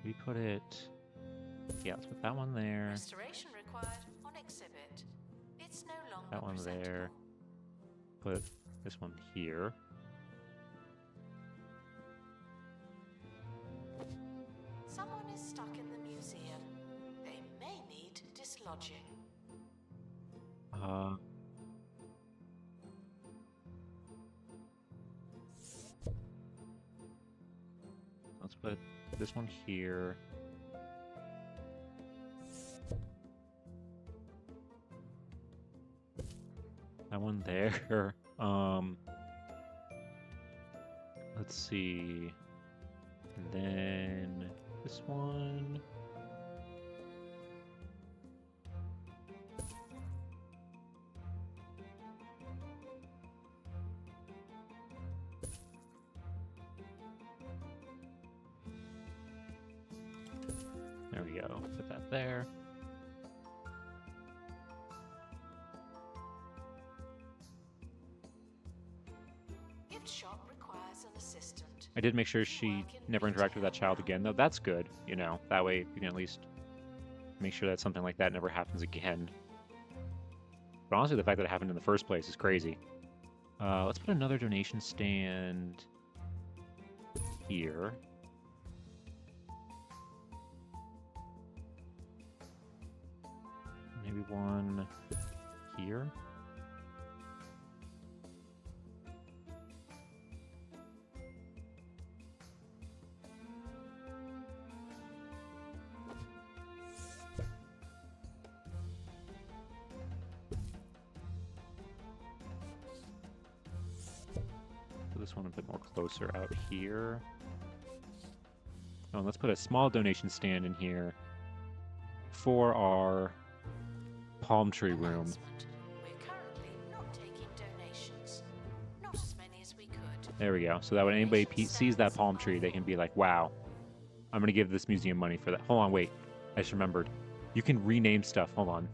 We put it. Yeah, let's put that one there. Restoration required on exhibit. It's no longer That one presentable. there. Put this one here. Someone is stuck in the museum. They may need dislodging. Let's put this one here. That one there. Let's see. And then this one. There we go. Put that there. Gift shop requires an assistant. I did make sure she never interacted with that child again, though. That's good, you know. That way you can at least make sure that something like that never happens again. But honestly, the fact that it happened in the first place is crazy. Let's put another donation stand here. Maybe one here. Put this one a bit more closer out here. Oh, and let's put a small donation stand in here for our palm tree room. Announcement. We're currently not taking donations. Not as many as we could. There we go. So that when anybody sees that palm tree, they can be like, wow, I'm going to give this museum money for that. Hold on, wait. I just remembered. You can rename stuff. Hold on.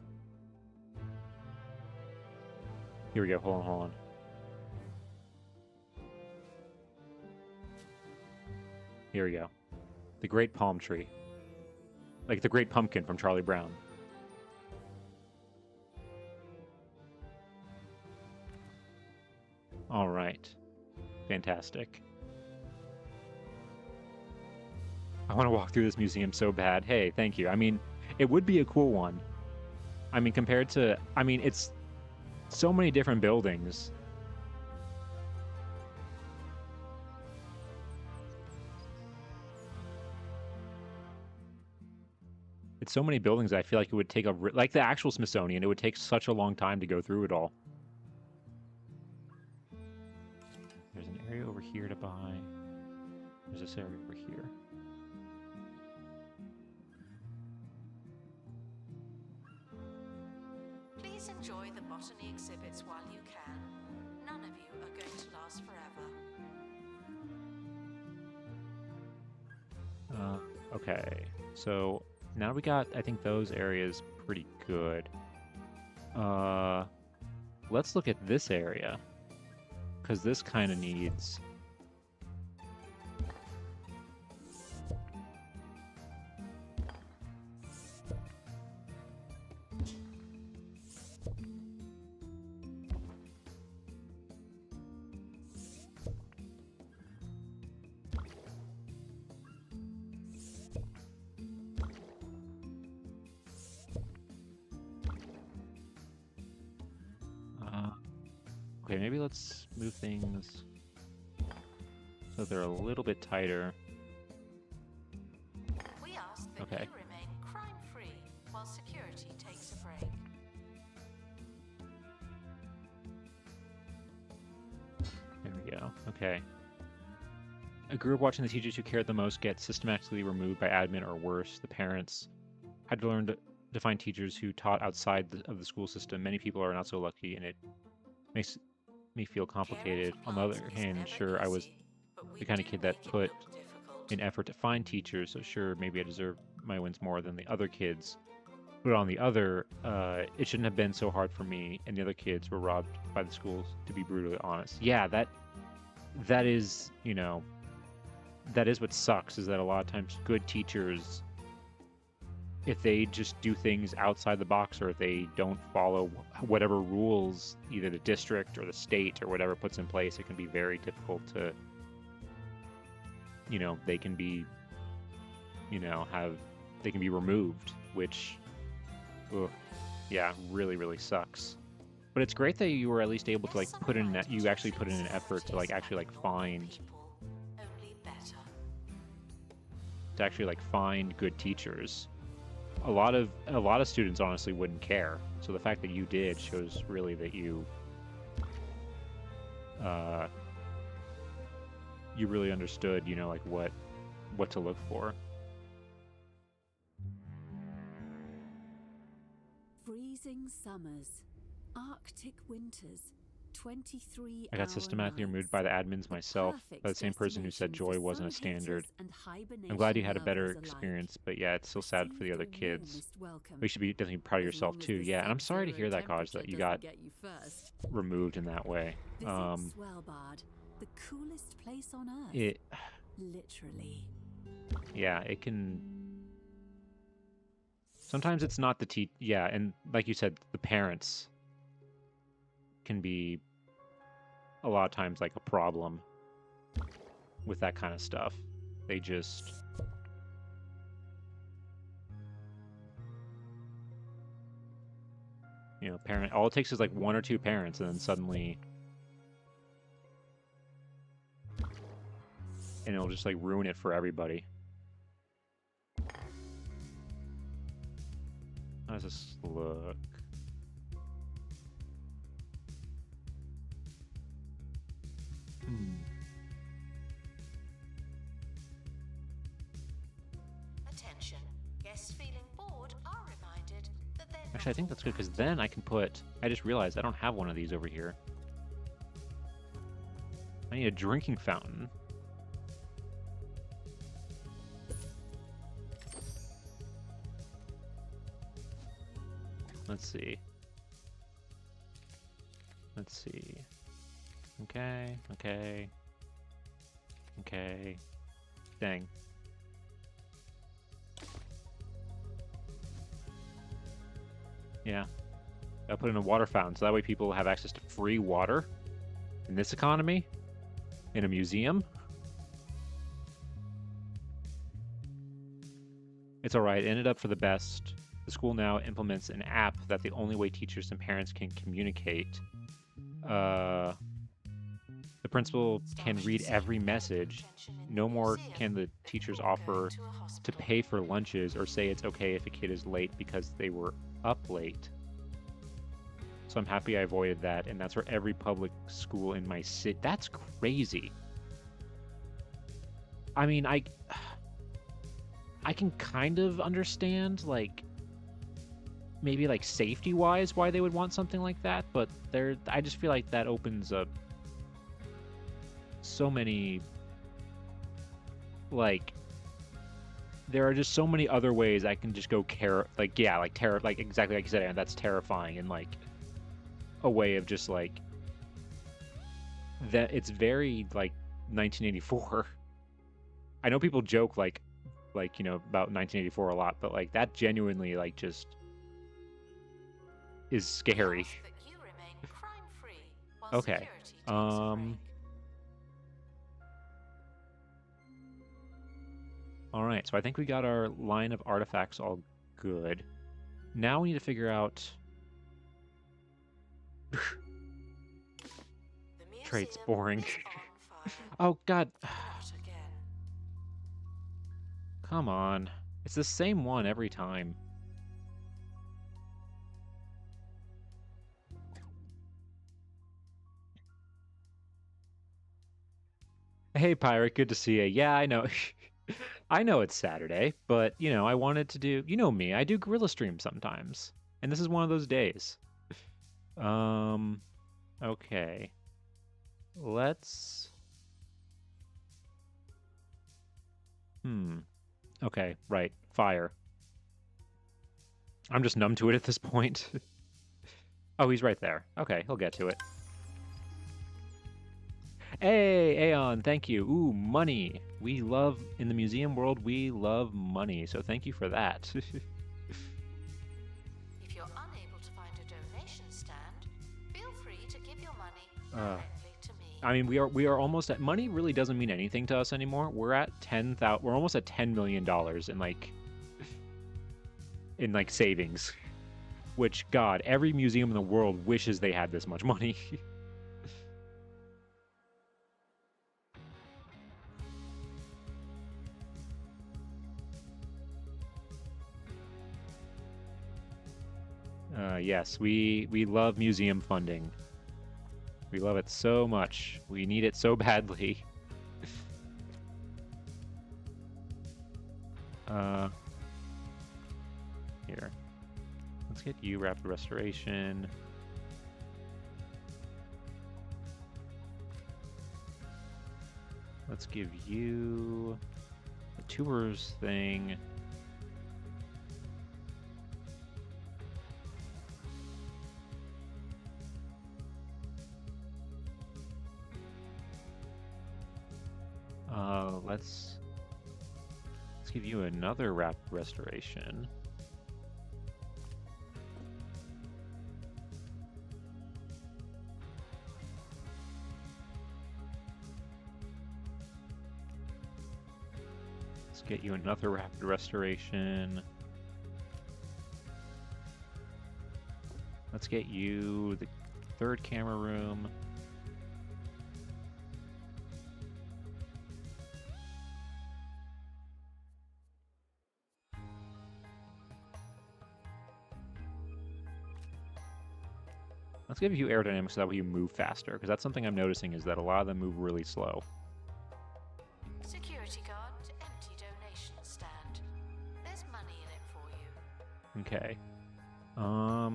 Here we go. Hold on. Here we go. The Great Palm Tree. Like the Great Pumpkin from Charlie Brown. All right. Fantastic. I want to walk through this museum so bad. Hey, thank you. I mean, it would be a cool one. I mean, compared to... I mean, it's so many different buildings. It's so many buildings that I feel like it would take a... Like the actual Smithsonian, it would take such a long time to go through it all. There's an area over here to buy. There's this area over here. Please enjoy the botany exhibits while you can. None of you are going to last forever. Okay, so now we got, I think, those areas pretty good. Let's look at this area, because this kind of needs... Okay, maybe let's move things so they're a little bit tighter. We ask that Okay. you remain crime-free while security takes a break. There we go. Okay. I grew up watching the teachers who cared the most get systematically removed by admin or worse. The parents had to learn to to find teachers who taught outside of the school system. Many people are not so lucky, and it makes me feel complicated. On the other hand, sure, I was the kind of kid that put in effort to find teachers, so sure, maybe I deserve my wins more than the other kids. But on the other, it shouldn't have been so hard for me, and the other kids were robbed by the schools, to be brutally honest. Yeah, that is, you know, that is what sucks, is that a lot of times good teachers, if they just do things outside the box, or if they don't follow whatever rules either the district or the state or whatever puts in place, it can be very difficult to, you know, they can be, you know, they can be removed, which, ugh, yeah, really, really sucks. But it's great that you were at least able to, like, put in that, you actually put in an effort to, like, actually, like, find good teachers. A lot of students honestly wouldn't care. So the fact that you did shows really that you really understood, you know, like what to look for. Freezing summers, Arctic winters, 23 I got systematically removed by the admins myself, by the same person who said joy wasn't a standard. I'm glad you had a better experience, but yeah, it's still sad for the other kids. You should be definitely proud of yourself too. Yeah, and I'm sorry to hear that, Kaj, that you got removed in that way. The coolest place on earth. Literally. Yeah, it can. Sometimes it's not the yeah, and like you said, the parents can be a lot of times like a problem with that kind of stuff. They just you know, all it takes is like one or two parents, and then suddenly and it'll just like ruin it for everybody. How does this look? Attention. Guests feeling bored are reminded that they're Actually, I think that's good, because then I can put... I just realized I don't have one of these over here. I need a drinking fountain. Let's see. Let's see. Okay, okay. Okay. Dang. Yeah. I'll put in a water fountain, so that way people have access to free water in this economy, in a museum. It's alright, it ended up for the best. The school now implements an app that the only way teachers and parents can communicate. The principal can read every message. No more can the teachers offer to pay for lunches or say it's okay if a kid is late because they were up late. So I'm happy I avoided that, and that's for every public school in my city. That's crazy. I mean, I can kind of understand, like, maybe like safety-wise why they would want something like that, but I just feel like that opens up so many, like, there are just so many other ways I can just go like exactly like you said, and that's terrifying, and like a way of just like that. It's very like 1984. I know people joke like you know about 1984 a lot, but like that genuinely like just is scary. Okay. All right, so I think we got our line of artifacts all good. Now we need to figure out traits. Boring. Oh God. Come on. It's the same one every time. Hey, Pirate, good to see you. Yeah, I know. I know it's Saturday, but, you know, I wanted to do... You know me, I do Gorilla streams sometimes. And this is one of those days. Okay. Let's... Okay, right. Fire. I'm just numb to it at this point. Oh, he's right there. Okay, he'll get to it. Hey, Aeon, thank you. Ooh, money. We love, in the museum world, we love money, so thank you for that. If you're unable to find a donation stand, feel free to give your money directly to me. I mean, we are almost at... Money really doesn't mean anything to us anymore. We're at 10,000... We're almost at $10 million in savings. Which, God, every museum in the world wishes they had this much money. Yes, we love museum funding. We love it so much. We need it so badly. Here. Let's get you rapid restoration. Let's give you the tours thing. Let's give you another rapid restoration. Let's get you another rapid restoration. Let's get you the third camera room. Let's give you aerodynamics so that way you move faster, because that's something I'm noticing is that a lot of them move really slow. Security guard, empty donation stand. There's money in it for you. Okay. Oh,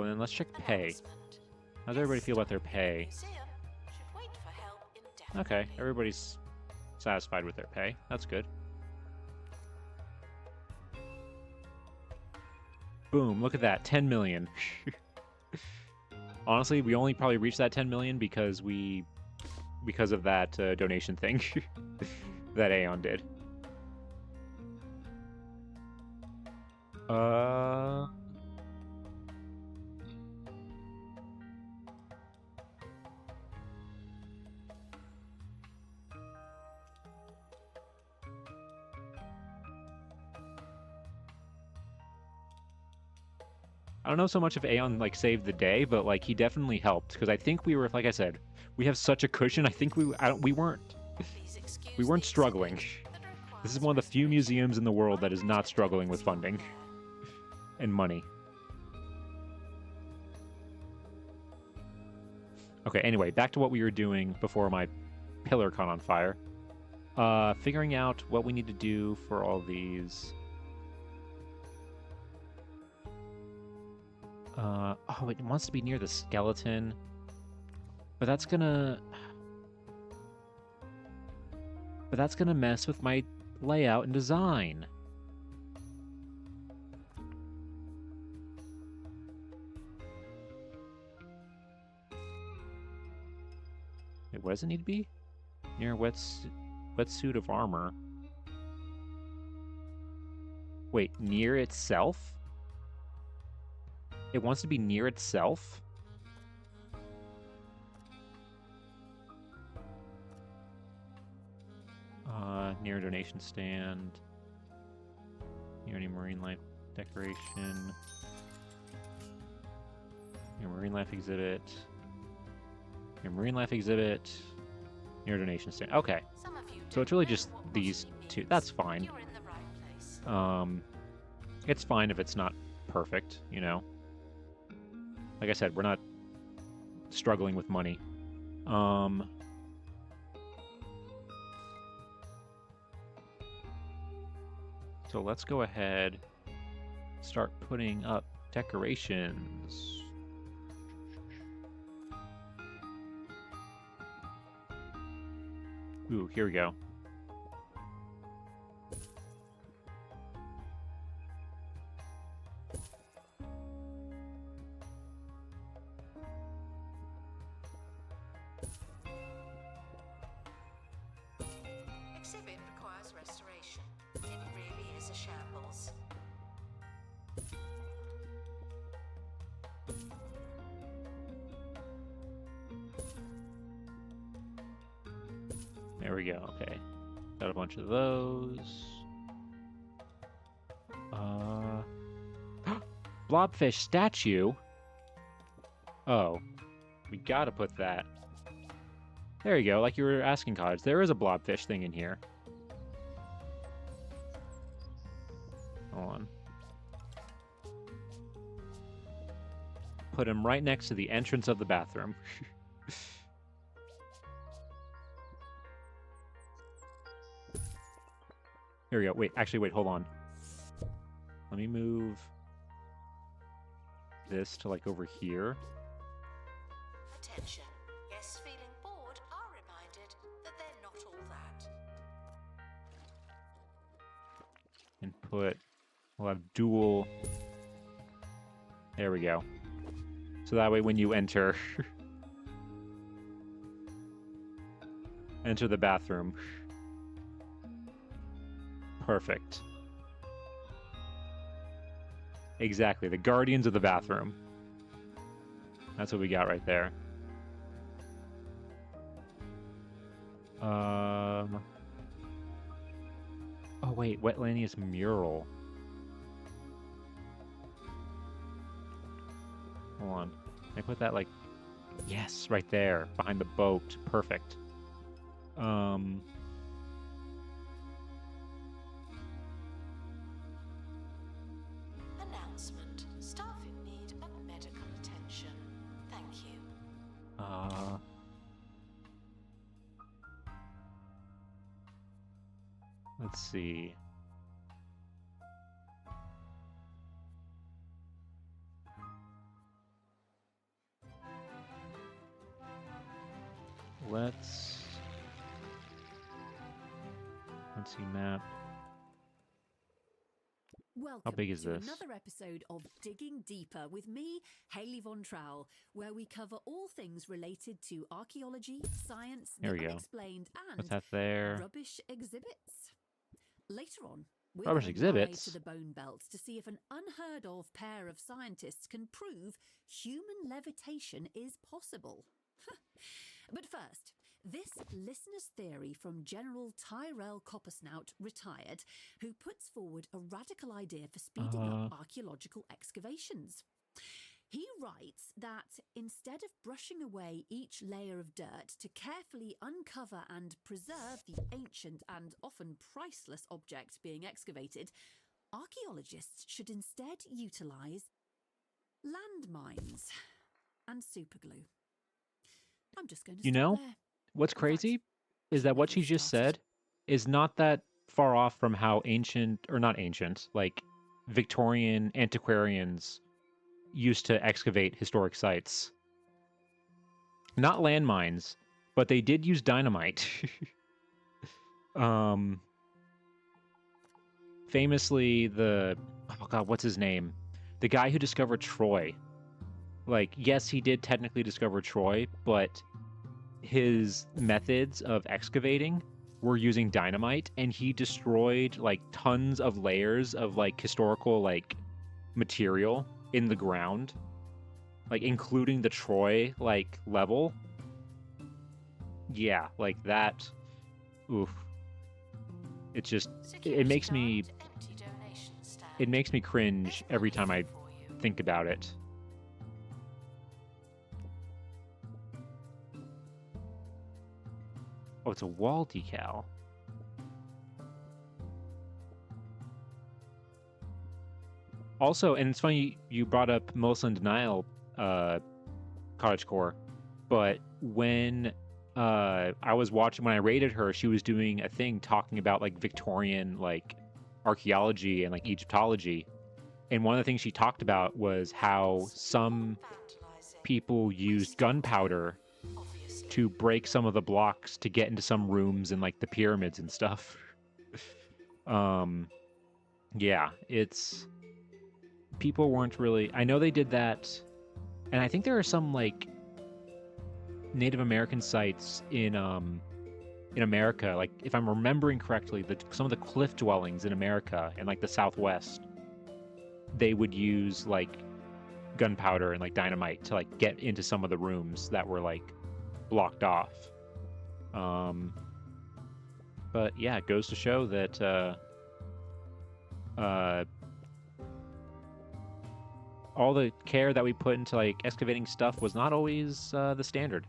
and then let's check pay. How does everybody feel about their pay? Okay, everybody's satisfied with their pay. That's good. Boom, look at that, 10 million. Honestly, we only probably reached that 10 million because of that donation thing that Aeon did. I don't know so much if Aeon saved the day, but he definitely helped because I think we were, like I said, we have such a cushion. I think we weren't struggling. This is one of the few museums in the world that is not struggling with funding and money. Okay, anyway, back to what we were doing before my pillar caught on fire. Figuring out what we need to do for all these. Oh, it wants to be near the skeleton. But that's gonna mess with my layout and design. Wait, what does it need to be? Near wetsuit of armor. Wait, near itself? It wants to be near itself? Near a donation stand. Near any marine life decoration. Near marine life exhibit. Near marine life exhibit. Near donation stand. Okay. So it's really just these two. That's fine. It's fine if it's not perfect, you know. Like I said, we're not struggling with money. So let's go ahead, start putting up decorations. Ooh, here we go. Exhibit requires restoration. It really is a shambles. There we go. Okay. Got a bunch of those. Blobfish statue? Oh. We gotta put that. There you go, like you were asking, Cottage. There is a blobfish thing in here. Hold on. Put him right next to the entrance of the bathroom. Here we go. Wait, actually, wait, hold on. Let me move this to, like, over here. Attention. Guests feeling bored are reminded that they're not all that. And put... We'll have dual... There we go. So that way when you enter... enter the bathroom... Perfect. Exactly, the guardians of the bathroom. That's what we got right there. Oh wait, Wetlandius mural. Hold on. Can I put that like... Yes, right there, behind the boat. Perfect. Announcement. Staff in need of medical attention. Thank you. Let's see. Let's see map. Welcome big is to this? another episode of Digging Deeper with me, Hayley Von Trowell, where we cover all things related to archaeology, science, There the we go. unexplained, What's and that there? rubbish exhibits. Later on, we're Rubbish going live exhibits? to the Bone Belt to see if an unheard of pair of scientists can prove human levitation is possible. But first, this listener's theory from General Tyrell Coppersnout, retired, who puts forward a radical idea for speeding up archaeological excavations. He writes that instead of brushing away each layer of dirt to carefully uncover and preserve the ancient and often priceless object being excavated, archaeologists should instead utilise landmines and superglue. I'm just going to You stop know, there. what's In fact, crazy is that what she maybe just started. said is not that far off from how ancient, or not ancient, like Victorian antiquarians used to excavate historic sites. Not landmines, but they did use dynamite. Famously, oh god, what's his name? The guy who discovered Troy. Like, yes, he did technically discover Troy, but his methods of excavating were using dynamite, and he destroyed like tons of layers of like historical like material in the ground, like including the Troy like level. Yeah, like that. Oof. It just it makes me cringe every time I think about it. Oh, it's a wall decal. Also, and it's funny you brought up Melissa in Denial, Cottagecore, but when I was watching, when I rated her, she was doing a thing talking about like Victorian like archaeology and like Egyptology. And one of the things she talked about was how some people used gunpowder to break some of the blocks to get into some rooms in like the pyramids and stuff. Yeah, it's people weren't really. I know they did that, and I think there are some like Native American sites in America, like if I'm remembering correctly, some of the cliff dwellings in America and like the Southwest, they would use like gunpowder and like dynamite to like get into some of the rooms that were like blocked off. But yeah, it goes to show that all the care that we put into like excavating stuff was not always the standard.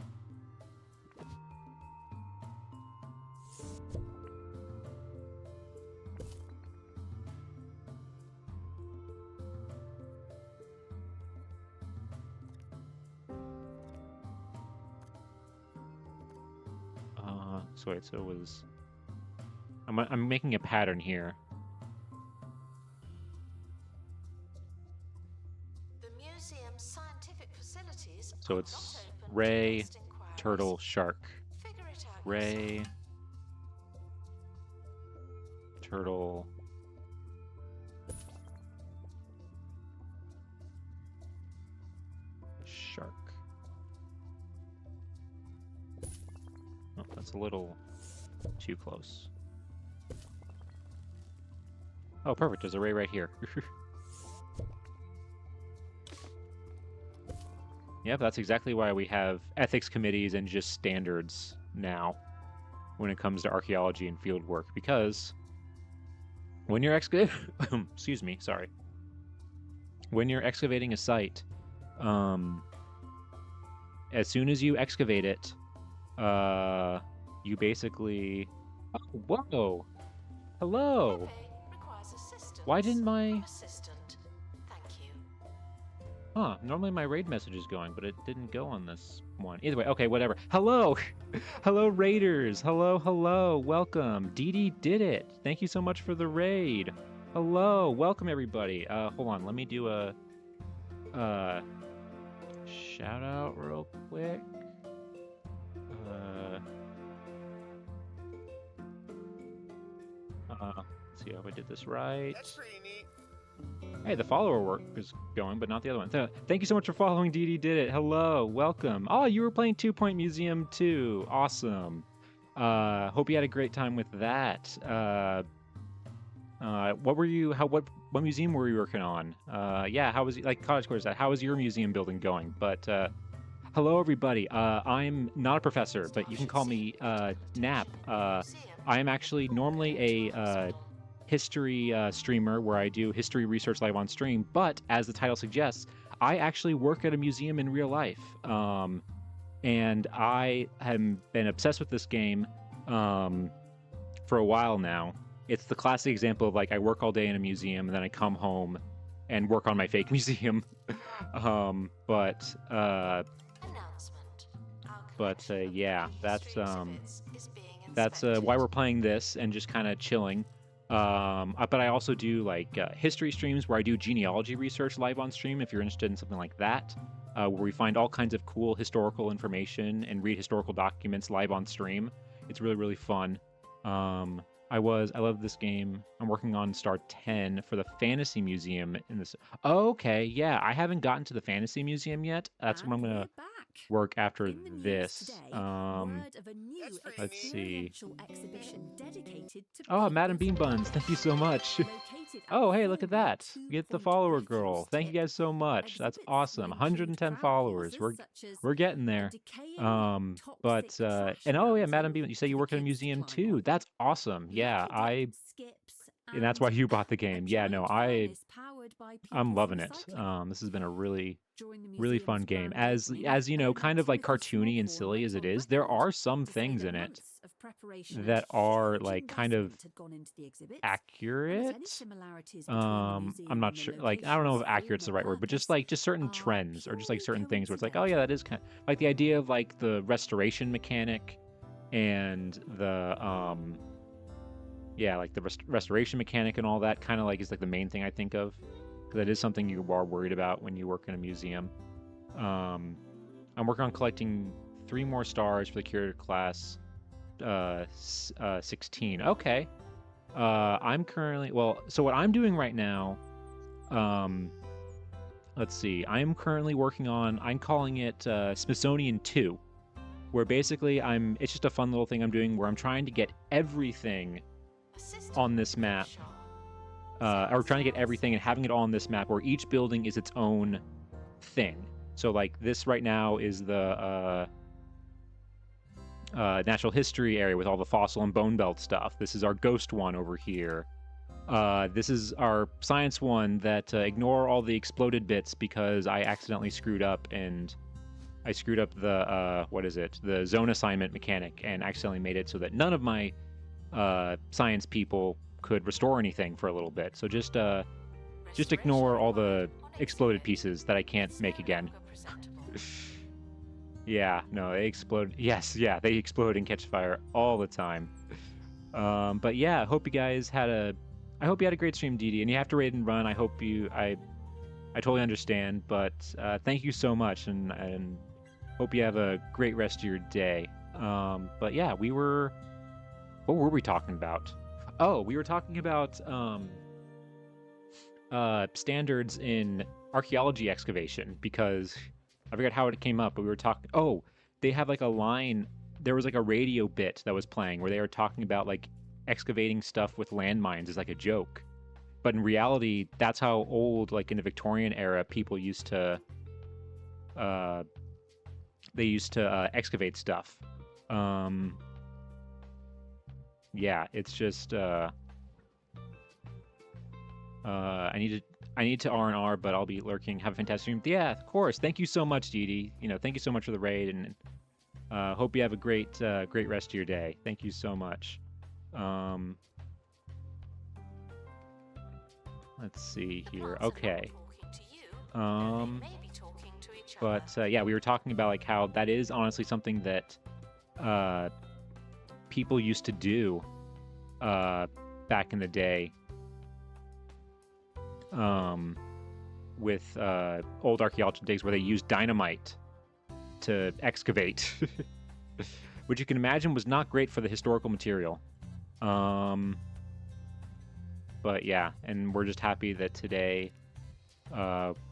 So wait, so it was. I'm making a pattern here. The museum's scientific facilities So are it's not open to Ray, guest inquiries. Turtle, Shark. Figure it out Ray, yourself. Turtle, Shark. Oh, that's a little too close. Oh, perfect. There's a Ray right here. Yep, that's exactly why we have ethics committees and just standards now when it comes to archaeology and field work, because when you're excuse me, sorry. When you're excavating a site, as soon as you excavate it, you basically... Oh, whoa! Hello! Pepe requires assistance Why didn't my... from assistant. Thank you. Huh, normally my raid message is going, but it didn't go on this one. Either way, okay, whatever. Hello! Hello, raiders! Hello, hello, welcome. Dee Dee did it! Thank you so much for the raid! Hello, welcome everybody. Hold on, let me do a... shout out real quick. Let's see if I did this right. That's pretty neat. Hey, the follower work is going, but not the other one. Thank you so much for following. Dee Dee did it. Hello, welcome. Oh, you were playing 2 Point Museum too. Awesome. Hope you had a great time with that. What were you? What museum were you working on? Yeah, how was like Cottage Quarters? How was your museum building going? But hello, everybody. I'm not a professor, but you can call me Nap. I am actually normally a history streamer where I do history research live on stream, but as the title suggests, I actually work at a museum in real life. And I have been obsessed with this game for a while now. It's the classic example of like I work all day in a museum and then I come home and work on my fake museum. Yeah, that's why we're playing this and just kind of chilling. But I also do like history streams where I do genealogy research live on stream if you're interested in something like that, where we find all kinds of cool historical information and read historical documents live on stream. It's really, really fun. I love this game. I'm working on Star 10 for the Fantasy Museum in this. Okay, yeah, I haven't gotten to the Fantasy Museum yet. That's what I'm gonna work after this. Let's see. Oh, Madam Bean Buns, thank you so much. Oh, hey, look at that. Get the follower girl. Thank you guys so much. That's awesome. 110 followers. We're getting there. And oh yeah, Madam Bean, you say you work at a museum too. That's awesome. Yeah, and that's why you bought the game. Yeah, no, I'm loving it. This has been a really fun game. As you know, kind of like cartoony and silly as it is, there are some things in it that are like kind of accurate. I'm not sure, like I don't know if accurate's the right word, but just certain trends or just like certain things where it's like, oh yeah, that is kind of like the idea of like the restoration mechanic and the yeah, like the restoration mechanic and all that kind of like is like the main thing I think of. That is something you are worried about when you work in a museum. I'm working on collecting 3 more stars for the curator class 16. Okay. I'm currently, well, so what I'm doing right now, let's see, I'm currently working on, I'm calling it Smithsonian 2, where basically it's just a fun little thing I'm doing where I'm trying to get everything on this map, or trying to get everything and having it all on this map where each building is its own thing. So like this right now is the natural history area with all the fossil and bone belt stuff. This is our ghost one over here. This is our science one that ignore all the exploded bits because I accidentally screwed up and I screwed up the the zone assignment mechanic and accidentally made it so that none of my science people could restore anything for a little bit. So just ignore all the exploded pieces that I can't make again. Yeah, no, they explode. Yes, yeah, they explode and catch fire all the time. But yeah, I hope you guys had a great stream, DD. And you have to raid and run. I totally understand. But thank you so much, and hope you have a great rest of your day. But yeah, what were we talking about? Oh, we were talking about standards in archaeology excavation, because I forgot how it came up, but we were talking. Oh, they have like a line. There was like a radio bit that was playing where they were talking about like excavating stuff with landmines as like a joke, but in reality, that's how old, like in the Victorian era, people used to excavate stuff. Yeah, it's just I need to R&R, but I'll be lurking. Have a fantastic stream. Yeah, of course. Thank you so much, Dee. You know, thank you so much for the raid, and hope you have a great rest of your day. Thank you so much. Let's see here. Okay. But yeah, we were talking about like how that is honestly something that people used to do back in the day. With old archaeological digs where they used dynamite to excavate, which you can imagine was not great for the historical material. But yeah, and we're just happy that today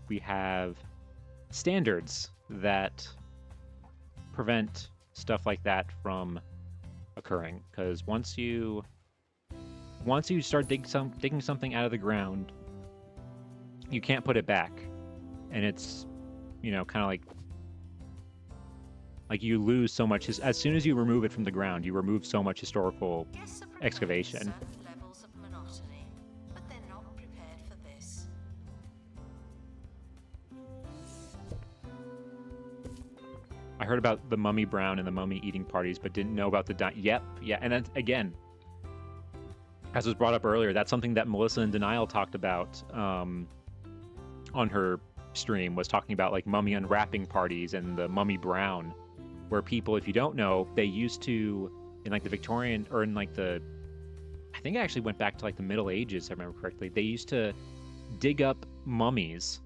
we have standards that prevent stuff like that from occurring. Because once you start digging something out of the ground, you can't put it back, and it's, you know, kind of like you lose so much. As soon as you remove it from the ground, you remove so much historical excavation. Levels of monotony, but they're not prepared for this. I heard about the mummy brown and the mummy eating parties, but didn't know about the Yep, yeah, and then again, as was brought up earlier, that's something that Melissa in Denial talked about on her stream, was talking about like mummy unwrapping parties and the mummy brown, where people, if you don't know, they used to, in like the Victorian, or in like I think it actually went back to like the Middle Ages, if I remember correctly, they used to dig up mummies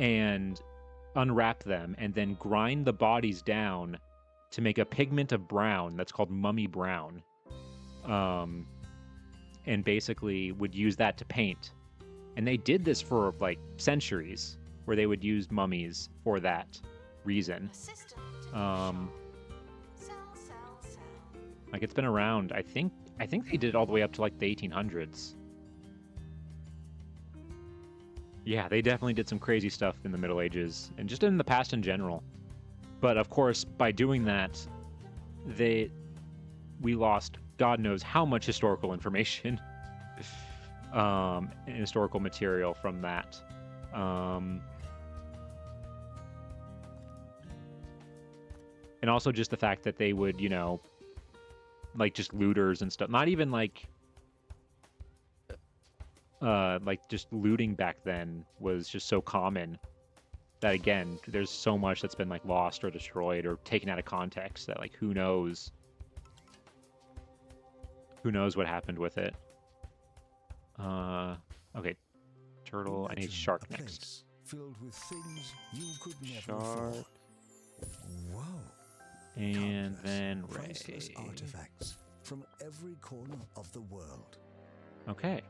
and unwrap them and then grind the bodies down to make a pigment of brown that's called mummy brown, and basically would use that to paint. And they did this for like centuries, where they would use mummies for that reason. Like it's been around. I think they did it all the way up to like the 1800s. Yeah, they definitely did some crazy stuff in the Middle Ages and just in the past in general. But of course, by doing that, we lost God knows how much historical information. And historical material from that. And also just the fact that they would, you know, like just looters and stuff. Not even like just looting back then was just so common that, again, there's so much that's been like lost or destroyed or taken out of context that like who knows Who knows what happened with it? Okay. Turtle. I need shark next. Filled with things you could never Shark. afford. Whoa. And Countless then priceless Ray. artifacts from every corner of the world. Okay.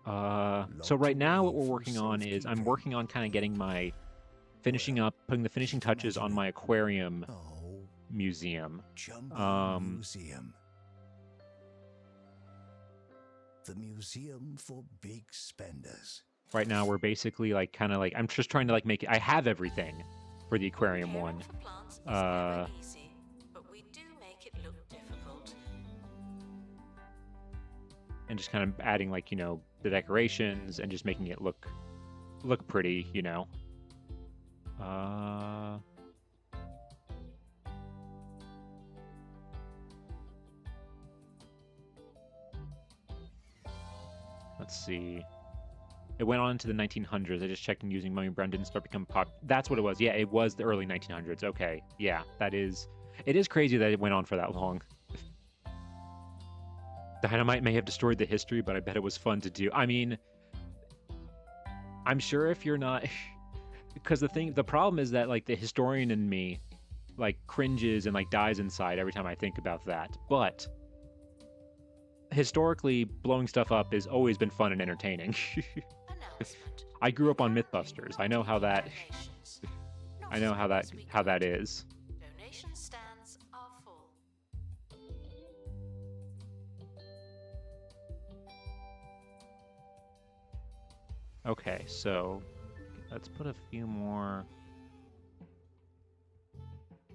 Oh. So right now what we're for working on is I'm safekeeping. working on kind of getting my putting the finishing touches on my aquarium Oh, museum. Jumbo Museum. The museum for big spenders. Right now we're basically like kind of like I'm just trying to like make it. I have everything for the aquarium Caring one. for plants is never easy, but we do make it look difficult. And just kind of adding like, you know, the decorations and just making it look pretty, you know. Let's see. It went on into the 1900s. I just checked and using Mummy Brown didn't start becoming pop. That's what it was. Yeah, it was the early 1900s. Okay. Yeah, that is. It is crazy that it went on for that long. Dynamite may have destroyed the history, but I bet it was fun to do. I mean, I'm sure if you're not, because the problem is that like the historian in me, like cringes and like dies inside every time I think about that. But historically, blowing stuff up has always been fun and entertaining. Announcement. I grew up on MythBusters. I know how that. Donations. I know how Not as that we could. is. Donation stands are full. Okay, so let's put a few more.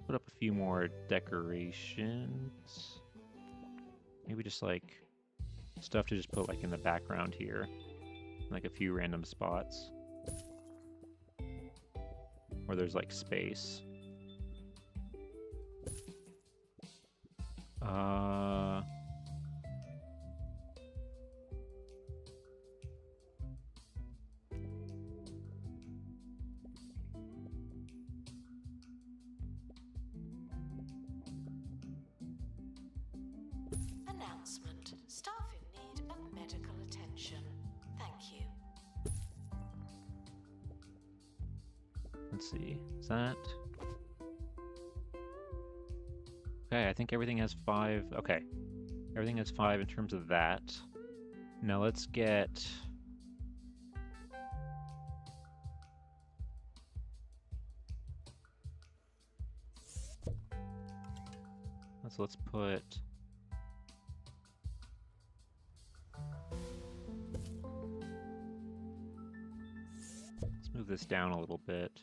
Put up a few more decorations. Maybe just like stuff to just put like in the background here, like a few random spots where there's like space. Announcement. Staff in need of medical attention. Thank you. Let's see. Is that? Okay, I think everything has 5. Okay. Everything has 5 in terms of that. Now let's get... Let's put... Let's move this down a little bit.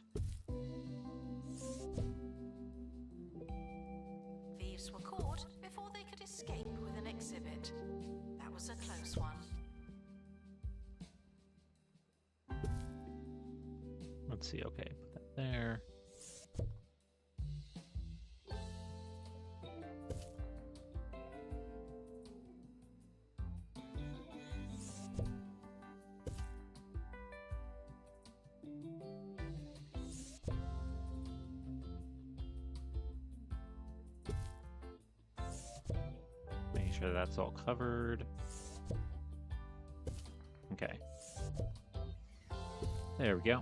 Thieves were caught before they could escape with an exhibit. That was a close one. Let's see, okay, put that there. Make sure that's all covered. Okay. There we go.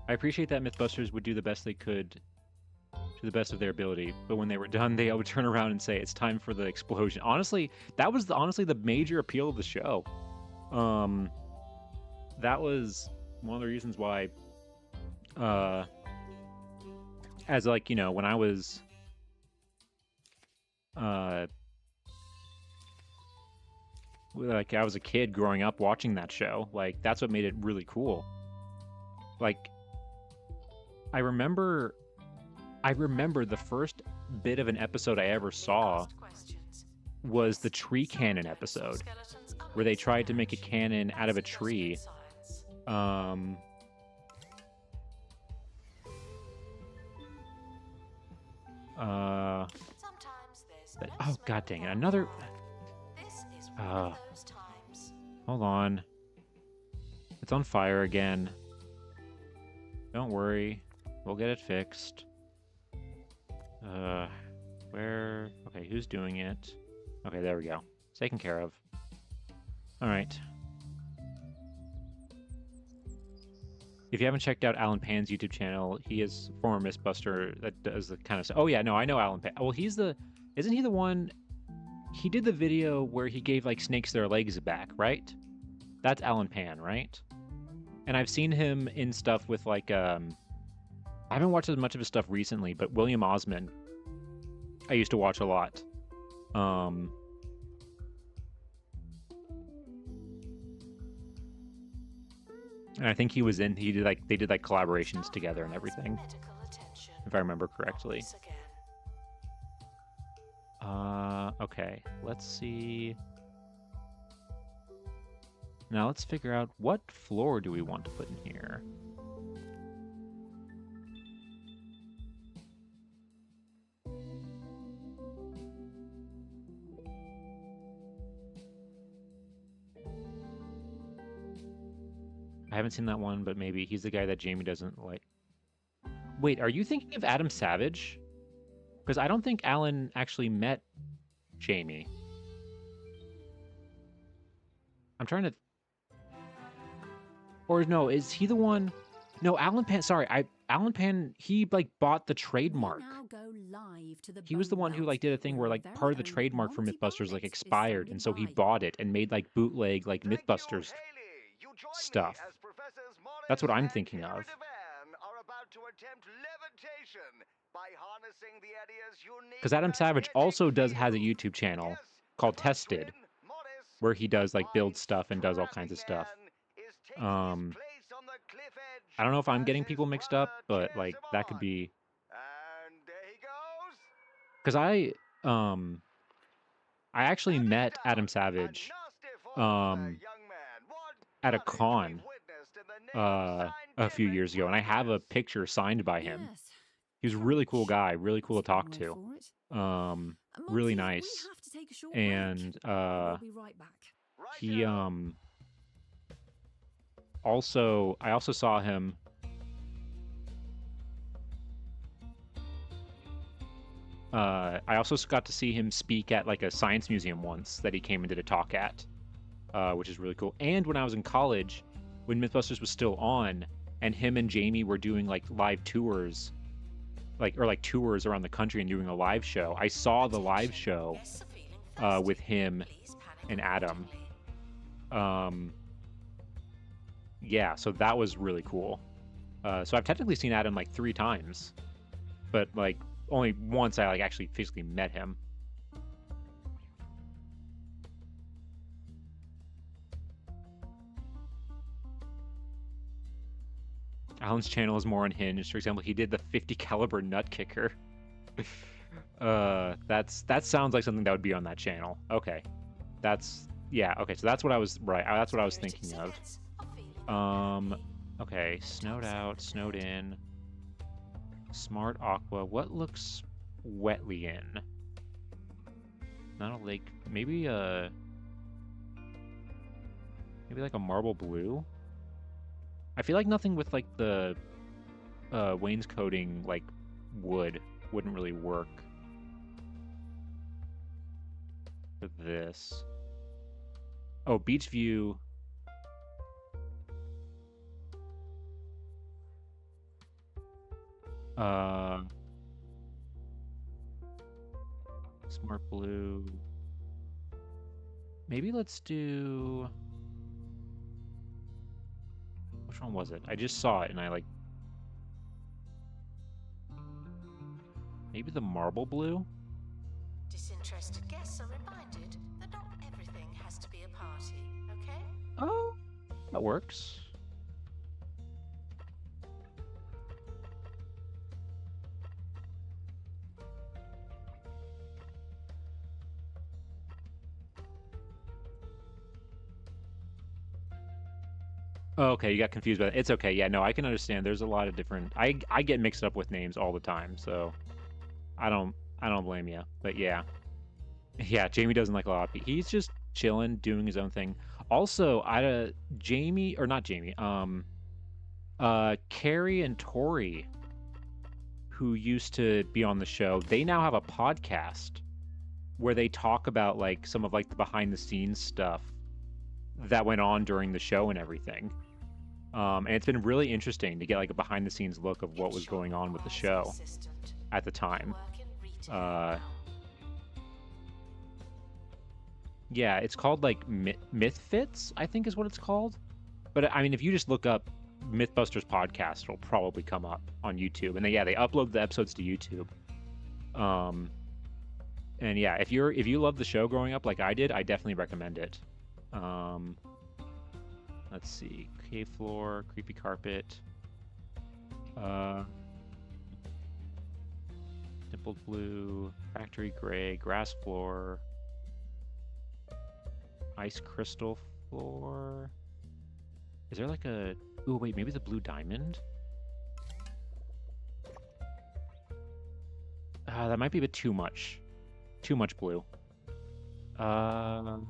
I appreciate that Mythbusters would do the best they could to the best of their ability, but when they were done, they would turn around and say, it's time for the explosion. Honestly, that was honestly the major appeal of the show. That was one of the reasons why, as like, you know, when I was, like I was a kid growing up watching that show, like that's what made it really cool. Like, I remember the first bit of an episode I ever saw was the tree cannon episode, where they tried to make a cannon out of a tree. Oh, god dang it, another... hold on. It's on fire again. Don't worry. We'll get it fixed. Where... Okay, who's doing it? Okay, there we go. taken care of. All right. If you haven't checked out Alan Pan's YouTube channel, he is a former Mythbuster that does the kind of stuff. Oh yeah, no, I know Alan Pan. Well, isn't he the one? He did the video where he gave like snakes their legs back, right? That's Alan Pan, right? And I've seen him in stuff with like I haven't watched as much of his stuff recently, but William Osman, I used to watch a lot. And I think they did like collaborations together and everything, if I remember correctly. Okay, let's see. Now let's figure out what floor do we want to put in here. I haven't seen that one, but maybe he's the guy that Jamie doesn't like. Wait, are you thinking of Adam Savage? Because I don't think Alan actually met Jamie. I'm trying to... Or no, is he the one... No, Alan Pan... Sorry, Alan Pan, he, like, bought the trademark. He was the one who, like, did a thing where, like, part of the trademark for Mythbusters, like, expired, and so he bought it and made, like, bootleg, like, Mythbusters stuff. That's what I'm thinking of. Because Adam Savage also has a YouTube channel called Tested, where he does like build stuff and does all kinds of stuff. I don't know if I'm getting people mixed up, but like that could be. Because I actually met Adam Savage at a con a few years ago, and I have a picture signed by him. He was a really cool guy, really cool to talk to. Really nice. And he I also saw him I also got to see him speak at like a science museum once that he came and did a talk at, which is really cool. And when I was in college, when Mythbusters was still on, and him and Jamie were doing like live tours, like tours around the country and doing a live show. I saw the live show with him and Adam. Yeah, so that was really cool. So I've technically seen Adam like 3 times, but like only once I like actually physically met him. Alan's channel is more unhinged. For example, he did the 50 caliber nut kicker. That sounds like something that would be on that channel. Okay. Okay, so that's what I was that's what I was thinking of. Okay, snowed out, snowed in. Smart Aqua. What looks wetly in? Not a lake. Maybe like a marble blue? I feel like nothing with like the wainscoting like wood wouldn't really work for this. Oh, beach view. Smart blue. Maybe let's do... Which one was it? I just saw it and I like... Maybe the marble blue? Disinterested guests are reminded that not everything has to be a party, okay? Oh, that works. Oh, okay, you got confused by that. It's okay. Yeah, no, I can understand. There's a lot of different... I get mixed up with names all the time, so I don't blame you. But yeah. Yeah, Jamie doesn't like a lot of people. He's just chilling, doing his own thing. Also, Jamie, or not Jamie, Carrie and Tori, who used to be on the show, they now have a podcast where they talk about like some of like the behind the scenes stuff that went on during the show and everything. And it's been really interesting to get like a behind the scenes look of what was going on with the show at the time. Yeah, it's called like Mythfits, I think is what it's called. But I mean, if you just look up Mythbusters podcast, it'll probably come up on YouTube. And they upload the episodes to YouTube. And yeah, if you love the show growing up like I did, I definitely recommend it. Let's see, cave floor, creepy carpet, dimpled blue, factory gray, grass floor, ice crystal floor. Is there like a... Ooh, wait, maybe the blue diamond? That might be a bit too much. Too much blue. Attention.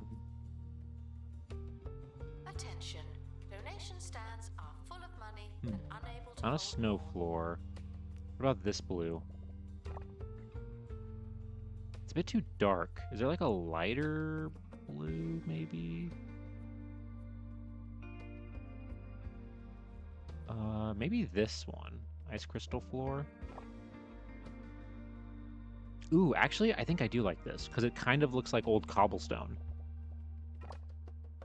Donation stands are full of money and unable to... On a snow floor. What about this blue? It's a bit too dark. Is there like a lighter blue, maybe? Maybe this one. Ice crystal floor. Ooh, actually, I think I do like this, because it kind of looks like old cobblestone.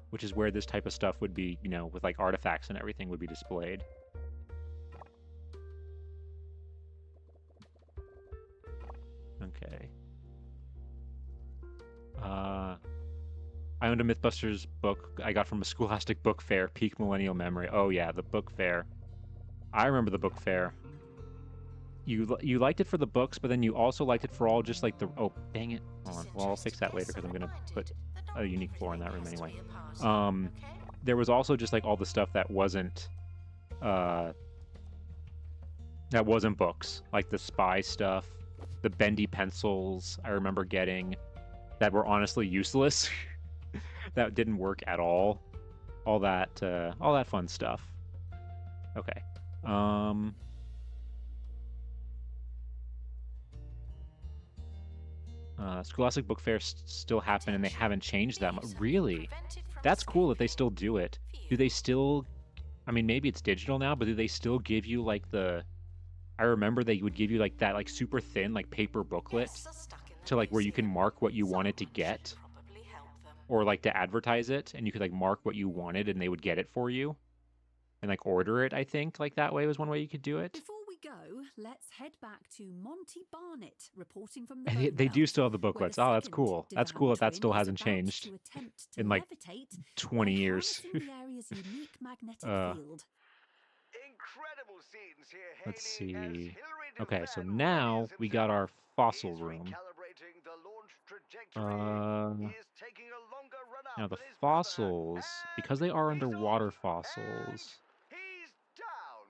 Which is where this type of stuff would be, you know, with like artifacts and everything would be displayed. Okay. I owned a Mythbusters book I got from a Scholastic book fair, peak millennial memory. Oh yeah, the book fair. I remember the book fair. You liked it for the books, but then you also liked it for all just like the... Oh, dang it. Hold on. Well, I'll fix that later because I'm going to put a unique floor in that room anyway. There was also just like all the stuff that wasn't books. Like the spy stuff, the bendy pencils I remember getting that were honestly useless. That didn't work at all. All that fun stuff. Okay. Scholastic Book Fair still happen and they haven't changed that much. Really? That's cool that they still do it. Do they still... I mean, maybe it's digital now, but do they still give you like the... I remember they would give you like that like super thin like paper booklet to like where you can mark what you wanted to get. Or like to advertise it, and you could like mark what you wanted and they would get it for you. And like order it, I think, like that way was one way you could do it. Before we go, let's head back to Monty Barnett reporting from the They do still have the booklets. Oh, that's cool. That's cool that still hasn't changed in like 20 years. Incredible scenes here, Let's Haley, as see. Hilary Okay, so Duran now reveals we got our himself. fossil He's room. recalibrating the launch trajectory. He is taking a longer run up Now the than his fossils, brother, because they are and he's underwater off, fossils. and he's down.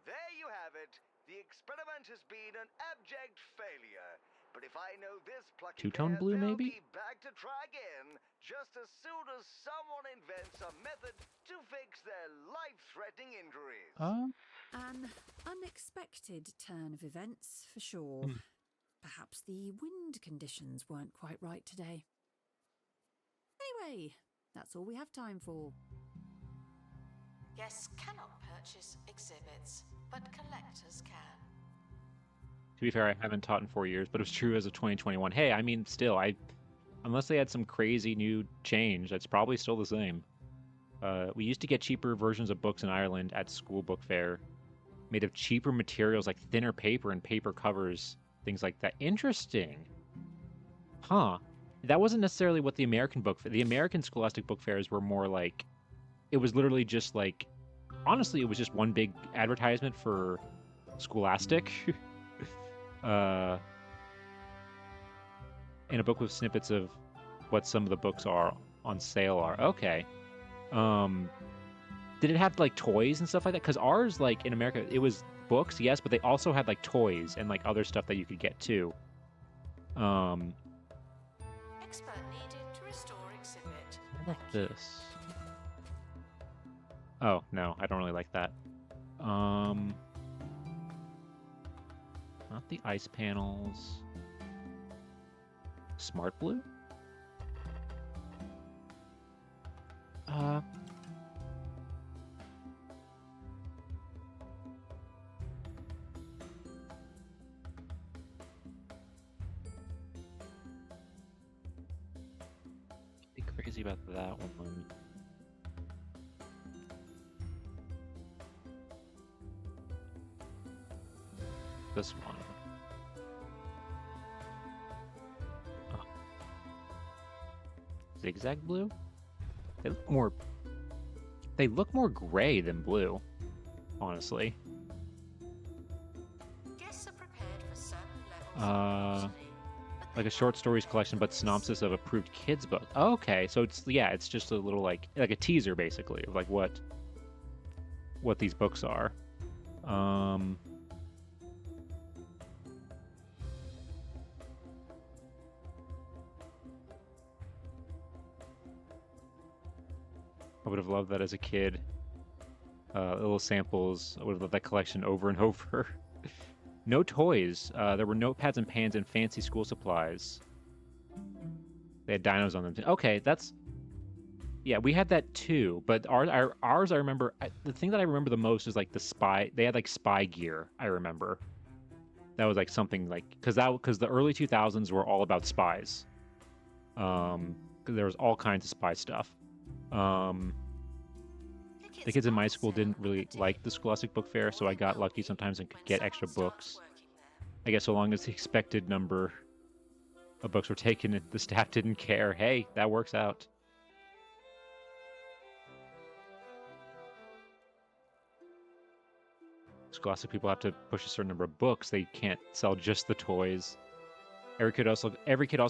There you have it. The experiment has been an abject failure. But if I know this plucky Two-tone pair, blue, they'll maybe? be back to try again just as soon as someone invents a method to fix their life-threatening injuries. An unexpected turn of events, for sure. Perhaps the wind conditions weren't quite right today. Anyway, that's all we have time for. Guests cannot purchase exhibits, but collectors can. To be fair, I haven't taught in 4 years, but it was true as of 2021. Hey, I mean, still, unless they had some crazy new change, that's probably still the same. We used to get cheaper versions of books in Ireland at school book fair, made of cheaper materials like thinner paper and paper covers, things like that. Interesting. Huh. That wasn't necessarily what the American book fair... The American Scholastic book fairs were more like... It was literally just like... Honestly, it was just one big advertisement for Scholastic. And a book with snippets of what some of the books are on sale are. Okay. Did it have like toys and stuff like that? Because ours, like in America, it was books, yes, but they also had like toys and like other stuff that you could get too. Expert needed to restore exhibit. What about this? Oh no, I don't really like that. Not the ice panels. Smart blue? Be crazy about that one. This one. Oh. Zigzag blue? They look more gray than blue, honestly. Guests are prepared for certain levels of monotony, but Like they a short won't stories know collection, but this. synopsis of approved kids book. Oh, okay, so it's just a little like a teaser basically of like what these books are. I would have loved that as a kid. Little samples. I would have loved that collection over and over. No toys. There were notepads and pans and fancy school supplies. They had dinos on them too. Okay, that's... Yeah, we had that too, but ours I remember... the thing that I remember the most is like the spy... They had like spy gear, I remember. That was like something like... Because the early 2000s were all about spies. 'Cause there was all kinds of spy stuff. The kids in my school didn't really like the Scholastic Book Fair, so I got lucky sometimes and could get extra books. I guess so long as the expected number of books were taken, the staff didn't care. Hey, that works out. Scholastic people have to push a certain number of books. They can't sell just the toys. Every kid also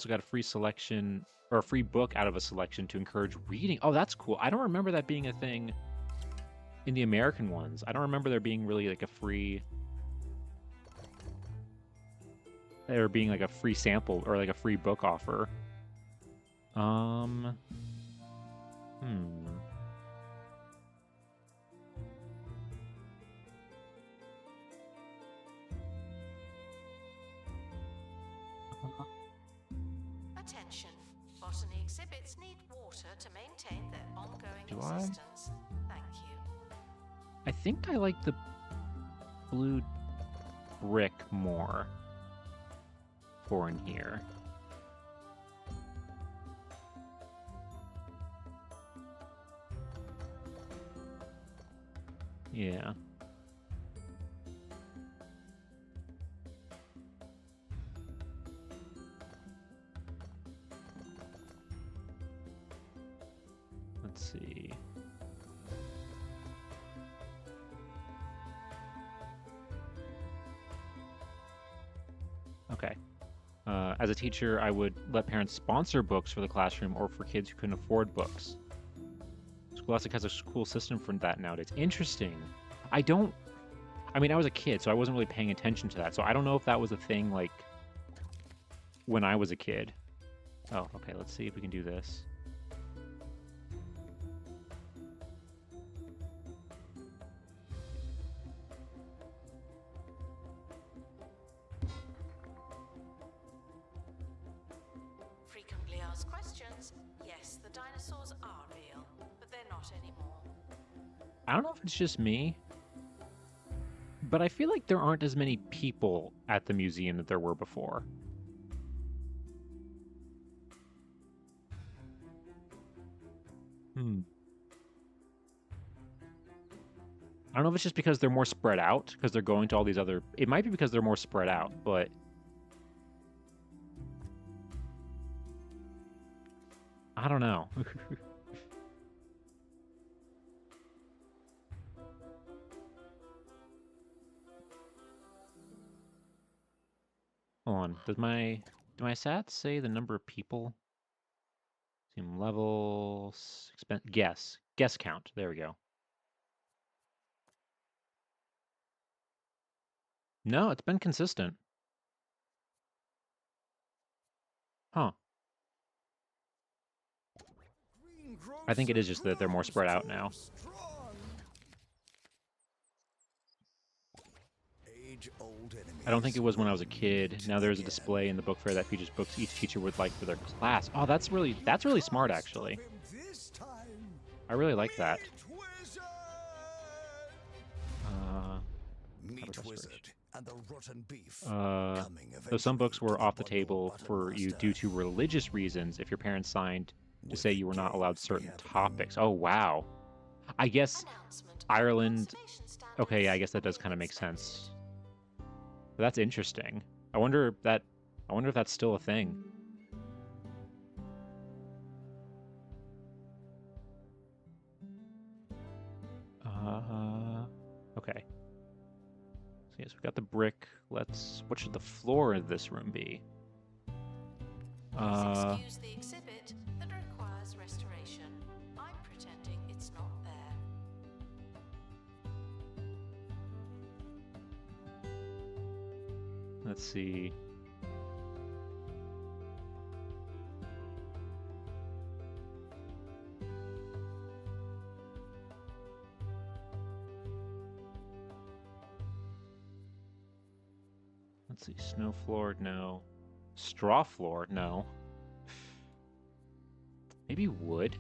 got a free selection or a free book out of a selection to encourage reading. Oh, that's cool. I don't remember that being a thing in the American ones. I don't remember there being really like a free... There being like a free sample or like a free book offer. Attention. Botany exhibits need water to maintain their ongoing Do I? existence. Thank you. I think I like the blue brick more for in here. Yeah. Let's see. Okay. As a teacher, I would let parents sponsor books for the classroom or for kids who couldn't afford books. Scholastic has a cool system for that nowadays. Interesting. I mean, I was a kid, so I wasn't really paying attention to that. So I don't know if that was a thing, like, when I was a kid. Oh, okay, let's see if we can do this. Frequently asked questions. Yes, the dinosaurs are real, but they're not anymore. I don't know if it's just me, but I feel like there aren't as many people at the museum that there were before. I don't know if it's just because they're more spread out, because they're going to all these other... It might be because they're more spread out, but... I don't know. Hold on. Do my stats say the number of people? Team levels... Guess. Guess count. There we go. No, it's been consistent. Huh. I think it is just that they're more spread out now. Age-old enemy. I don't think it was when I was a kid. Now there's a display in the book fair that features books each teacher would like for their class. Oh, that's really smart, actually. I really like that. Meat Wizard and the rotten beef. Though some books were off the table for you due to religious reasons if your parents signed to say you were not allowed certain topics. Oh, wow. I guess Ireland... Okay, yeah, I guess that does kind of make sense. But that's interesting. I wonder if that's still a thing. Okay. So yes, we got the brick. What should the floor of this room be? Please excuse the exhibit that requires restoration. I'm pretending it's not there. Let's see. Let's see. Snow floor, no. Straw floor, no. Maybe wood?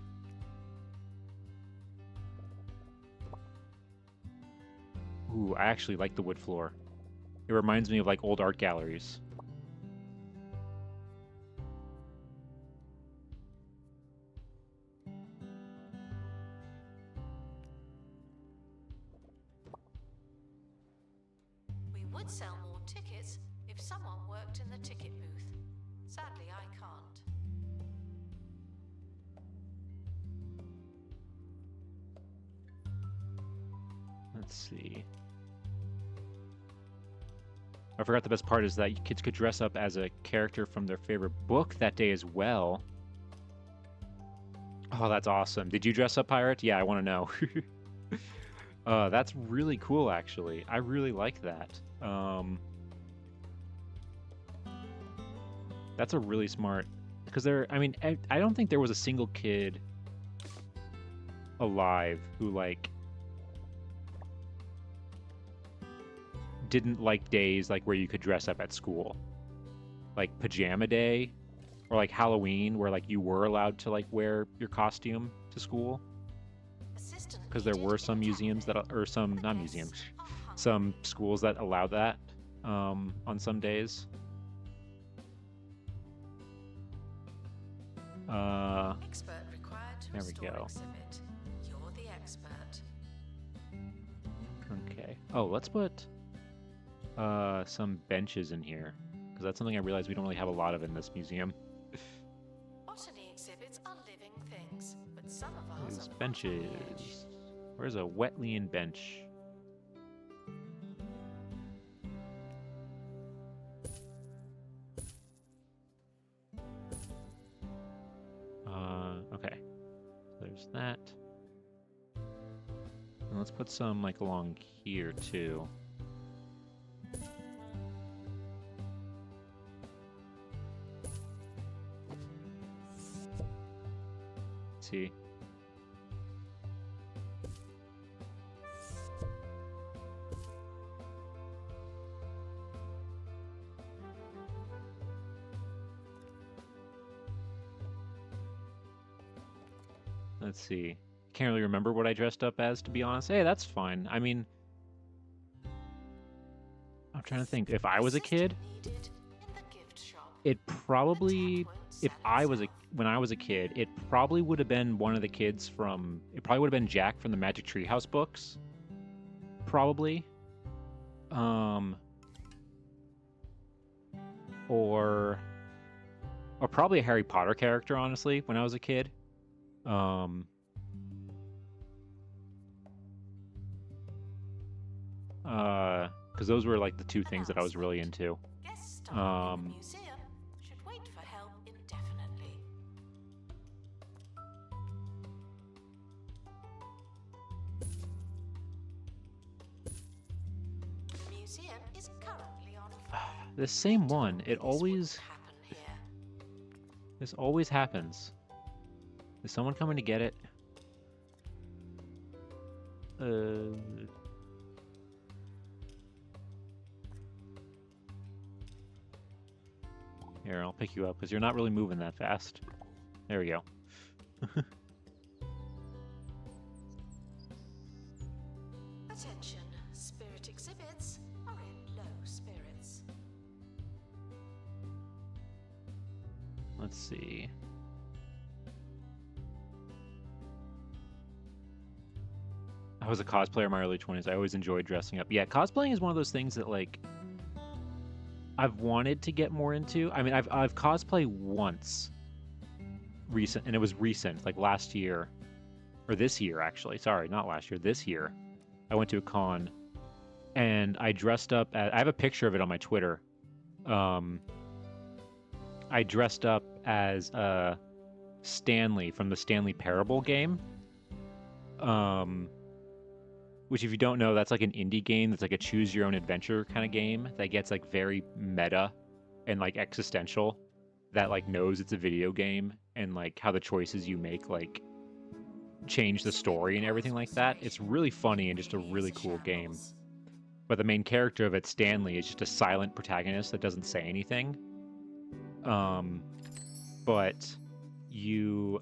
Ooh, I actually like the wood floor. It reminds me of like old art galleries. We would sell more tickets if someone worked in the ticket booth. Sadly, I can't. Let's see. I forgot the best part is that kids could dress up as a character from their favorite book that day as well. Oh, that's awesome. Did you dress up, Pirate? Yeah, I want to know. That's really cool, actually. I really like that. That's a really smart... Because I mean, I don't think there was a single kid alive who, like, didn't like days like where you could dress up at school, like pajama day or like Halloween, where like you were allowed to like wear your costume to school, because there were some museums that, or some, not museums, some schools that allow that on some days. Expert required to There we restore go. exhibit. You're the expert. Okay. Oh, let's put some benches in here, because that's something I realized we don't really have a lot of in this museum. Botany exhibits are living things, but some of ours These are benches. Where's a Wetleyan bench? Okay. There's that. And let's put some like along here too. Let's see. Let's see. Can't really remember what I dressed up as, to be honest. Hey, that's fine. I mean, I'm trying to think. If I was a kid, it probably, when I was a kid, it probably would have been one of the kids from, it probably would have been Jack from the Magic Treehouse books. Probably. Or probably a Harry Potter character, honestly, when I was a kid. Because those were like the two things that I was really into. Guest star in the museum should wait for help indefinitely. The museum is currently on fire. The same one. It This always, wouldn't happen here. this always happens. Is someone coming to get it? Here, I'll pick you up because you're not really moving that fast. There we go. Attention, spirit exhibits are in low spirits. Let's see. I was a cosplayer in my early 20s. I always enjoyed dressing up. Yeah, cosplaying is one of those things that, like, I've wanted to get more into. I mean, I've cosplayed once, and it was recent, like last year, or this year actually. Sorry, not last year. This year, I went to a con, and I dressed up. I have a picture of it on my Twitter. I dressed up as Stanley from the Stanley Parable game. Which, if you don't know, that's like an indie game that's like a choose your own adventure kind of game that gets like very meta and like existential, that like knows it's a video game, and like how the choices you make like change the story and everything like that. It's really funny and just a really cool game. But the main character of it, Stanley, is just a silent protagonist that doesn't say anything. But you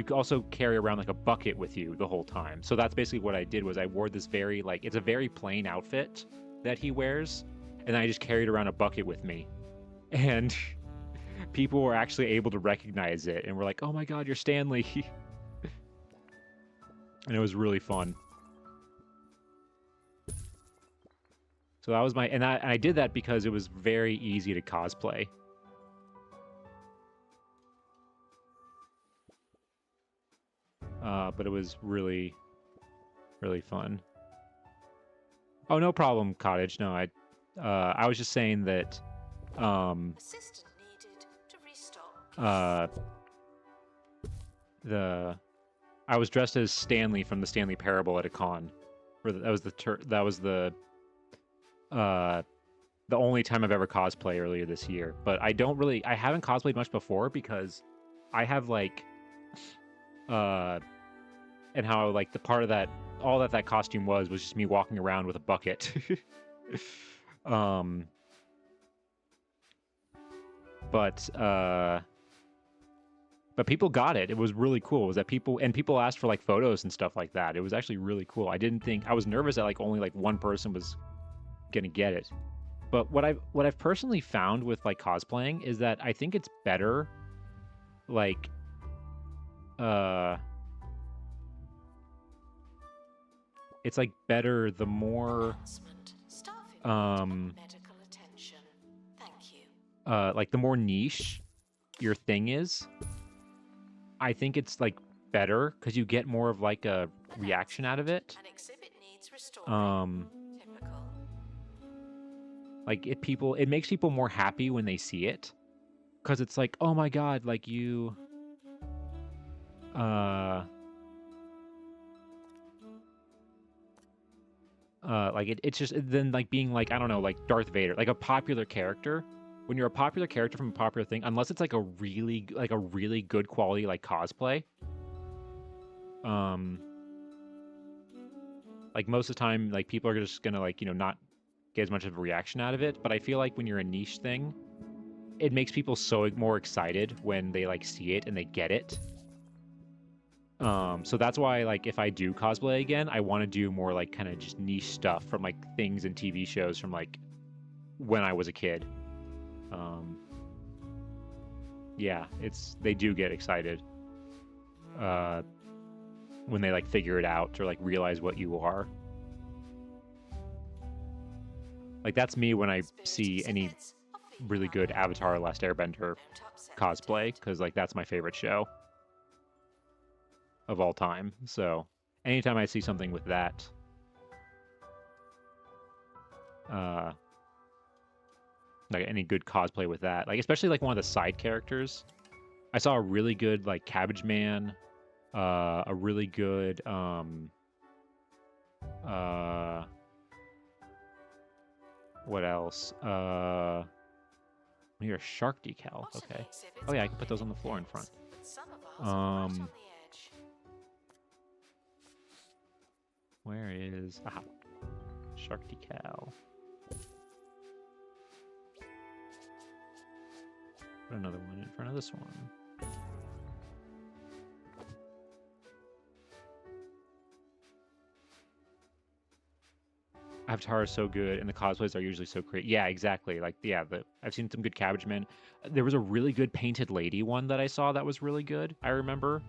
also carry around like a bucket with you the whole time. So that's basically what I did. Was I wore this very like, it's a very plain outfit that he wears, and I just carried around a bucket with me, and people were actually able to recognize it and were like, "Oh my god, you're Stanley!" And it was really fun. So that was and I did that because it was very easy to cosplay. But it was really, really fun. Oh, no problem, Cottage. No, I was just saying that, Assistant needed to restock. I was dressed as Stanley from the Stanley Parable at a con. That was the only time I've ever cosplayed earlier this year. But I haven't cosplayed much before because I have like, and how like the part of that, all that costume was just me walking around with a bucket. But people got it. It was really cool. It was that people asked for like photos and stuff like that. It was actually really cool. I was nervous that like only like one person was gonna get it. But what I've personally found with like cosplaying is that I think it's better, like, it's like better the more medical attention. Thank you. Like the more niche your thing is, I think it's like better because you get more of like a reaction out of it. An exhibit needs restoring. Typical. Like it makes people more happy when they see it, because it's like, oh my god, like you like it's just then like being like, I don't know, like Darth Vader, like a popular character. When you're a popular character from a popular thing, unless it's like a really good quality like cosplay, like most of the time, like people are just gonna like, not get as much of a reaction out of it. But I feel like when you're a niche thing, it makes people so more excited when they like see it and they get it. So that's why, like, if I do cosplay again, I want to do more like kind of just niche stuff from like things and TV shows from like when I was a kid. Yeah, they do get excited when they like figure it out or like realize what you are. Like that's me when I see any really good Avatar: Last Airbender cosplay, because like that's my favorite show of all time. So anytime I see something with that, like any good cosplay with that, like especially like one of the side characters, I saw a really good like Cabbage Man, a really good what else? You're a shark decal. Okay. Oh yeah, I can put those on the floor in front. Where is... Aha. Shark decal. Put another one in front of this one. Avatar is so good, and the cosplays are usually so great. Yeah, exactly. Like, yeah, I've seen some good Cabbage Men. There was a really good Painted Lady one that I saw that was really good. I remember,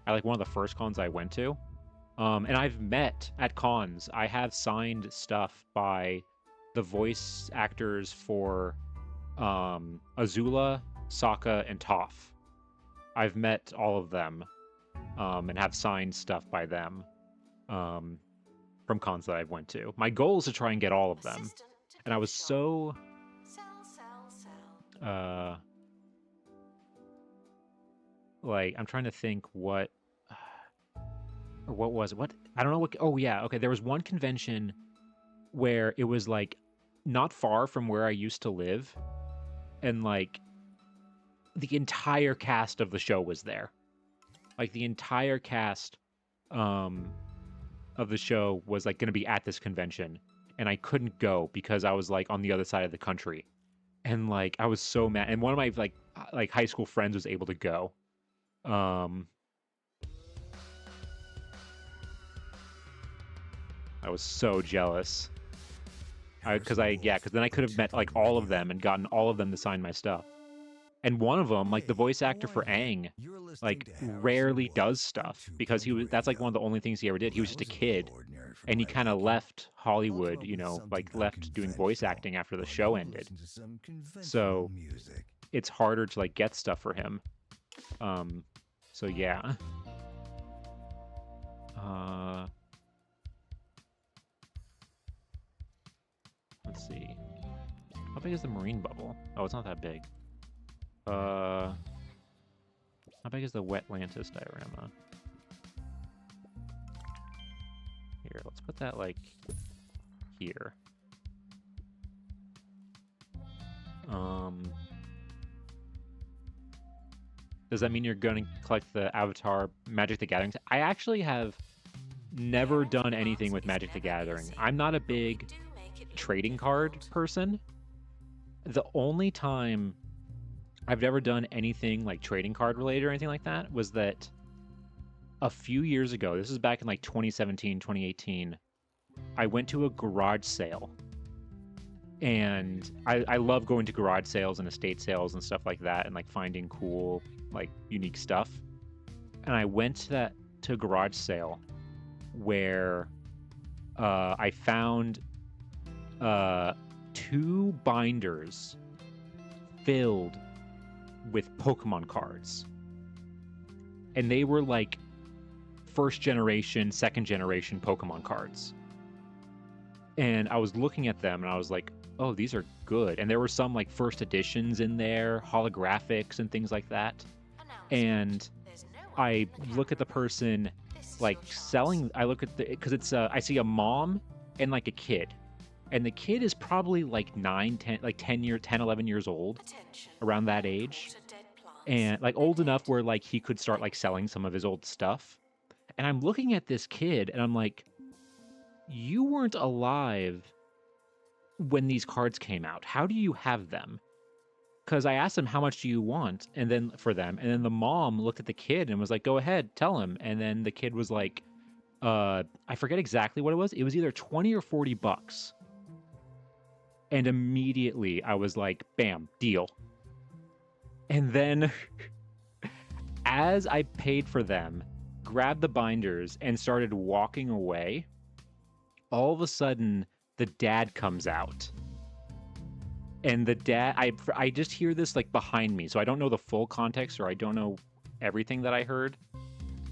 at like one of the first cons I went to. And I've met at cons. I have signed stuff by the voice actors for Azula, Sokka, and Toph. I've met all of them, and have signed stuff by them. From cons that I've went to. My goal is to try and get all of them. And I was so like, I'm trying to think what was it? What? I don't know what. Oh yeah, okay. There was one convention where it was like not far from where I used to live, and like the entire cast of the show was there. Like the entire cast of the show was like going to be at this convention, and I couldn't go because I was like on the other side of the country, and like I was so mad. And one of my like high school friends was able to go. I was so jealous. Because then I could have met like all of them and gotten all of them to sign my stuff. And one of them, like the voice actor for Aang, like rarely does stuff because that's like one of the only things he ever did. He was just a kid, and he kind of left Hollywood, you know, like left doing voice acting after the show ended. So it's harder to like get stuff for him. So yeah. Let's see. How big is the marine bubble? Oh, it's not that big. How big is the Wetlantis diorama? Here, let's put that, like, here. Does that mean you're going to collect the Avatar Magic the Gathering? I actually have never done anything with Magic the Gathering. I'm not a big trading card person. The only time I've never done anything like trading card related or anything like that was that a few years ago, this is back in like 2017, 2018, I went to a garage sale. And I love going to garage sales and estate sales and stuff like that and like finding cool, like unique stuff. And I went to a garage sale where I found 2 binders filled with Pokemon cards, and they were like first generation, second generation Pokemon cards. And I was looking at them and I was like, oh, these are good. And there were some like first editions in there, holographics and things like that. And I look at the person like selling, I look at because it's I see a mom and like a kid. And the kid is probably like 10, 11 years old, around that age. And like old enough where like he could start like selling some of his old stuff. And I'm looking at this kid and I'm like, you weren't alive when these cards came out. How do you have them? Because I asked him, how much do you want? And then for them. And then the mom looked at the kid and was like, go ahead, tell him. And then the kid was like, I forget exactly what it was. It was either 20 or 40 bucks. And immediately I was like, bam, deal. And then as I paid for them, grabbed the binders and started walking away, all of a sudden the dad comes out. And the dad, I just hear this like behind me. So I don't know the full context or I don't know everything that I heard.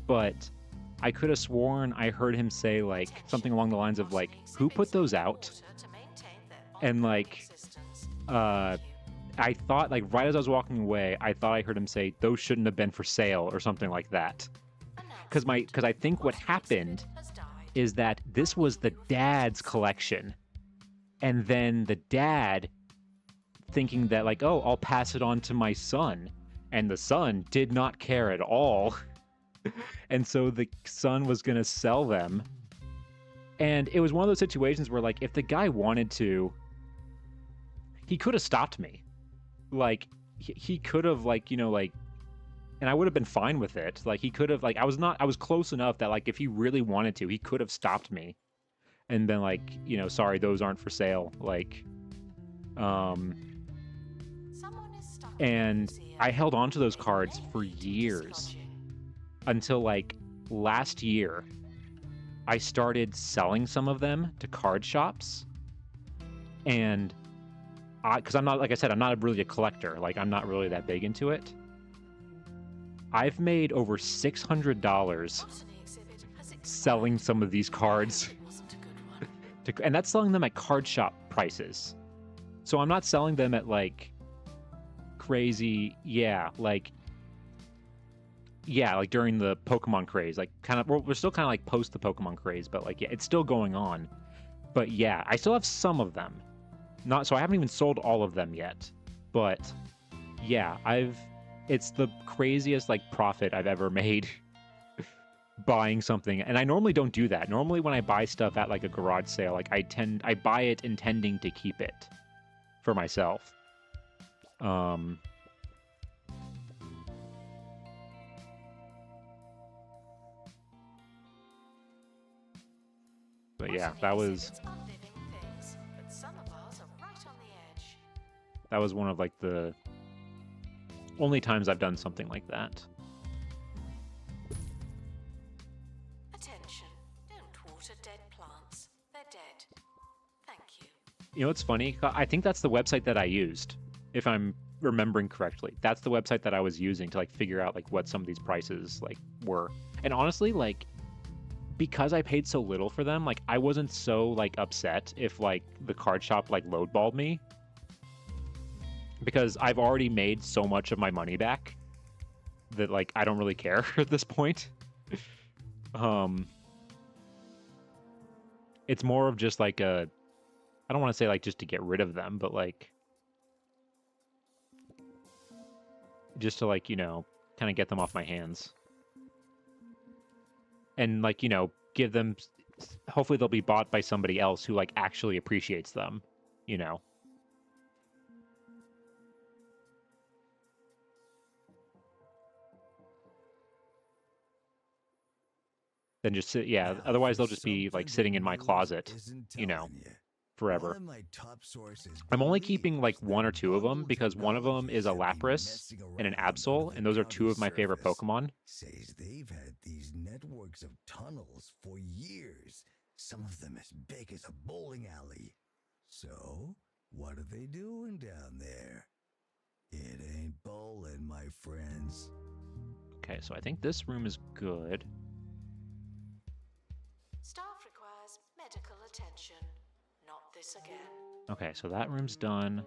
But I could have sworn I heard him say like something along the lines of like, who put those out? And like, I thought like right as I was walking away, I thought I heard him say those shouldn't have been for sale or something like that. Because I think what happened is that this was the dad's collection. And then the dad thinking that like, oh, I'll pass it on to my son. And the son did not care at all. And so the son was going to sell them. And it was one of those situations where like, if the guy wanted to, he could have stopped me. Like, he could have like, like, and I would have been fine with it. Like he could have like I was close enough that like if he really wanted to, he could have stopped me and been like, sorry, those aren't for sale. Like, and I held on to those cards for years until like last year. I started selling some of them to card shops, and because I'm not, like I said, I'm not really a collector. Like I'm not really that big into it. I've made over $600 selling some of these cards, and that's selling them at card shop prices. So I'm not selling them at like crazy, like during the Pokemon craze, like kind of, we're still kind of like post the Pokemon craze, but like, yeah, it's still going on. But yeah, I still have some of them. So I haven't even sold all of them yet. But yeah, it's the craziest like profit I've ever made buying something. And I normally don't do that. Normally when I buy stuff at like a garage sale, like I buy it intending to keep it for myself. But yeah, that was one of like the only times I've done something like that. Attention, don't water dead plants. They're dead. Thank you. You know what's funny? I think that's the website that I used, if I'm remembering correctly. That's the website that I was using to like figure out like what some of these prices like were. And honestly, like, because I paid so little for them, like I wasn't so like upset if like the card shop like lowballed me, because I've already made so much of my money back that like I don't really care at this point. It's more of just like I don't want to say like just to get rid of them, but like just to like, kind of get them off my hands. And like, give them, hopefully they'll be bought by somebody else who like actually appreciates them, Then just sit, otherwise they'll just be like sitting in my closet, forever. I'm only keeping like one or two of them because one of them is a Lapras and an Absol, and those are two of my favorite Pokemon. Says they've had these networks of tunnels for years, some of them as big as a bowling alley. So, what are they doing down there? It ain't bowling, my friends. Okay, so I think this room is good. Staff requires medical attention. Not this again. Okay, so that room's done.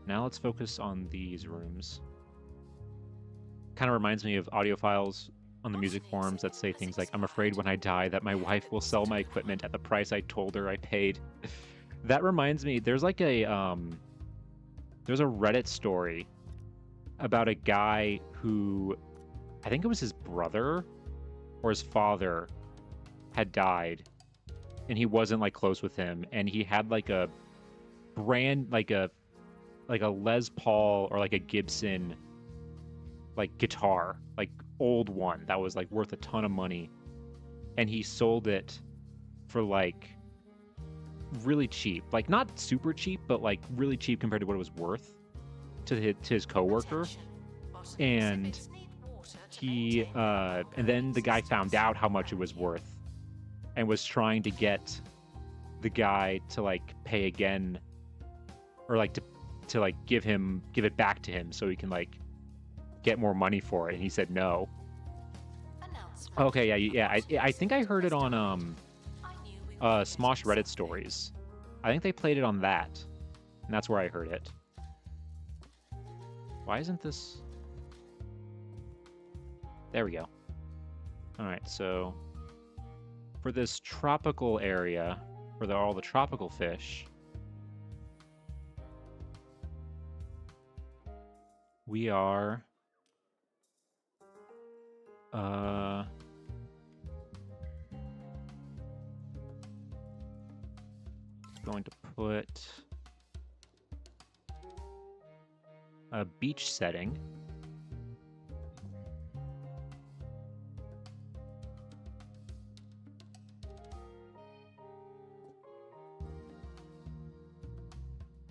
Now let's focus on these rooms. Kind of reminds me of audiophiles on the music forums that say things like, "I'm afraid when I die that my wife will sell my equipment at the price I told her I paid." That reminds me, there's like there's a Reddit story about a guy who, I think it was his brother or his father, had died, and he wasn't like close with him, and he had like a brand, like a Les Paul or like a Gibson like guitar, like old one that was like worth a ton of money, and he sold it for like really cheap, like not super cheap, but like really cheap compared to what it was worth to his coworker. And he and then the guy found out how much it was worth and was trying to get the guy to like pay again, or like to like give it back to him so he can like get more money for it, and he said no. Okay, I think I heard it on Smosh Reddit stories. I think they played it on that, and that's where I heard it. Why isn't this? There we go. All right, so for this tropical area where all the tropical fish, we are going to put a beach setting.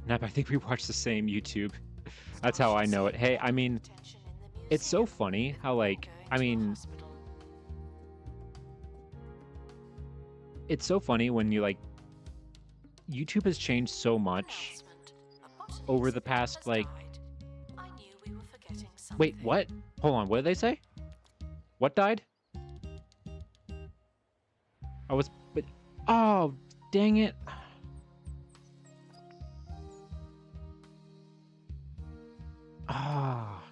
Nap, I think we watched the same YouTube. That's how I know it. Hey, I mean, it's so funny how, like, I mean, it's so funny when you, like, YouTube has changed so much over the past, like... Wait, what? Hold on, what did they say? What died? I was... But, oh, dang it. Ah.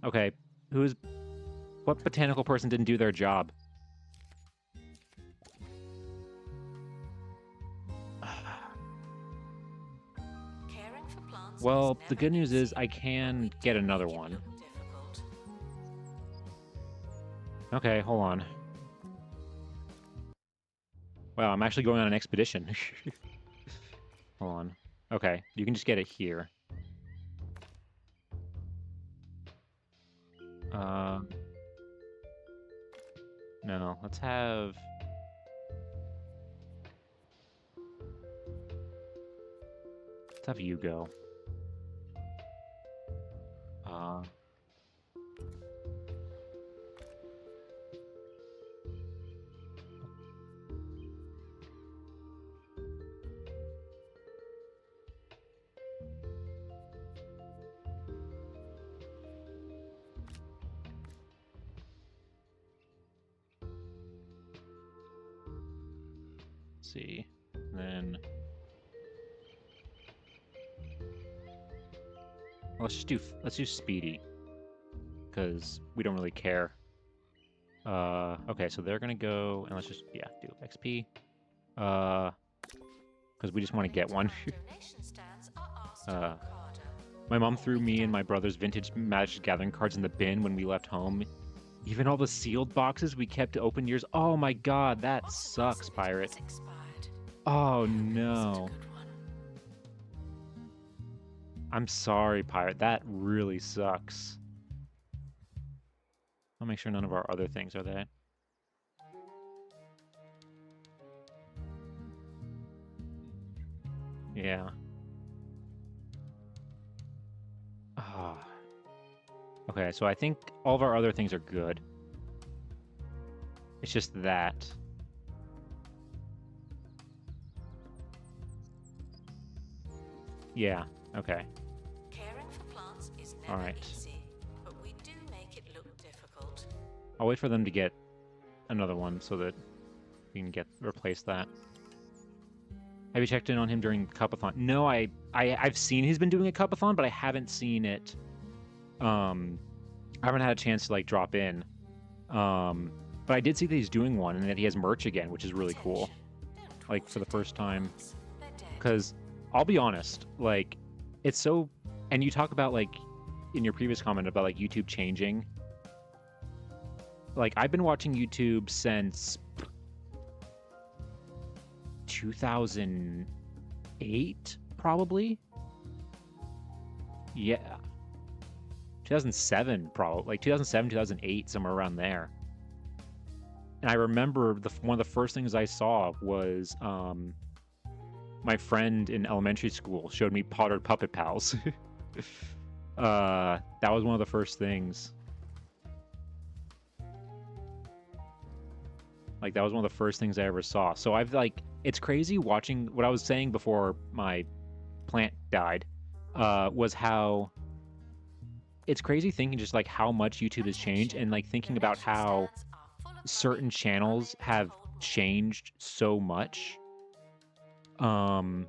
Okay, what botanical person didn't do their job? Well, the good news is I can get another one. Okay, hold on. Wow, I'm actually going on an expedition. Hold on. Okay, you can just get it here. No, let's have... Let's have you go. See, then let's do Speedy, because we don't really care. Okay, so they're gonna go, and let's just do XP, because we just want to get one. My mom threw me and my brother's vintage Magic the Gathering cards in the bin when we left home. Even all the sealed boxes we kept to open years. Oh my god, that sucks, Pirate. Oh no. I'm sorry, Pirate. That really sucks. I'll make sure none of our other things are there. Yeah. Ah. Okay, so I think all of our other things are good. It's just that. Yeah, okay. Caring for plants is never easy, but we do make it look difficult. I'll wait for them to get another one so that we can replace that. Have you checked in on him during Cupathon? No, I've seen he's been doing a Cupathon, but I haven't seen it. I haven't had a chance to like drop in. But I did see that he's doing one and that he has merch again, which is really cool. Like for the first time. Because I'll be honest, like it's so, and you talk about like in your previous comment about like YouTube changing. Like I've been watching YouTube since 2008, probably. Yeah. 2007, probably. Like 2007, 2008, somewhere around there. And I remember one of the first things I saw was my friend in elementary school showed me Pottered Puppet Pals. That was one of the first things. Like, that was one of the first things I ever saw. So I've, like, it's crazy watching what I was saying before my plant died, was how it's crazy thinking just, like, how much YouTube has changed and, like, thinking about how certain channels have changed so much. Get off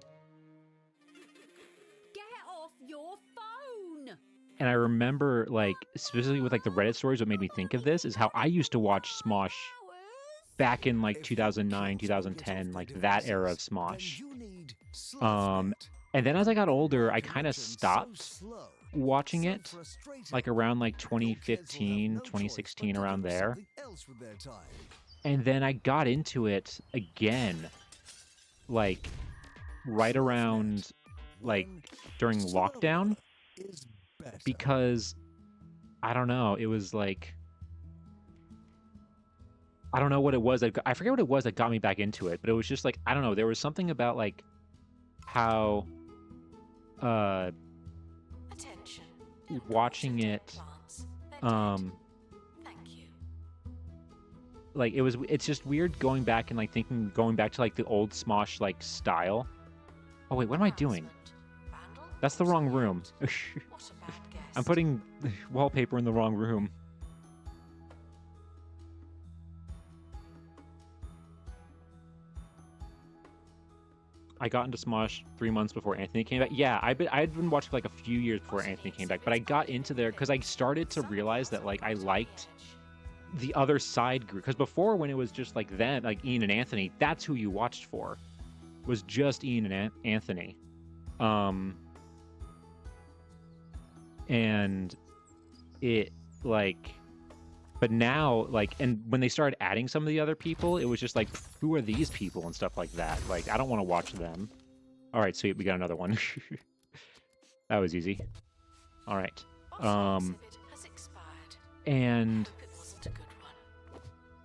your phone! And I remember, like, specifically with, like, the Reddit stories, what made me think of this is how I used to watch Smosh back in, like, 2009, 2010, like, that era of Smosh. And then as I got older, I kind of stopped watching it, like, around, like, 2015, 2016, around there. And then I got into it again, like, right around like when during slower lockdown is better. because I don't know, it was like I don't know what it was. I forget what it was that got me back into it, but it was just like I don't know. There was something about like how Attention. Don't watching poison dead it plants. They're um dead. Thank you. like it's just weird going back and like going back to like the old Smosh like style. Oh wait, what am I doing? Announcement. Vandal That's the was wrong room. named. What a bad guess. I'm putting wallpaper in the wrong room. I got into Smosh 3 months before Anthony came back. Yeah, I'd been watching for like a few years before Anthony came back, but I got into there because I started to realize that like I liked the other side group. Because before, when it was just like them, like Ian and Anthony, that's who you watched for. Was just Ian and Anthony. And it like, but now like, and when they started adding some of the other people, it was just like, who are these people and stuff like that. Like, I don't want to watch them. All right, sweet, we got another one. That was easy. All right. Exhibit has expired. And Hope it wasn't a good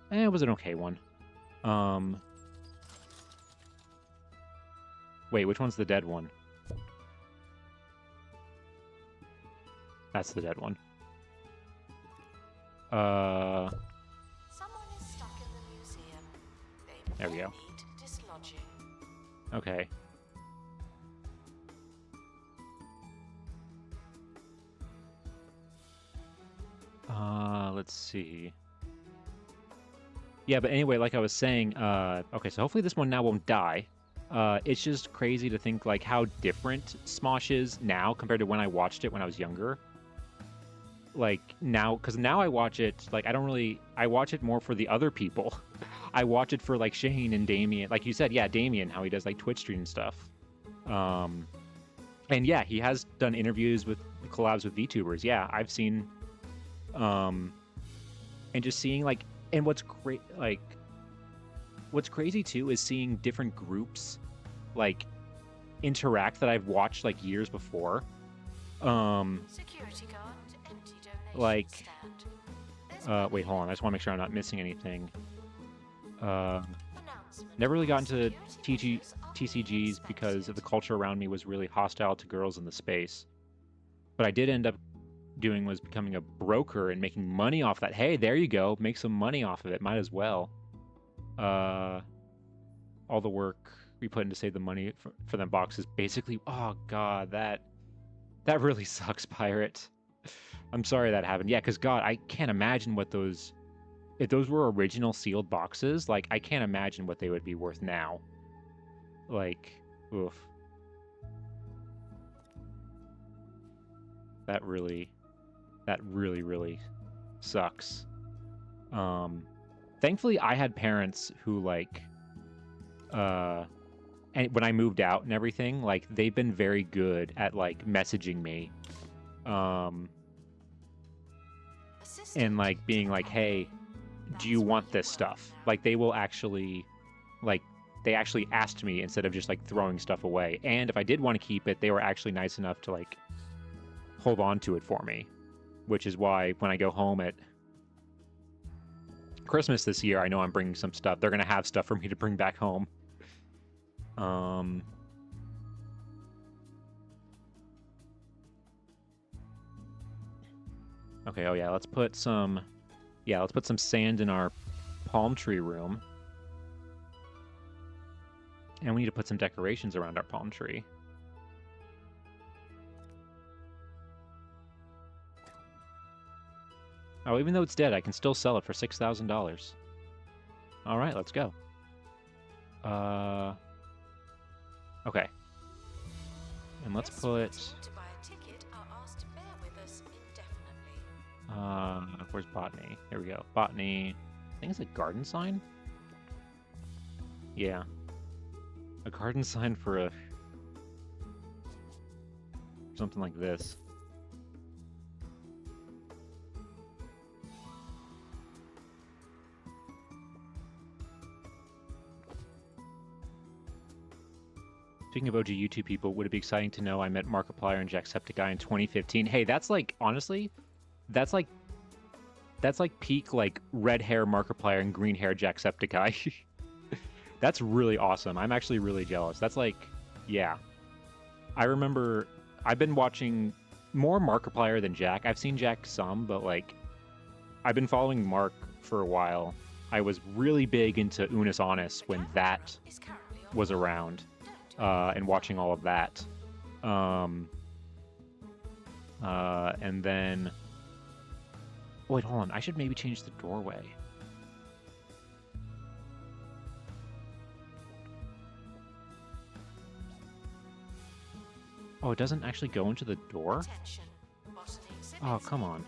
one. it was an okay one. Wait, which one's the dead one? That's the dead one. Someone is stuck in the museum. They There we may go. need dislodging. Okay. Let's see. Yeah, but anyway, like I was saying, okay, so hopefully this one now won't die. It's just crazy to think like how different Smosh is now compared to when I watched it when I was younger. Like now, because now I watch it, like I watch it more for the other people. I watch it for like Shane and Damien. Like you said, yeah, Damien, how he does like Twitch stream stuff. And yeah, he has done interviews with collabs with VTubers. Yeah, I've seen, and just seeing like, and what's great, like, what's crazy too is seeing different groups like interact that I've watched like years before. Security guard, empty donation Like, stand. wait, hold on. I just want to make sure I'm not missing anything. Announcement. Never really got into Security measures are being TCGs because inspected. the culture around me was really hostile to girls in the space. But I did end up doing was becoming a broker and making money off that. Hey, there you go. Make some money off of it. Might as well. All the work we put in to save the money for them boxes. Basically, oh god, that really sucks, Pirate. I'm sorry that happened. Yeah, because God, I can't imagine what those... If those were original sealed boxes, like, I can't imagine what they would be worth now. Like, oof. That really, really sucks. Thankfully, I had parents who, like, and when I moved out and everything, like, they've been very good at, like, messaging me. And, like, being like, hey, do you want this stuff? Like, they will actually, like, they actually asked me instead of just, like, throwing stuff away. And if I did want to keep it, they were actually nice enough to, like, hold on to it for me. Which is why when I go home at Christmas this year, I know I'm bringing some stuff. They're going to have stuff for me to bring back home. Okay, oh yeah, let's put some sand in our palm tree room. And we need to put some decorations around our palm tree. Oh, even though it's dead, I can still sell it for $6,000. All right, let's go. Okay. And let's put... where's botany? Here we go. Botany. I think it's a garden sign? Yeah. A garden sign for a... something like this. speaking of OG YouTube people, would it be exciting to know I met Markiplier and Jacksepticeye in 2015? Hey, that's like, honestly, that's like peak like red hair Markiplier and green hair Jacksepticeye. That's really awesome. I'm actually really jealous. That's like, yeah. I remember I've been watching more Markiplier than Jack. I've seen Jack some, but like I've been following Mark for a while. I was really big into Unis Honest when that was around, and watching all of that. And then... Wait, hold on. I should maybe change the doorway. Oh, it doesn't actually go into the door? Oh, come on.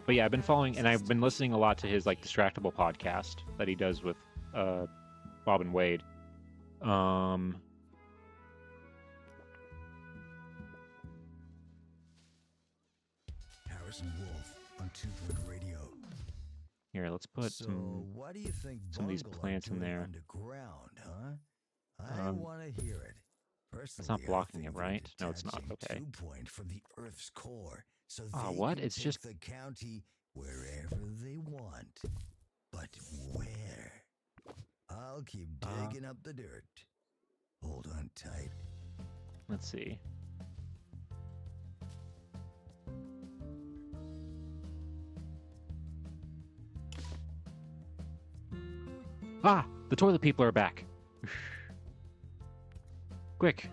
But yeah, I've been following, and I've been listening a lot to his like Distractable podcast that he does with Bob and Wade. Harrison Wolf on Two Point Radio. Here, let's put So, some what do you think of these Bungle are plants in doing there. Underground, huh? I want to hear it. Personally, It's not blocking I think it, right? they're No, it's not. detaching Okay. 2 Point from the Earth's core, so Oh, they what? can It's take just the county wherever they want. But where? I'll keep digging up the dirt. Hold on tight. Let's see. Ah! The toilet people are back. Quick.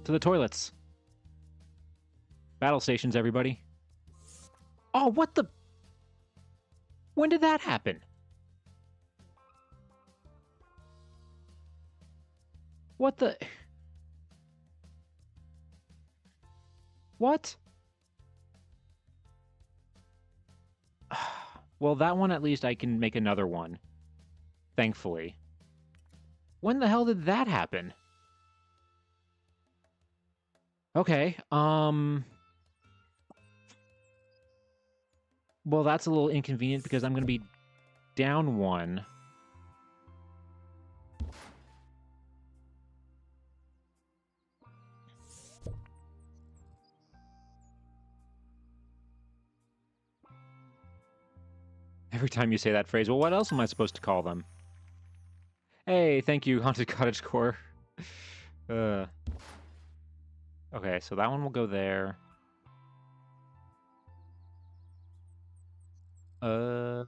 To the toilets. Battle stations, everybody. Oh, what the... When did that happen? What the... What? Well, that one at least I can make another one. Thankfully. When the hell did that happen? Okay, well, that's a little inconvenient because I'm going to be down one. Every time you say that phrase, well, what else am I supposed to call them? Hey, thank you, Haunted Cottage Core. Okay, so that one will go there. Oh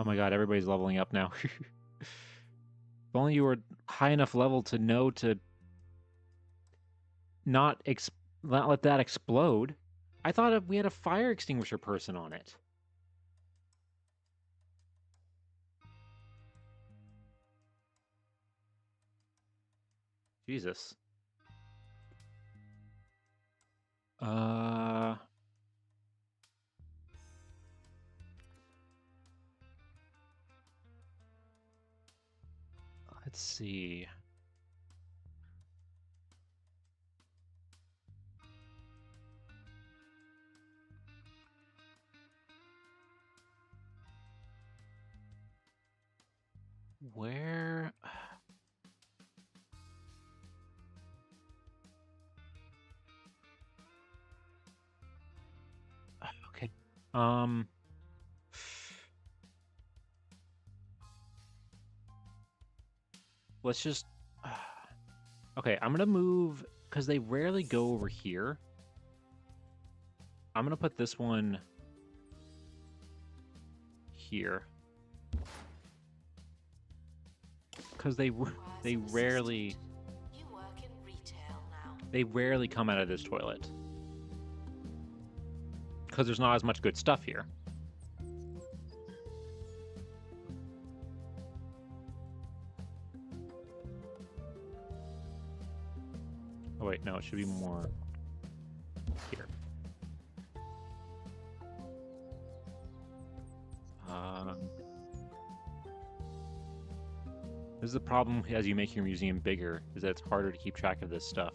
my god, everybody's leveling up now. If only you were high enough level to know to not let that explode. I thought we had a fire extinguisher person on it. Jesus. Let's see. Where... Okay. Let's just... Okay, I'm gonna move... Because they rarely go over here. I'm gonna put this one... here. Because they rarely... You work in retail now. They rarely come out of this toilet. Because there's not as much good stuff here. Oh wait, no, it should be more here. This is the problem as you make your museum bigger, is that it's harder to keep track of this stuff.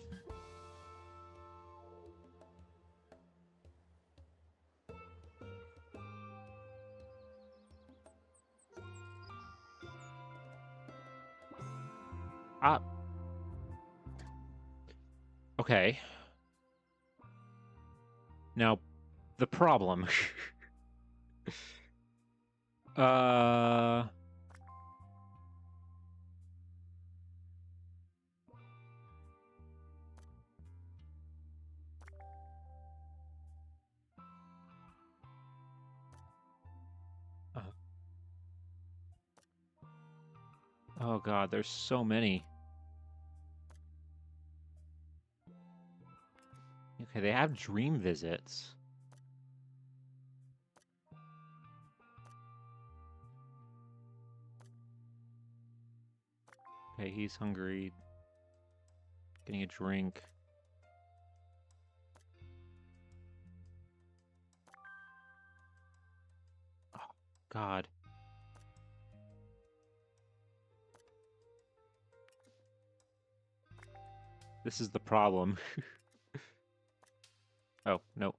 Okay. Now, the problem. uh... Oh god, there's so many. Okay, they have dream visits. Okay, he's hungry. Getting a drink. Oh, God. This is the problem. Oh, no.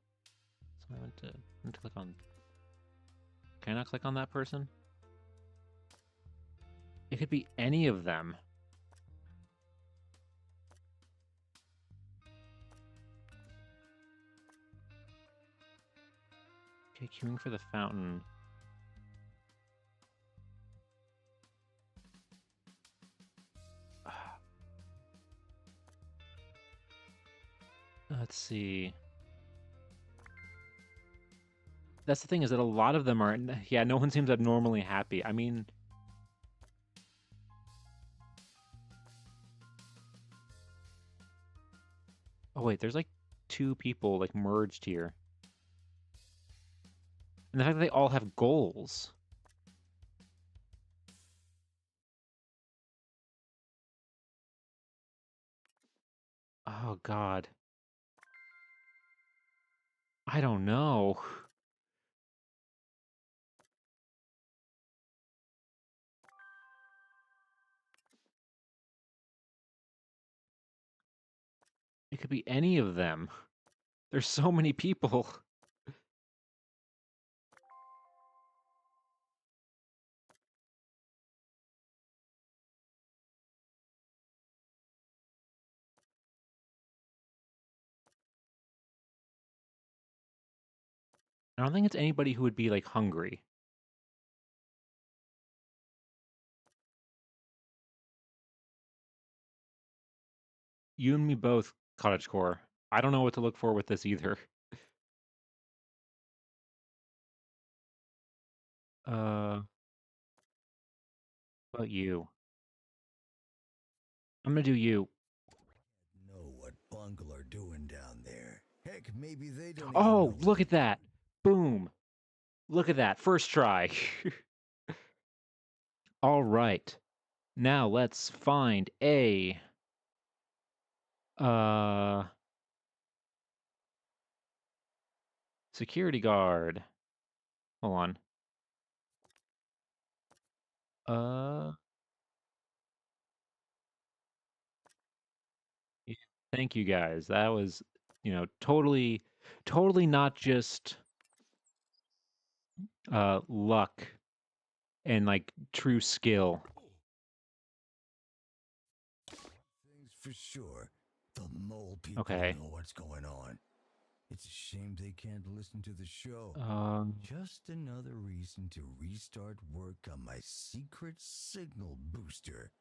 So I went to click on... Can I not click on that person? It could be any of them. Okay, queuing for the fountain. Let's see. That's the thing, is that a lot of them are... Yeah, no one seems abnormally happy. I mean... Oh, wait, there's like 2 people like merged here. And the fact that they all have goals. Oh, God. I don't know. It could be any of them. There's so many people. I don't think it's anybody who would be, like, hungry. You and me both, cottagecore. I don't know what to look for with this either. What about you? I'm gonna do you. Know what Bungle are doing down there. Heck, maybe they don't even Oh, know look what at that. Boom. Look at that. First try. All right. Now let's find a security guard. Hold on. Yeah, thank you guys. That was, totally not just luck and like true skill. things for sure. The mole people Okay. know what's going on. It's a shame they can't listen to the show. Just another reason to restart work on my secret signal booster.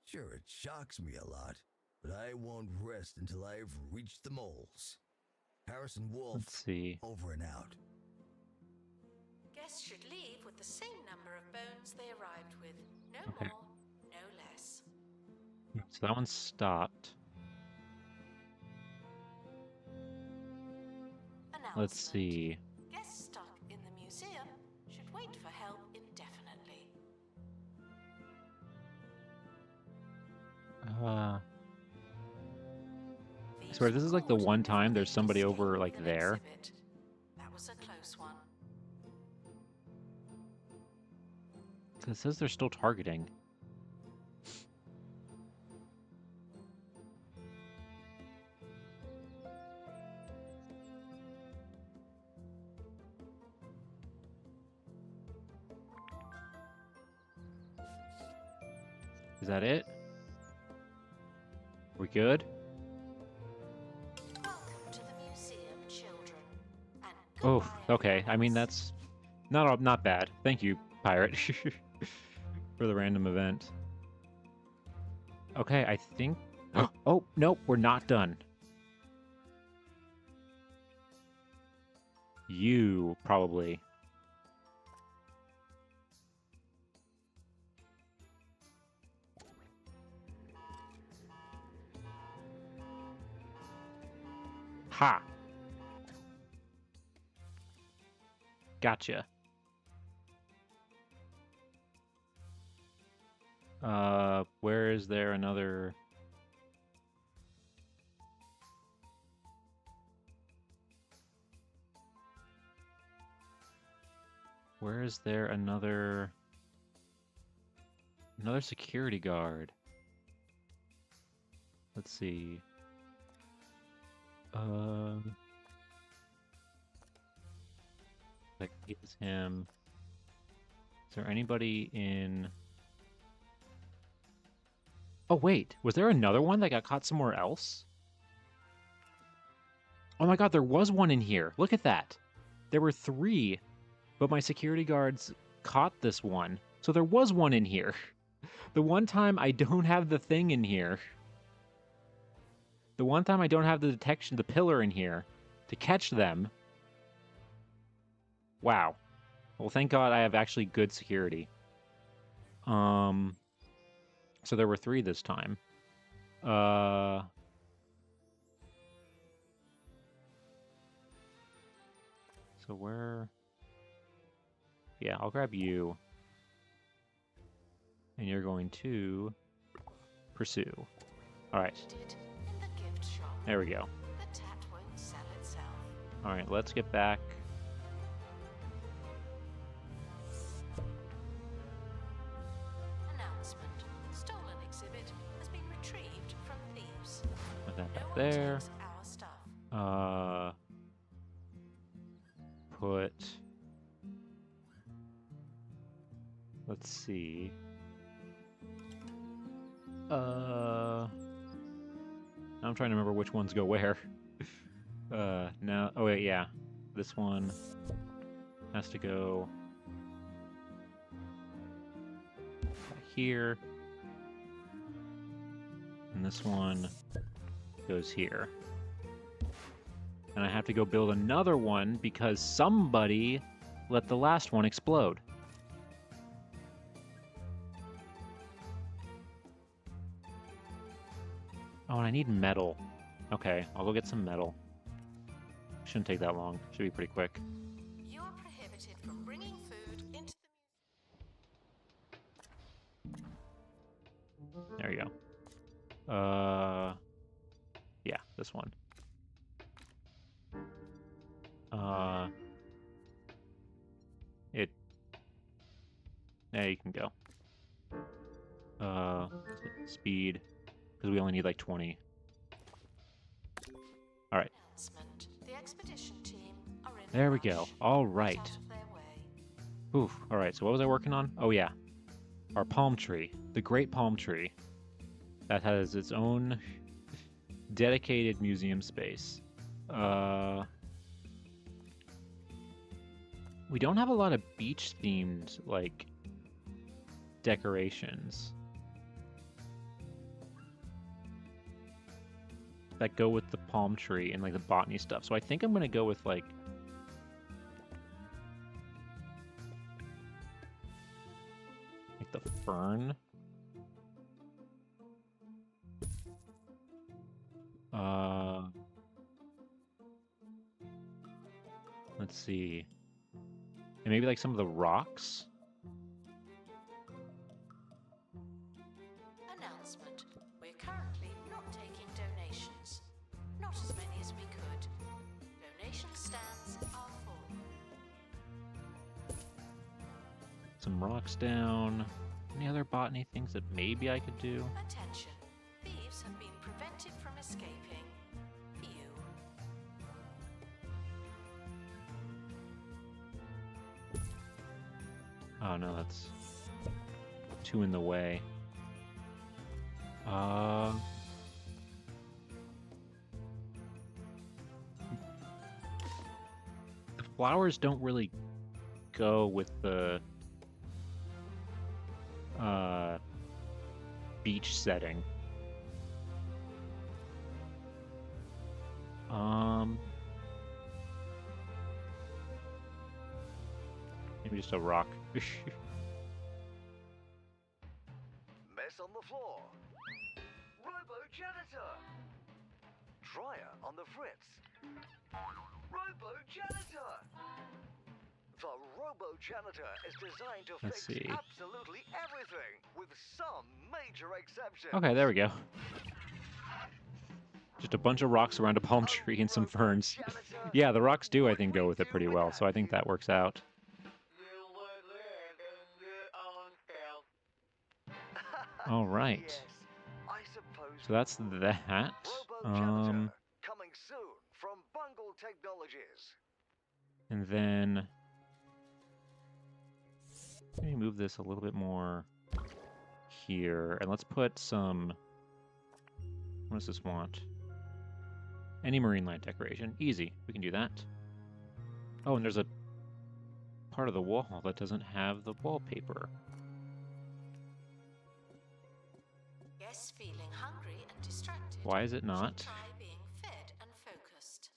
Sure, it shocks me a lot, but I won't rest until I've reached the moles. Harrison Wolf, Let's see. over and out. Guests should leave with the same number of bones they arrived with. No Okay. more, no less. So that one stopped. Let's see. Guests stuck in the museum should wait for help indefinitely. I swear, this is like the one time there's somebody over like there. That was a close one. It says they're still targeting. Is that it? good? Welcome to the museum, children. And Oh, goodbye, okay. I mean, everyone else. that's not bad. Thank you, pirate, for the random event. Okay, I think... Oh, nope, we're not done. You, probably. Ha! Gotcha. Where is there another... Where is there another security guard? Let's see. That is him. Is there anybody in... Oh, wait. Was there another one that got caught somewhere else? Oh my god, there was one in here. Look at that. There were 3, but my security guards caught this one. So there was one in here. The one time I don't have the thing in here. The one time I don't have the detection, the pillar in here to catch them. Wow. Well, thank God I have actually good security. So there were 3 this time. So where... Yeah, I'll grab you. And you're going to pursue. All right. Did in the gift shop. There we go. The tat won't sell itself. All right, let's get back. Announcement. Stolen exhibit has been retrieved from thieves. Put that No back one there. takes our stuff. Put... Let's see. I'm trying to remember which ones go where. Now... Oh, wait, yeah. This one has to go... here. And this one goes here. And I have to go build another one because somebody let the last one explode. Oh, and I need metal. Okay, I'll go get some metal. Shouldn't take that long. Should be pretty quick. You are prohibited from bringing food into the There you go. Yeah, this one. Yeah, you can go. Speed, because we only need like 20. All right. announcement. The expedition team are in There a we go. rush. All Get right. out of their way. Oof. All right. So what was I working on? Oh yeah, our palm tree, the great palm tree, that has its own dedicated museum space. We don't have a lot of beach-themed like decorations that go with the palm tree and like the botany stuff. So I think I'm gonna go with like the fern. Let's see. And maybe like some of the rocks. Announcement. We're currently not taking donations. Not as many as we could. Donation stands are full. Some rocks down. Any other botany things that maybe I could do? Attention. Thieves have been prevented from escaping. You. Oh no, that's 2 in the way. flowers don't really go with the beach setting. Maybe just a rock. Mess on the floor. Robo-janitor. Dryer on the fritz. Robo-janitor. The Robo-janitor is designed to Let's fix see. absolutely everything, with some major exceptions. Okay, there we go. Just a bunch of rocks around a palm tree and some ferns. Yeah, the rocks do, I think, go with it pretty well, so I think that works out. All right. Yes, I suppose So that's that. Robo-janitor, coming soon from Bungle Technologies. And then let me move this a little bit more here, and let's put some. What does this want? Any marine light decoration. Easy. We can do that. Oh, and there's a part of the wall that doesn't have the wallpaper. Guests feeling hungry and distracted. Why is it not? Should try being fed and focused.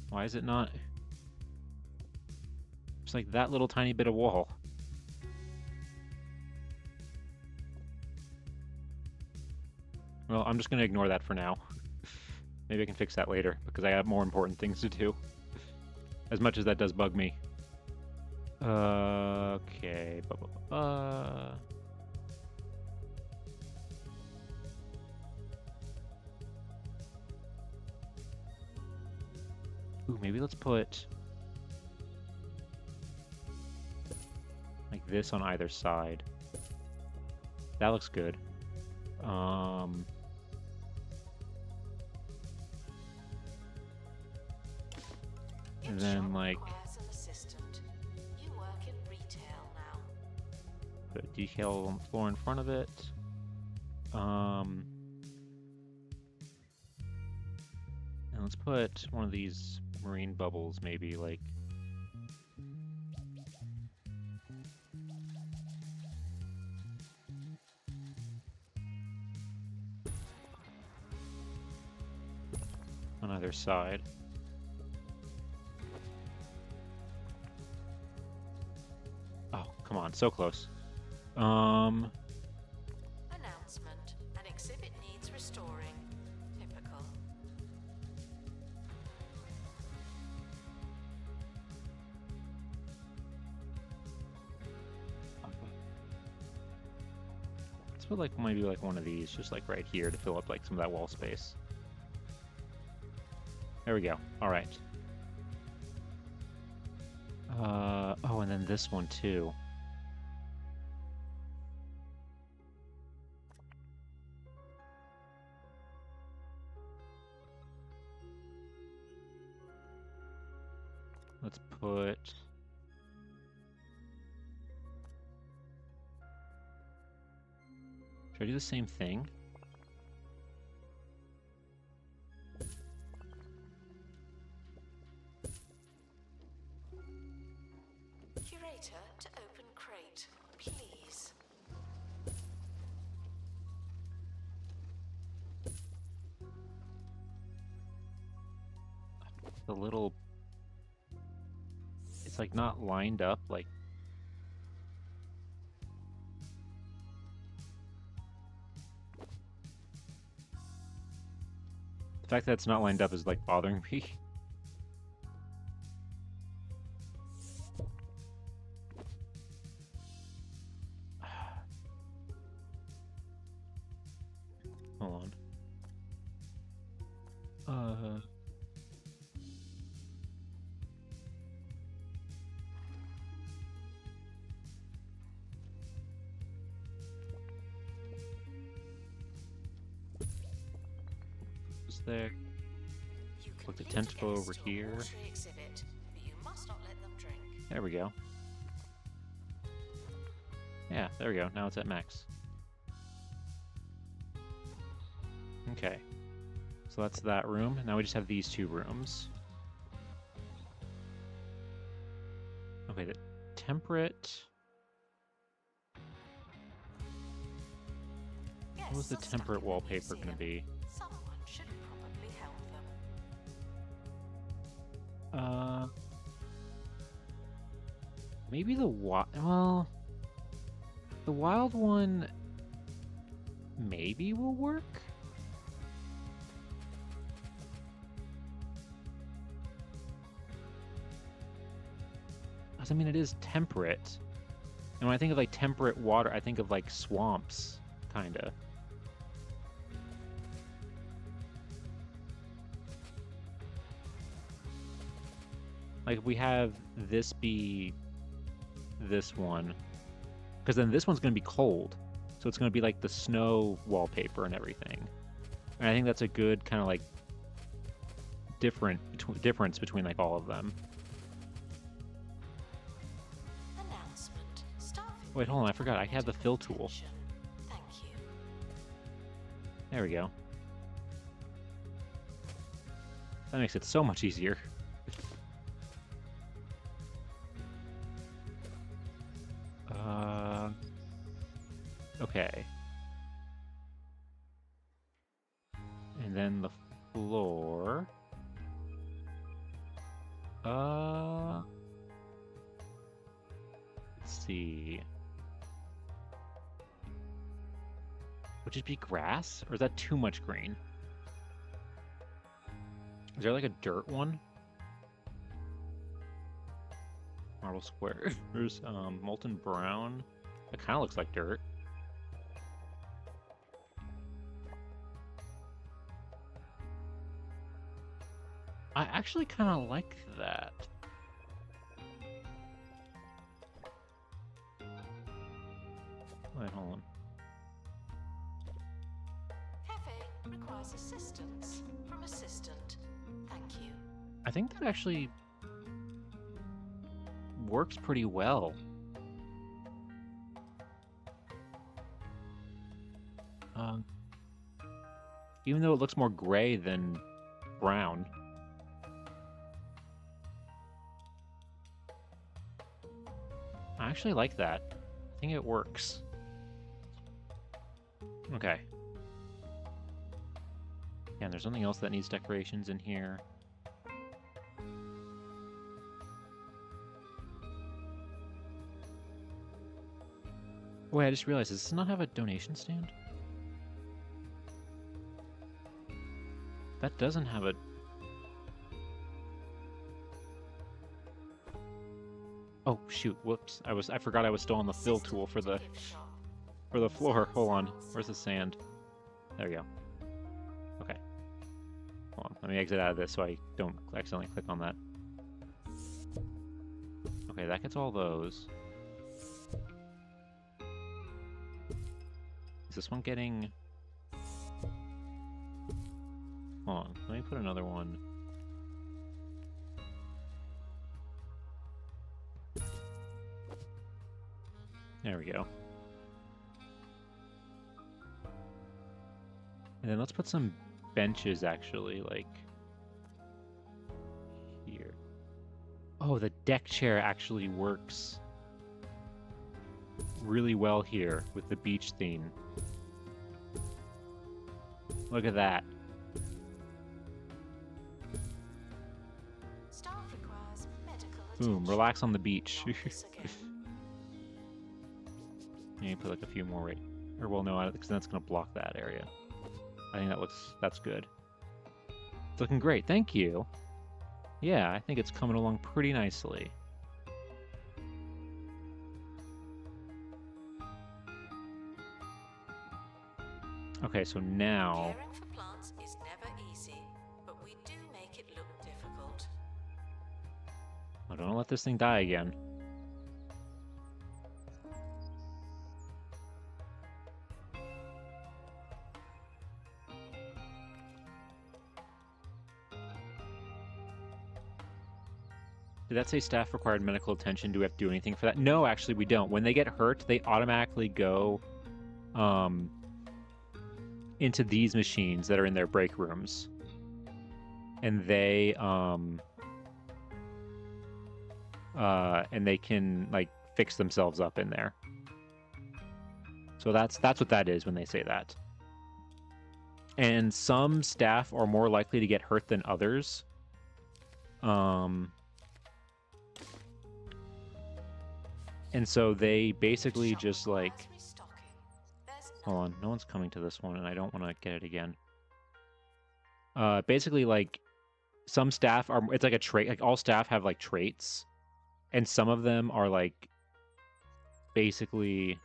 Why is it not? It's like that little tiny bit of wall. Well, I'm just going to ignore that for now. Maybe I can fix that later, because I have more important things to do. As much as that does bug me. Okay. Ooh, maybe let's put like this on either side. That looks good. And then like Requires an assistant. You work in retail now. put a decal on the floor in front of it. And let's put one of these marine bubbles, maybe like on either side. Oh, come on, so close. Announcement. An exhibit needs restoring. Typical. Let's put like maybe like one of these, just like right here to fill up like some of that wall space. There we go. All right. Oh, and then this one too. Let's put. Should I do the same thing? Curator to open crate, please. The little. It's like not lined up, like. The fact that it's not lined up is like bothering me. Hold on. Is there? You Put the can lead tentacle guests over to a here. watery exhibit, but you must not let them drink. There we go. Yeah, there we go. Now it's at max. Okay. So that's that room. Now we just have these 2 rooms. Okay, the temperate... What was the temperate wallpaper going to be? Someone should probably help them. Maybe the well, the wild one maybe will work. I mean, it is temperate. And when I think of like temperate water, I think of like swamps, kinda. Like if we have this be this one, because then this one's going to be cold, so it's going to be like the snow wallpaper and everything. And I think that's a good kind of like difference between like all of them. Announcement. Staff Wait, hold on, I forgot. I have the fill tool. Thank you. There we go. That makes it so much easier. Okay. And then the floor. Let's see. Would it be grass? Or is that too much green? Is there like a dirt one? Marble square. There's molten brown. It kind of looks like dirt. I actually kind of like that. Wait, hold on. Cafe requires assistance from assistant. Thank you. I think that actually works pretty well. Even though it looks more gray than brown. I actually like that. I think it works. Okay. Yeah, and there's something else that needs decorations in here. Wait, I just realized, does this not have a donation stand? That doesn't have a... Oh, shoot, whoops. I forgot I was still on the fill tool for the floor. Hold on. Where's the sand? There we go. Okay. Hold on. Let me exit out of this so I don't accidentally click on that. Okay, that gets all those. Is this one getting... Hold on. Let me put another one. There we go. And then let's put some benches, actually, like... here. Oh, the deck chair actually works really well here with the beach theme. Look at that. Staff requires medical Boom, attention. relax on the beach. Once again. Maybe put like a few more right, or well, no, because that's gonna block that area. I think that's good. It's looking great, thank you. Yeah, I think it's coming along pretty nicely. Okay, so now... Caring for plants is never easy, but we do make it look difficult. Oh, don't let this thing die again. Did that say staff required medical attention? Do we have to do anything for that? No, actually we don't. When they get hurt, they automatically go into these machines that are in their break rooms. and they can like fix themselves up in there. So that's what that is when they say that. And some staff are more likely to get hurt than others. And so they basically just like, hold on, no one's coming to this one, and I don't want to get it again. Basically, like, some staff are, it's like a trait, like all staff have like traits, and some of them are like basically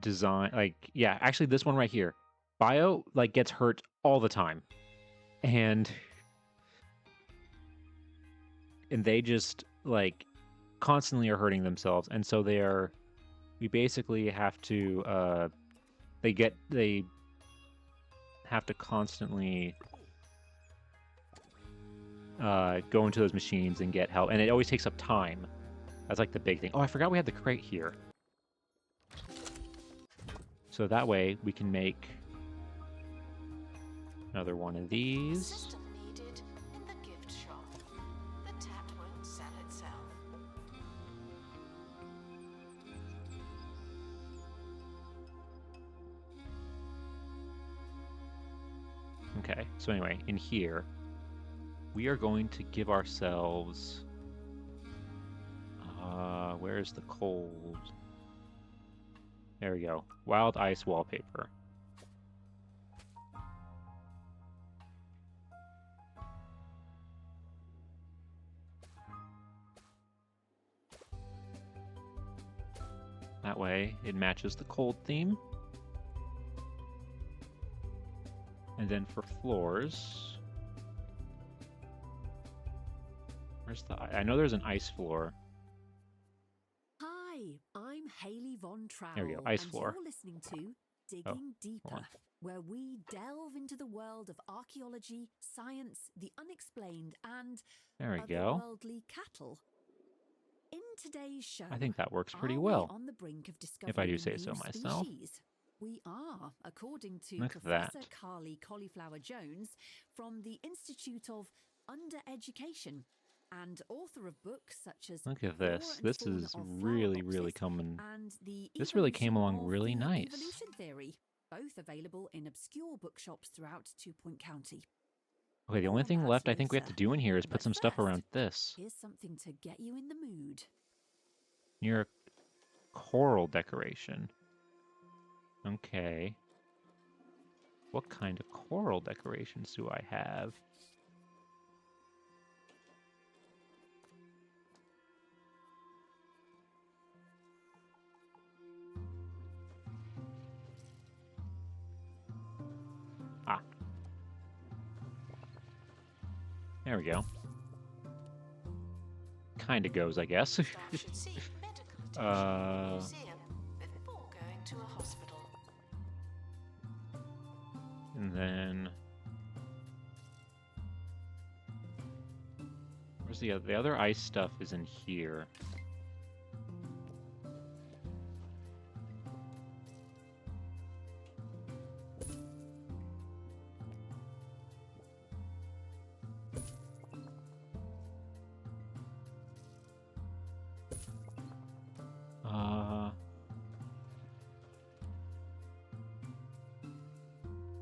design, like, yeah, actually this one right here, Bio like gets hurt all the time, and they just like constantly are hurting themselves, and so we basically have to they have to constantly go into those machines and get help, and it always takes up time. That's like the big thing. Oh, I forgot we had the crate here. So that way we can make another one of these. System needed in the gift shop. The tap won't sell itself. Okay, so anyway, in here, we are going to give ourselves... where's the cold? There we go. Wild ice wallpaper. That way, it matches the cold theme. And then for floors... Where's the... I know there's an ice floor. Hi, I'm Hayley Von Trowell. There we go, ice and floor. You're listening to Digging Deeper, on. where we delve into the world of archaeology, science, the unexplained, and There we go. otherworldly cattle. In today's show, I think that works pretty are we well. on the brink of If I do discovering a say new so myself. species? We are, according to Look at Professor that. Carly Cauliflower Jones from the Institute of Undereducation and author of books such as Look at Flora this. and This Fauna is of really, Flower really Boxes coming. and the This really came Evolution along of really the nice. Evolution Theory, both available in obscure bookshops throughout Two Point County. Okay, the only More thing on left that I think we have to later. do in here is put But some stuff first, around this. here's something to get you in the mood. Near a coral decoration. Okay. What kind of coral decorations do I have? Ah. There we go. Kinda goes, I guess. Staff should seek medical attention in a museum before going to a hospital. And then... Where's the other ice stuff is in here.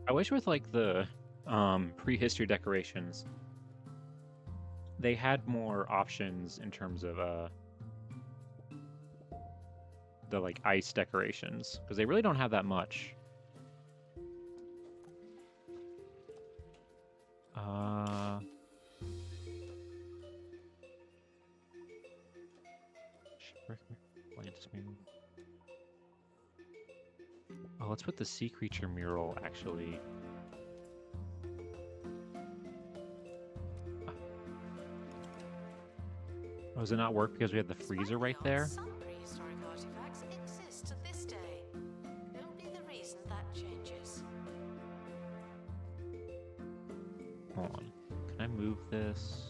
I wish with like the prehistory decorations they had more options in terms of the like ice decorations, because they really don't have that much. Oh, let's put the sea creature mural actually. Oh, does it not work because we have the freezer right there? Some prehistoric artifacts exist to this day. Don't be the reason that changes. Hold on. Can I move this?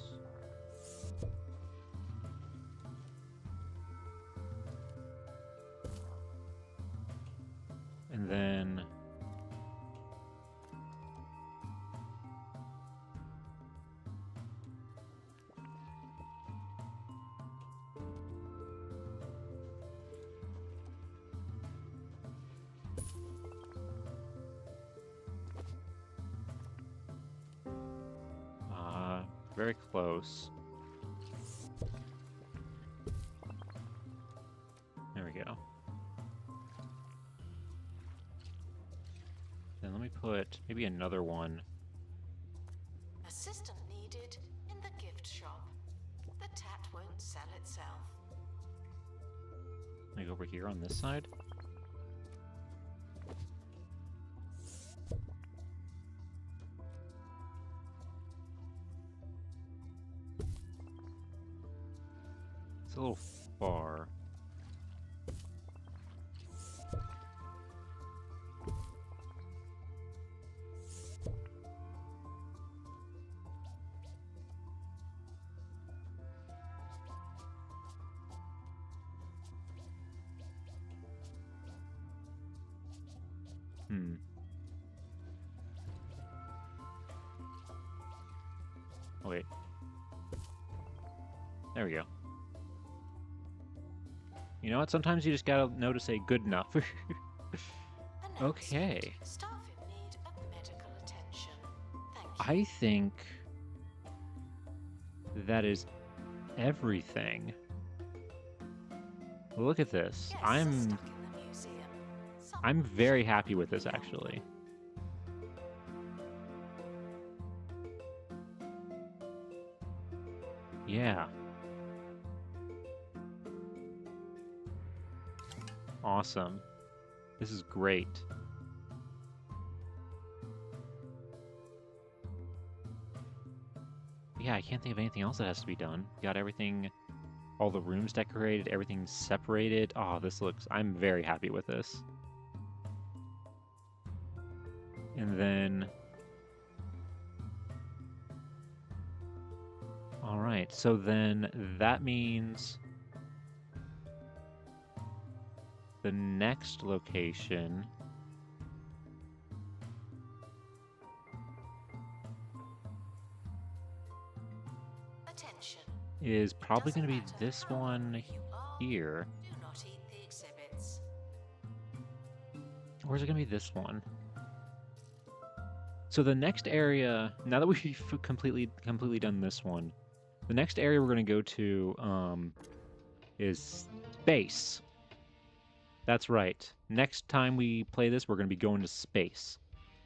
And then very close. There we go. Then let me put maybe another one. Assistant needed in the gift shop. The tat won't sell itself. Like over here on this side. It's a little far. Oh, wait. There we go. You know what? Sometimes you just gotta know to say good enough. Okay. Staff in need of medical attention. Thank you. I think that is everything. Look at this. Guests are I'm stuck in the museum. I'm very happy with this, actually. Yeah. Awesome. This is great. Yeah, I can't think of anything else that has to be done. Got everything, all the rooms decorated, everything's separated. Oh, this looks, I'm very happy with this. And then, all right, so then that means the next location Attention. is probably going to be Doesn't matter this how one hungry you are, here. do not eat the exhibits. Or is it going to be this one? So the next area, now that we've completely done this one, the next area we're going to go to is space. That's right. Next time we play this, we're going to be going to space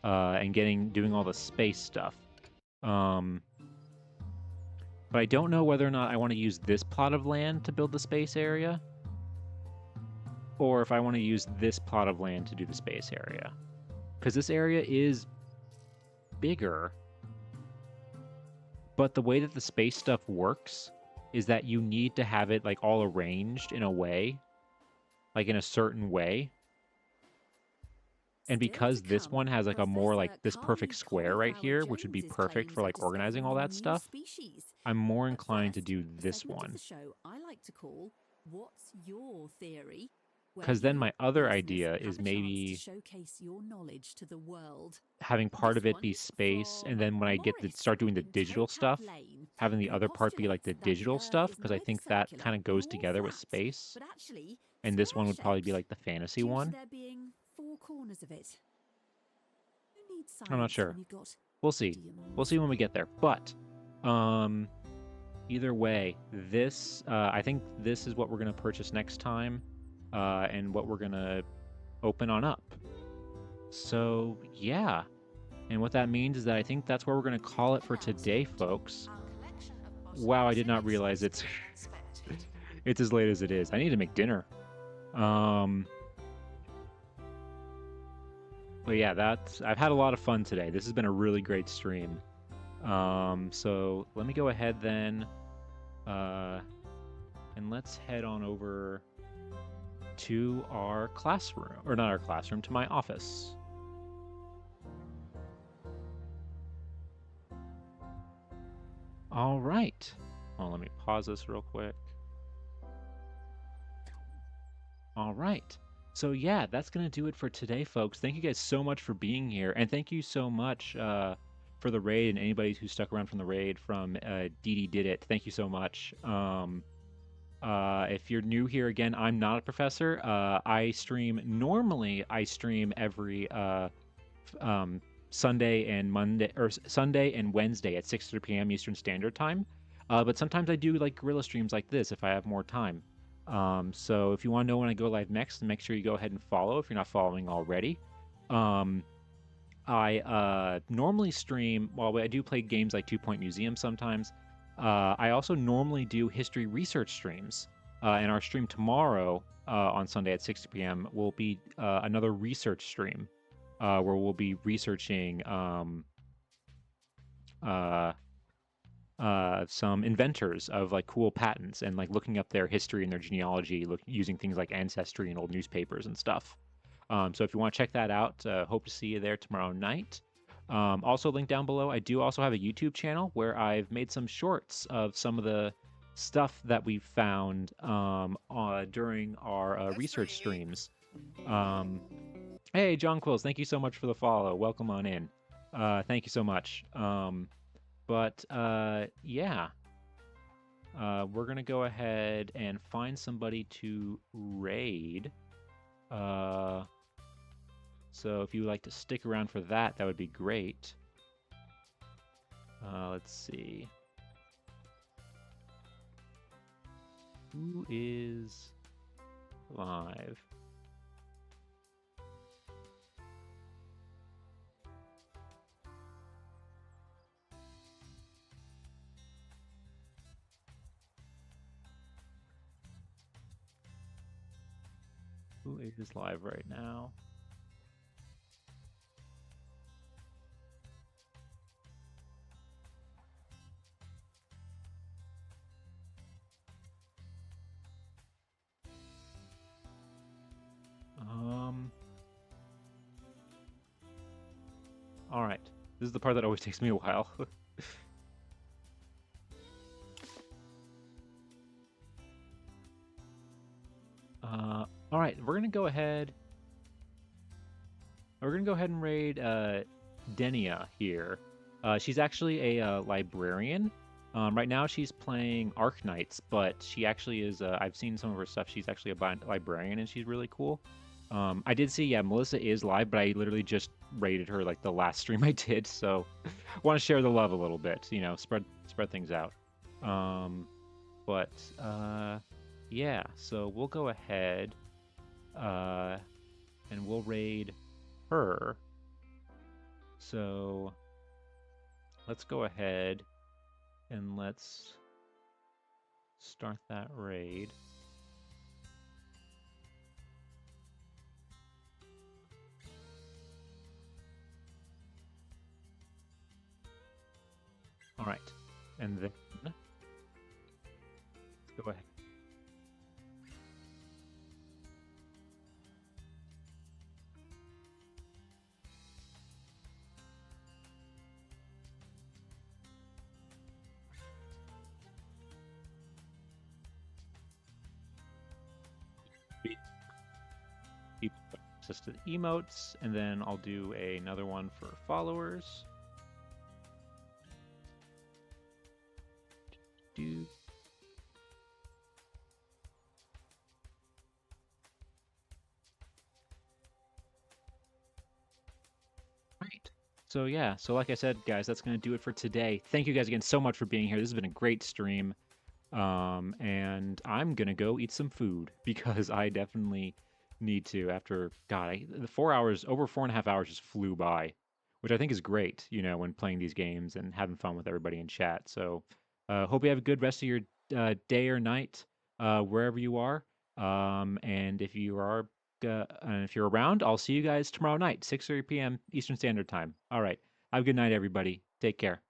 and doing all the space stuff. But I don't know whether or not I want to use this plot of land to build the space area, or if I want to use this plot of land to do the space area. Because this area is bigger, but the way that the space stuff works is that you need to have it like all arranged in a way, like in a certain way. And because this one has like a more like this perfect square right here, which would be perfect for like organizing all that stuff, I'm more inclined to do this one. I like to call What's Your Theory? Because then my other idea is maybe showcase your knowledge to the world. having part of it be space, and then when I get to start doing the digital stuff, having the other part be like the digital stuff, because I think that kind of goes together with space. And this one would probably be like the fantasy one. There being four corners of it. Who needs I'm not science sure. when you've got We'll see. We'll see when we get there. But either way, this I think this is what we're gonna purchase next time, and what we're gonna open on up. So yeah, and what that means is that I think that's where we're gonna call it for today, folks. Our collection of Wow, I did not realize it's unexpected. it's as late as it is. I need to make dinner. But yeah, I've had a lot of fun today. This has been a really great stream. So let me go ahead then, and let's head on over to our classroom, or not our classroom, to my office. All right. Well, let me pause this real quick. All right. So yeah, that's going to do it for today, folks. Thank you guys so much for being here. And thank you so much for the raid, and anybody who stuck around from the raid from Dee Did It. Thank you so much. If you're new here, again, I'm not a professor. Normally I stream every Sunday and Monday, or Sunday and Wednesday at 6:30 p.m. Eastern Standard Time. But sometimes I do like guerrilla streams like this if I have more time. So if you want to know when I go live next, make sure you go ahead and follow if you're not following already. I normally stream, while I do play games like 2 Point Museum sometimes. I also normally do history research streams. And our stream tomorrow on Sunday at 6 p.m. will be another research stream where we'll be researching some inventors of like cool patents and like looking up their history and their genealogy, using things like Ancestry and old newspapers and stuff. So if you want to check that out, hope to see you there tomorrow night. Also, link down below. I do also have a YouTube channel where I've made some shorts of some of the stuff that we found during our research streams. Hey, John Quills, thank you so much for the follow. Welcome on in. Thank you so much. Yeah. We're going to go ahead and find somebody to raid. So if you would like to stick around for that, that would be great. Let's see. Who is live? Who is live right now? All right. This is the part that always takes me a while. All right, we're gonna go ahead. We're gonna go ahead and raid Denia here. She's actually a librarian. Right now she's playing Arknights, but she actually is. I've seen some of her stuff. She's actually a librarian, and she's really cool. I did see, yeah, Melissa is live, but I literally just raided her like the last stream I did, so want to share the love a little bit, you know, spread things out. Yeah, so we'll go ahead and we'll raid her. So let's go ahead and let's start that raid. All right, and then let's go ahead. Keep access to the emotes, and then I'll do another one for followers. Right. So yeah, so like I said, guys, that's going to do it for today. Thank you guys again so much for being here. This has been a great stream. And I'm going to go eat some food because I definitely need to after, God, the 4 hours, over 4.5 hours just flew by, which I think is great, you know, when playing these games and having fun with everybody in chat. So hope you have a good rest of your day or night wherever you are. And if you are if you're around, I'll see you guys tomorrow night, 6:30 p.m. Eastern Standard Time. All right. Have a good night, everybody. Take care.